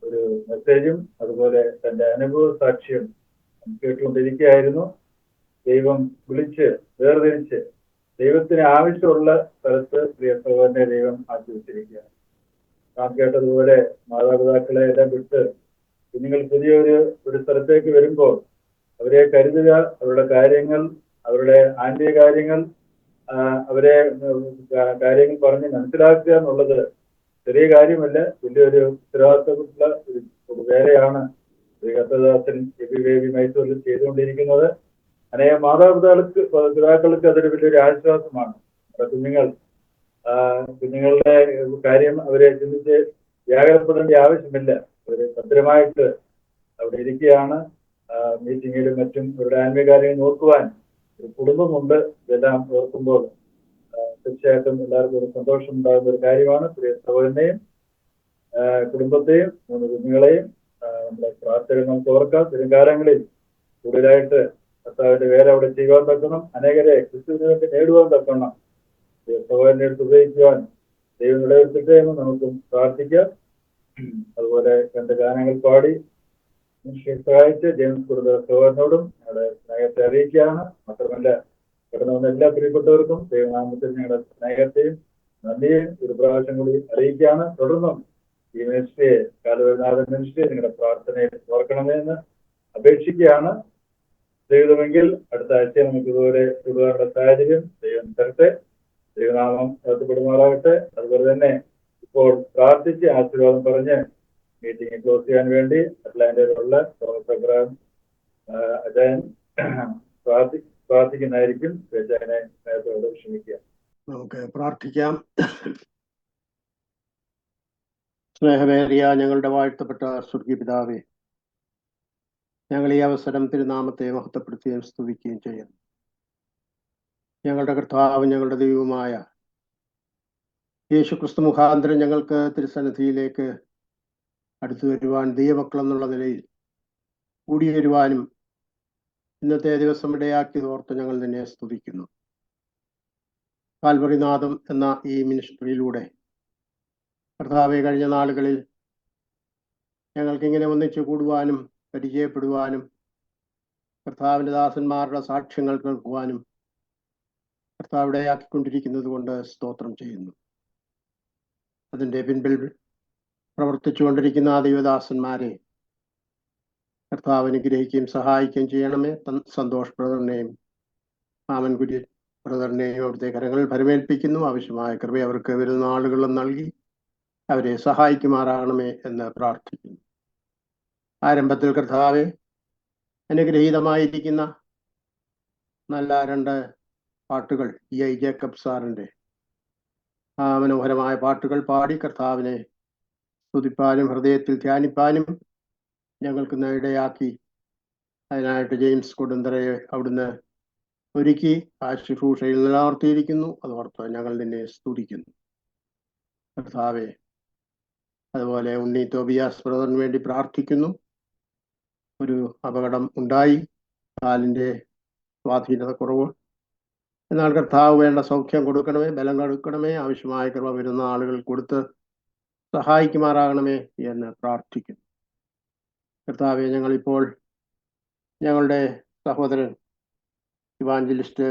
ഒരു മെസ്സേജും അതുപോലെ തന്റെ അനുഭവ സാക്ഷ്യം കേട്ടുകൊണ്ടിരിക്കുകയായിരുന്നു. ദൈവം വിളിച്ച് വേർതിരിച്ച് ദൈവത്തിന് ആവശ്യമുള്ള സ്ഥലത്ത് പ്രിയ സഹോദരനെ ദൈവം ആശ്വസിച്ചിരിക്കുകയാണ്. നാം കേട്ടതുപോലെ മാതാപിതാക്കളെ എല്ലാം വിട്ട് കുഞ്ഞുങ്ങൾ പുതിയൊരു സ്ഥലത്തേക്ക് വരുമ്പോൾ അവരെ കരുതുക, അവരുടെ കാര്യങ്ങൾ, അവരുടെ ആത്മീയ കാര്യങ്ങൾ, അവരെ കാര്യങ്ങൾ പറഞ്ഞ് മനസ്സിലാക്കുക എന്നുള്ളത് ചെറിയ കാര്യമല്ല, വലിയൊരു ഉത്തരവാദിത്തമുള്ള ഒരു വേലയാണ് ശ്രീ കർത്തദാസൻ എബി മൈസൂരിൽ ചെയ്തുകൊണ്ടിരിക്കുന്നത്. അനേകം പിതാക്കൾക്ക് അതൊരു വലിയൊരു ആശ്വാസമാണ്. കുഞ്ഞുങ്ങളുടെ കാര്യം അവരെ ചിന്തിച്ച് വ്യാകുലപ്പെടേണ്ട ആവശ്യമില്ല. അവര് ഭദ്രമായിട്ട് അവിടെ ഇരിക്കുകയാണ്. മീറ്റിങ്ങിലും മറ്റും അവരുടെ ആത്മീയ കാര്യങ്ങൾ നോക്കുവാൻ ഒരു കുടുംബമുണ്ട്. ഇതെല്ലാം ഓർക്കുമ്പോൾ തീർച്ചയായിട്ടും എല്ലാവർക്കും ഒരു സന്തോഷം ഉണ്ടാകുന്ന ഒരു കാര്യമാണ്. പ്രിയ സഹോദരനെയും കുടുംബത്തെയും 3 കുഞ്ഞുങ്ങളെയും നമ്മുടെ പ്രാർത്ഥന നമുക്ക് ഓർക്കാം. വരും കാലങ്ങളിൽ കൂടുതലായിട്ട് കർത്താവിന്റെ വേല അവിടെ ചെയ്യുവാൻ തക്കണം, അനേകരെ ക്രിസ്തുവിന് വേണ്ടി നേടുവാൻ തക്കണം. സഹോദരനെ എടുത്ത് ഉപയോഗിക്കുവാൻ ദൈവം ഇടവരുത്തട്ടെ എന്ന് നമുക്കും പ്രാർത്ഥിക്കാം. അതുപോലെ 2 ഗാനങ്ങൾ പാടി മനുഷ്യരെ സഹായിച്ച് ജെയിംസ് കുടുംബ സഹോദരനോടും ഞങ്ങളുടെ സ്നേഹത്തെ അറിയിക്കുകയാണ്. മാത്രമല്ല കടന്നു വന്ന എല്ലാ പ്രിയപ്പെട്ടവർക്കും ദൈവനാമത്തിൽ ഞങ്ങളുടെ സ്നേഹത്തെയും നന്ദിയും ഒരു പ്രാവശ്യം കൂടി അറിയിക്കുകയാണ്. തുടർന്നും ഈ മിനിസ്ട്രിയെ, കാലുവനാഥൻ മിനിസ്ട്രിയെ നിങ്ങളുടെ പ്രാർത്ഥനയിൽ ഓർക്കണമെന്ന് അപേക്ഷിക്കുകയാണ്. ദൈവമെങ്കിൽ അടുത്ത ആഴ്ച നമുക്ക് ഇതുപോലെ കൂടുവാനുള്ള സാഹചര്യം ദൈവം തരട്ടെ. ദൈവനാമം നടത്തപ്പെടുമാറാകട്ടെ. അതുപോലെ തന്നെ ഇപ്പോൾ പ്രാർത്ഥിച്ച് ആശീർവാദം പറഞ്ഞ് മീറ്റിംഗ് ക്ലോസ് ചെയ്യാൻ വേണ്ടി അറ്റ്ലാന്റയിലുള്ള തോമസ് അബ്രഹാം അജയൻ പ്രാർത്ഥിക്കുന്നതായിരിക്കും. അജയനെ നേരത്തോട് ക്ഷമിക്കുക. നമുക്ക് പ്രാർത്ഥിക്കാം. സ്നേഹമേറിയ ഞങ്ങളുടെ വാഴ്ത്തപ്പെട്ട സ്വർഗീയ പിതാവേ, ഞങ്ങൾ ഈ അവസരം തിരുനാമത്തെ മഹത്വപ്പെടുത്തുകയും സ്തുതിക്കുകയും ചെയ്യുന്നു. ഞങ്ങളുടെ കർത്താവ്, ഞങ്ങളുടെ ദൈവമായ യേശുക്രിസ്തു മുഖാന്തരം ഞങ്ങൾക്ക് തിരുസന്നിധിയിലേക്ക് അടുത്തു വരുവാൻ ദൈവമക്കൾ എന്നുള്ള നിലയിൽ കൂടി വരുവാനും ഇന്നത്തെ ദിവസം ഇടയാക്കിയത് ഓർത്ത് ഞങ്ങൾ നിന്നെ സ്തുതിക്കുന്നു. കാൽവറിനാഥം എന്ന ഈ മിനിസ്ട്രിയിലൂടെ കർത്താവെ, കഴിഞ്ഞ നാളുകളിൽ ഞങ്ങൾക്കിങ്ങനെ ഒന്നിച്ചു കൂടുവാനും പരിചയപ്പെടുവാനും കർത്താവിൻ്റെ ദാസന്മാരുടെ സാക്ഷ്യങ്ങൾ കേൾക്കുവാനും കർത്താവ് ഇടയാക്കിക്കൊണ്ടിരിക്കുന്നത് കൊണ്ട് സ്തോത്രം ചെയ്യുന്നു. അതിൻ്റെ പിൻപിൽ പ്രവർത്തിച്ചുകൊണ്ടിരിക്കുന്ന ആ ദൈവദാസന്മാരെ കർത്താവ് അനുഗ്രഹിക്കുകയും സഹായിക്കുകയും ചെയ്യണമേ. സന്തോഷ് ബ്രദറിനെയും മാമൻകുരി ബ്രദറിനെയും അവിടുത്തെ കരങ്ങളിൽ ഭരമേൽപ്പിക്കുന്നു. ആവശ്യമായ കൃപ അവർക്ക് വരുന്ന ആളുകളും നൽകി അവരെ സഹായിക്കുമാറാകണമേ എന്ന് പ്രാർത്ഥിക്കുന്നു. ആരംഭത്തിൽ കർത്താവെ, അനുഗ്രഹീതമായിരിക്കുന്ന നല്ല 2 പാട്ടുകൾ ഐ ജേക്കബ് സാറിൻ്റെ ആ മനോഹരമായ പാട്ടുകൾ പാടി കർത്താവിനെ സ്തുതിപ്പാനും ഹൃദയത്തിൽ ധ്യാനിപ്പാനും ഞങ്ങൾക്ക് ഇടയാക്കി. അതിനായിട്ട് ജെയിംസ് കൊടുന്തറയെ അവിടുന്ന് ഒരുക്കി ആ ശുശ്രൂഷയിൽ നിലനിർത്തിയിരിക്കുന്നു. അതോർത്ത് ഞങ്ങൾ നിന്നെ സ്തുതിക്കുന്നു കർത്താവെ. അതുപോലെ ഉണ്ണി തോബിയാസ് ബ്രദറിന് വേണ്ടി പ്രാർത്ഥിക്കുന്നു. ഒരു അപകടം ഉണ്ടായി, കാലിൻ്റെ സ്വാധീനത കുറവ്. എന്നാൽ കർത്താവ് വേണ്ട സൗഖ്യം കൊടുക്കണമേ, ബലം കൊടുക്കണമേ, ആവശ്യമായ കൃപ വരുന്ന ആളുകൾ കൊടുത്ത് സഹായിക്കുമാറാകണമേ എന്ന് പ്രാർത്ഥിക്കുന്നു കർത്താവെ. ഞങ്ങളിപ്പോൾ ഞങ്ങളുടെ സഹോദരൻ ഇവാഞ്ചലിസ്റ്റ്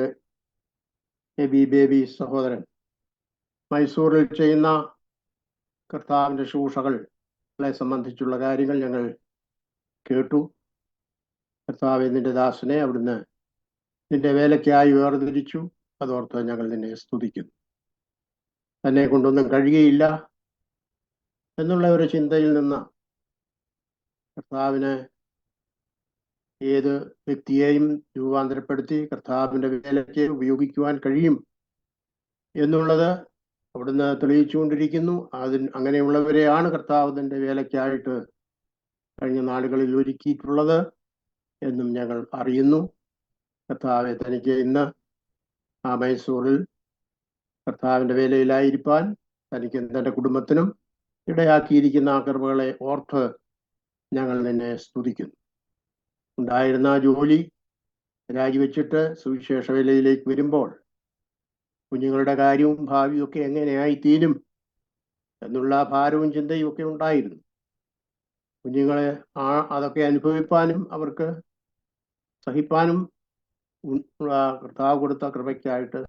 ബേബി സഹോദരൻ മൈസൂരിൽ ചെയ്യുന്ന കർത്താവിൻ്റെ ശുശ്രൂഷകളെ സംബന്ധിച്ചുള്ള കാര്യങ്ങൾ ഞങ്ങൾ കേട്ടു. കർത്താവെ, നിന്റെ ദാസനെ അവിടുന്ന് നിന്റെ വേലയ്ക്കായി വേർതിരിച്ചു. അതോർത്ത് ഞങ്ങൾ നിന്നെ സ്തുതിക്കുന്നു. തന്നെ കൊണ്ടൊന്നും കഴിയുകയില്ല എന്നുള്ള ഒരു ചിന്തയിൽ നിന്ന് കർത്താവിന് ഏത് വ്യക്തിയെയും രൂപാന്തരപ്പെടുത്തി കർത്താവിൻ്റെ വേലയ്ക്ക് ഉപയോഗിക്കുവാൻ കഴിയും എന്നുള്ളത് അവിടുന്ന് തെളിയിച്ചുകൊണ്ടിരിക്കുന്നു. അങ്ങനെയുള്ളവരെയാണ് കർത്താവ് തൻ്റെ വേലയ്ക്കായിട്ട് കഴിഞ്ഞ നാളുകളിൽ ഒരുക്കിയിട്ടുള്ളത് എന്നും ഞങ്ങൾ അറിയുന്നു. കർത്താവെ, തനിക്ക് ഇന്ന് ആ മൈസൂറിൽ കർത്താവിൻ്റെ വേലയിലായിരിക്കാൻ തനിക്കും തൻ്റെ കുടുംബത്തിനും ഇടയാക്കിയിരിക്കുന്ന ആ കൃപകളെ ഓർത്ത് ഞങ്ങൾ നിന്നെ സ്തുതിക്കുന്നു. ഉണ്ടായിരുന്ന ജോലി രാജിവെച്ചിട്ട് സുവിശേഷ വേലയിലേക്ക് വരുമ്പോൾ കുഞ്ഞുങ്ങളുടെ കാര്യവും ഭാവിയും ഒക്കെ എങ്ങനെയായി തീരും എന്നുള്ള ഭാരവും ചിന്തയും ഒക്കെ ഉണ്ടായിരുന്നു. കുഞ്ഞുങ്ങളെ അതൊക്കെ അനുഭവിപ്പാനും അവർക്ക് സഹിപ്പാനും കർത്താവ് കൊടുത്ത കൃപയ്ക്കായിട്ട്.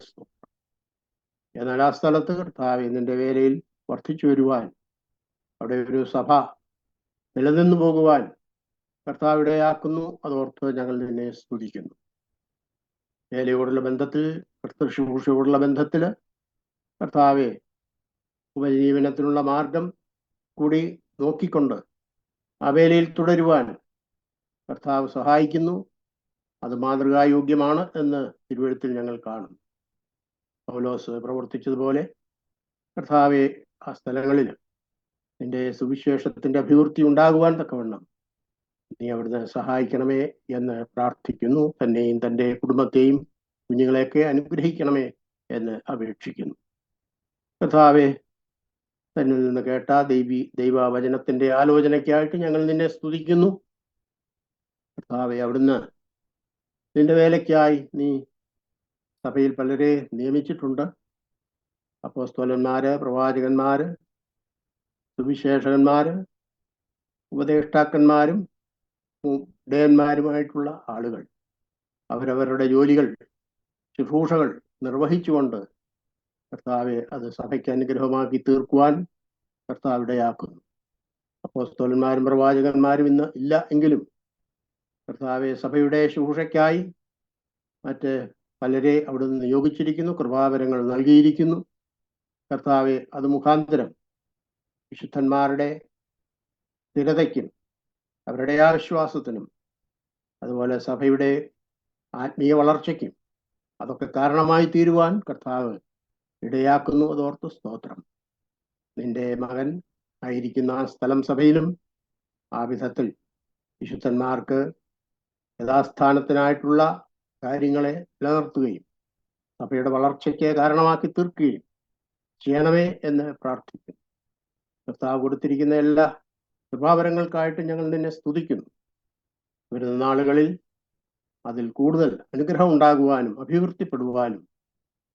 എന്നാൽ ആ സ്ഥലത്ത് കർത്താവ് നിന്റെ വേലയിൽ വർദ്ധിച്ചു വരുവാൻ, അവിടെ ഒരു സഭ നിലനിന്നു പോകുവാൻ കർത്താവ് ഇടയാക്കുന്നു. അതോർത്ത് ഞങ്ങൾ നിന്നെ സ്തുതിക്കുന്നു. വേലയോടുള്ള ബന്ധത്തിൽ, ശുശ്രൂഷയോടുള്ള ബന്ധത്തിൽ കർത്താവെ ഉപജീവനത്തിനുള്ള മാർഗം കൂടി നോക്കിക്കൊണ്ട് ആ വേലയിൽ തുടരുവാൻ കർത്താവ് സഹായിക്കുന്നു. അത് മാതൃകായോഗ്യമാണ് എന്ന് തിരുവെഴുത്തിൽ ഞങ്ങൾ കാണും. പൗലോസ് പ്രവർത്തിച്ചതുപോലെ കർത്താവെ ആ സ്ഥലങ്ങളിൽ നിന്റെ സുവിശേഷത്തിന്റെ അഭിവൃദ്ധി ഉണ്ടാകുവാൻ തക്കവണ്ണം നീ അവിടുന്ന് സഹായിക്കണമേ എന്ന് പ്രാർത്ഥിക്കുന്നു. തന്നെയും തൻ്റെ കുടുംബത്തെയും കുഞ്ഞുങ്ങളെയൊക്കെ അനുഗ്രഹിക്കണമേ എന്ന് അപേക്ഷിക്കുന്നു. കർത്താവെ, തന്നിൽ നിന്ന് കേട്ട ദൈവവചനത്തിന്റെ ആലോചനയ്ക്കായിട്ട് ഞങ്ങൾ നിന്നെ സ്തുതിക്കുന്നു. കർത്താവെ, അവിടുന്ന് നിന്റെ വേലയ്ക്കായി നീ സഭയിൽ പലരെ നിയമിച്ചിട്ടുണ്ട്. അപ്പോസ്തലന്മാര്, പ്രവാചകന്മാര്, സുവിശേഷകന്മാര്, ഉപദേഷ്ടാക്കന്മാരും ഇടയന്മാരുമായിട്ടുള്ള ആളുകൾ അവരവരുടെ ജോലികൾ, ശുശ്രൂഷകൾ നിർവഹിച്ചുകൊണ്ട് കർത്താവെ അത് സഭയ്ക്ക് അനുഗ്രഹമാക്കി തീർക്കുവാൻ കർത്താവ് ഇടയാക്കുന്നു. അപ്പോസ്തലന്മാരും പ്രവാചകന്മാരും ഇന്ന് ഇല്ല എങ്കിലും കർത്താവെ സഭയുടെ ശുശ്രൂഷയ്ക്കായി മറ്റ് പലരെ അവിടുന്ന് നിയോഗിച്ചിരിക്കുന്നു, കൃപാവരങ്ങൾ നൽകിയിരിക്കുന്നു. കർത്താവെ, അത് മുഖാന്തരം വിശുദ്ധന്മാരുടെ സ്ഥിരതയ്ക്കും അവരുടെ ആശ്വാസത്തിനും അതുപോലെ സഭയുടെ ആത്മീയ വളർച്ചയ്ക്കും അതൊക്കെ കാരണമായി തീരുവാൻ കർത്താവ് ഇടയാക്കുന്നു. അതോർത്ത് സ്തോത്രം. നിന്റെ മകൻ ആയിരിക്കുന്ന ആ സ്ഥലം സഭയിലും ആ വിധത്തിൽ വിശുദ്ധന്മാർക്ക് യഥാസ്ഥാനത്തിനായിട്ടുള്ള കാര്യങ്ങളെ നിലനിർത്തുകയും സഭയുടെ വളർച്ചയ്ക്ക് കാരണമാക്കി തീർക്കുകയും ചെയ്യണമേ എന്ന് പ്രാർത്ഥിക്കുന്നു. കർത്താവ് കൊടുത്തിരിക്കുന്ന എല്ലാ കൃപാവരങ്ങൾക്കായിട്ട് ഞങ്ങൾ നിന്നെ സ്തുതിക്കുന്നു. വരുന്ന നാളുകളിൽ അതിൽ കൂടുതൽ അനുഗ്രഹം ഉണ്ടാകുവാനും അഭിവൃദ്ധിപ്പെടുവാനും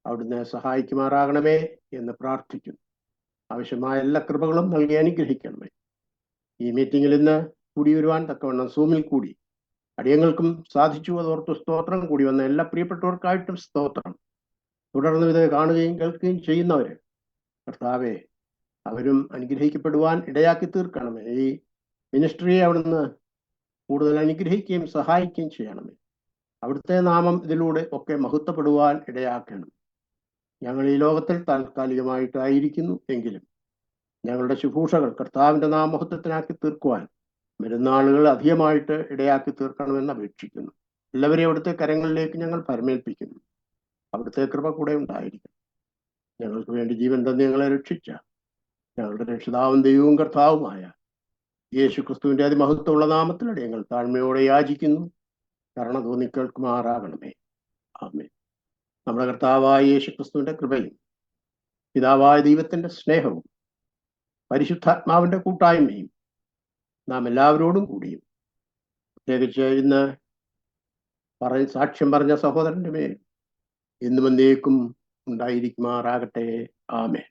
അവിടുന്ന് സഹായിക്കുമാറാകണമേ എന്ന് പ്രാർത്ഥിക്കുന്നു. ആവശ്യമായ എല്ലാ കൃപകളും നൽകി അനുഗ്രഹിക്കണമേ. ഈ മീറ്റിംഗിൽ ഇന്ന് കൂടി വരുവാൻ തക്കവണ്ണം സൂമിൽ കൂടി അടിയങ്ങൾക്കും സാധിച്ചു. അതോർത്ത് സ്തോത്രം. കൂടി വന്ന എല്ലാ പ്രിയപ്പെട്ടവർക്കായിട്ടും സ്തോത്രം. തുടർന്ന് ഇത് കാണുകയും കേൾക്കുകയും ചെയ്യുന്നവര് കർത്താവെ, അവരും അനുഗ്രഹിക്കപ്പെടുവാൻ ഇടയാക്കി തീർക്കണമേ. ഈ മിനിസ്ട്രിയെ അവിടുന്ന് കൂടുതൽ അനുഗ്രഹിക്കുകയും സഹായിക്കുകയും ചെയ്യണമേ. അവിടുത്തെ നാമം ഇതിലൂടെ ഒക്കെ മഹത്വപ്പെടുവാൻ ഇടയാക്കണം. ഞങ്ങൾ ഈ ലോകത്തിൽ താൽക്കാലികമായിട്ടായിരിക്കുന്നു എങ്കിലും ഞങ്ങളുടെ ശുശ്രൂഷകൾ കർത്താവിന്റെ നാമഹത്വത്തിനാക്കി തീർക്കുവാൻ വരുന്നാളുകൾ അധികമായിട്ട് ഇടയാക്കി തീർക്കണമെന്ന് അപേക്ഷിക്കുന്നു. എല്ലാവരെയും അവിടുത്തെ കരങ്ങളിലേക്ക് ഞങ്ങൾ പരമേൽപ്പിക്കുന്നു. അവിടുത്തെ കൃപ കൂടെ ഉണ്ടായിരിക്കും. ഞങ്ങൾക്ക് വേണ്ടി ജീവൻ തന്നെ ഞങ്ങളെ രക്ഷിച്ച ഞങ്ങളുടെ രക്ഷിതാവും ദൈവവും കർത്താവുമായ യേശു ക്രിസ്തുവിന്റെ അതിമഹത്വമുള്ള നാമത്തിലൂടെ ഞങ്ങൾ താഴ്മയോടെ യാചിക്കുന്നു. കരുണ തോന്നി കേൾക്കുമാറാകണമേ. ആമേൻ. നമ്മുടെ കർത്താവായ യേശു ക്രിസ്തുവിന്റെ കൃപയും പിതാവായ ദൈവത്തിന്റെ സ്നേഹവും പരിശുദ്ധാത്മാവിന്റെ കൂട്ടായ്മയും നാം എല്ലാവരോടും കൂടിയും പ്രത്യേകിച്ച് ഇന്ന് സാക്ഷ്യം പറഞ്ഞ സഹോദരന്റെ മേൽ എന്നും എന്നേക്കും ഉണ്ടായിരിക്കുമാറാകട്ടെ. ആമേൻ.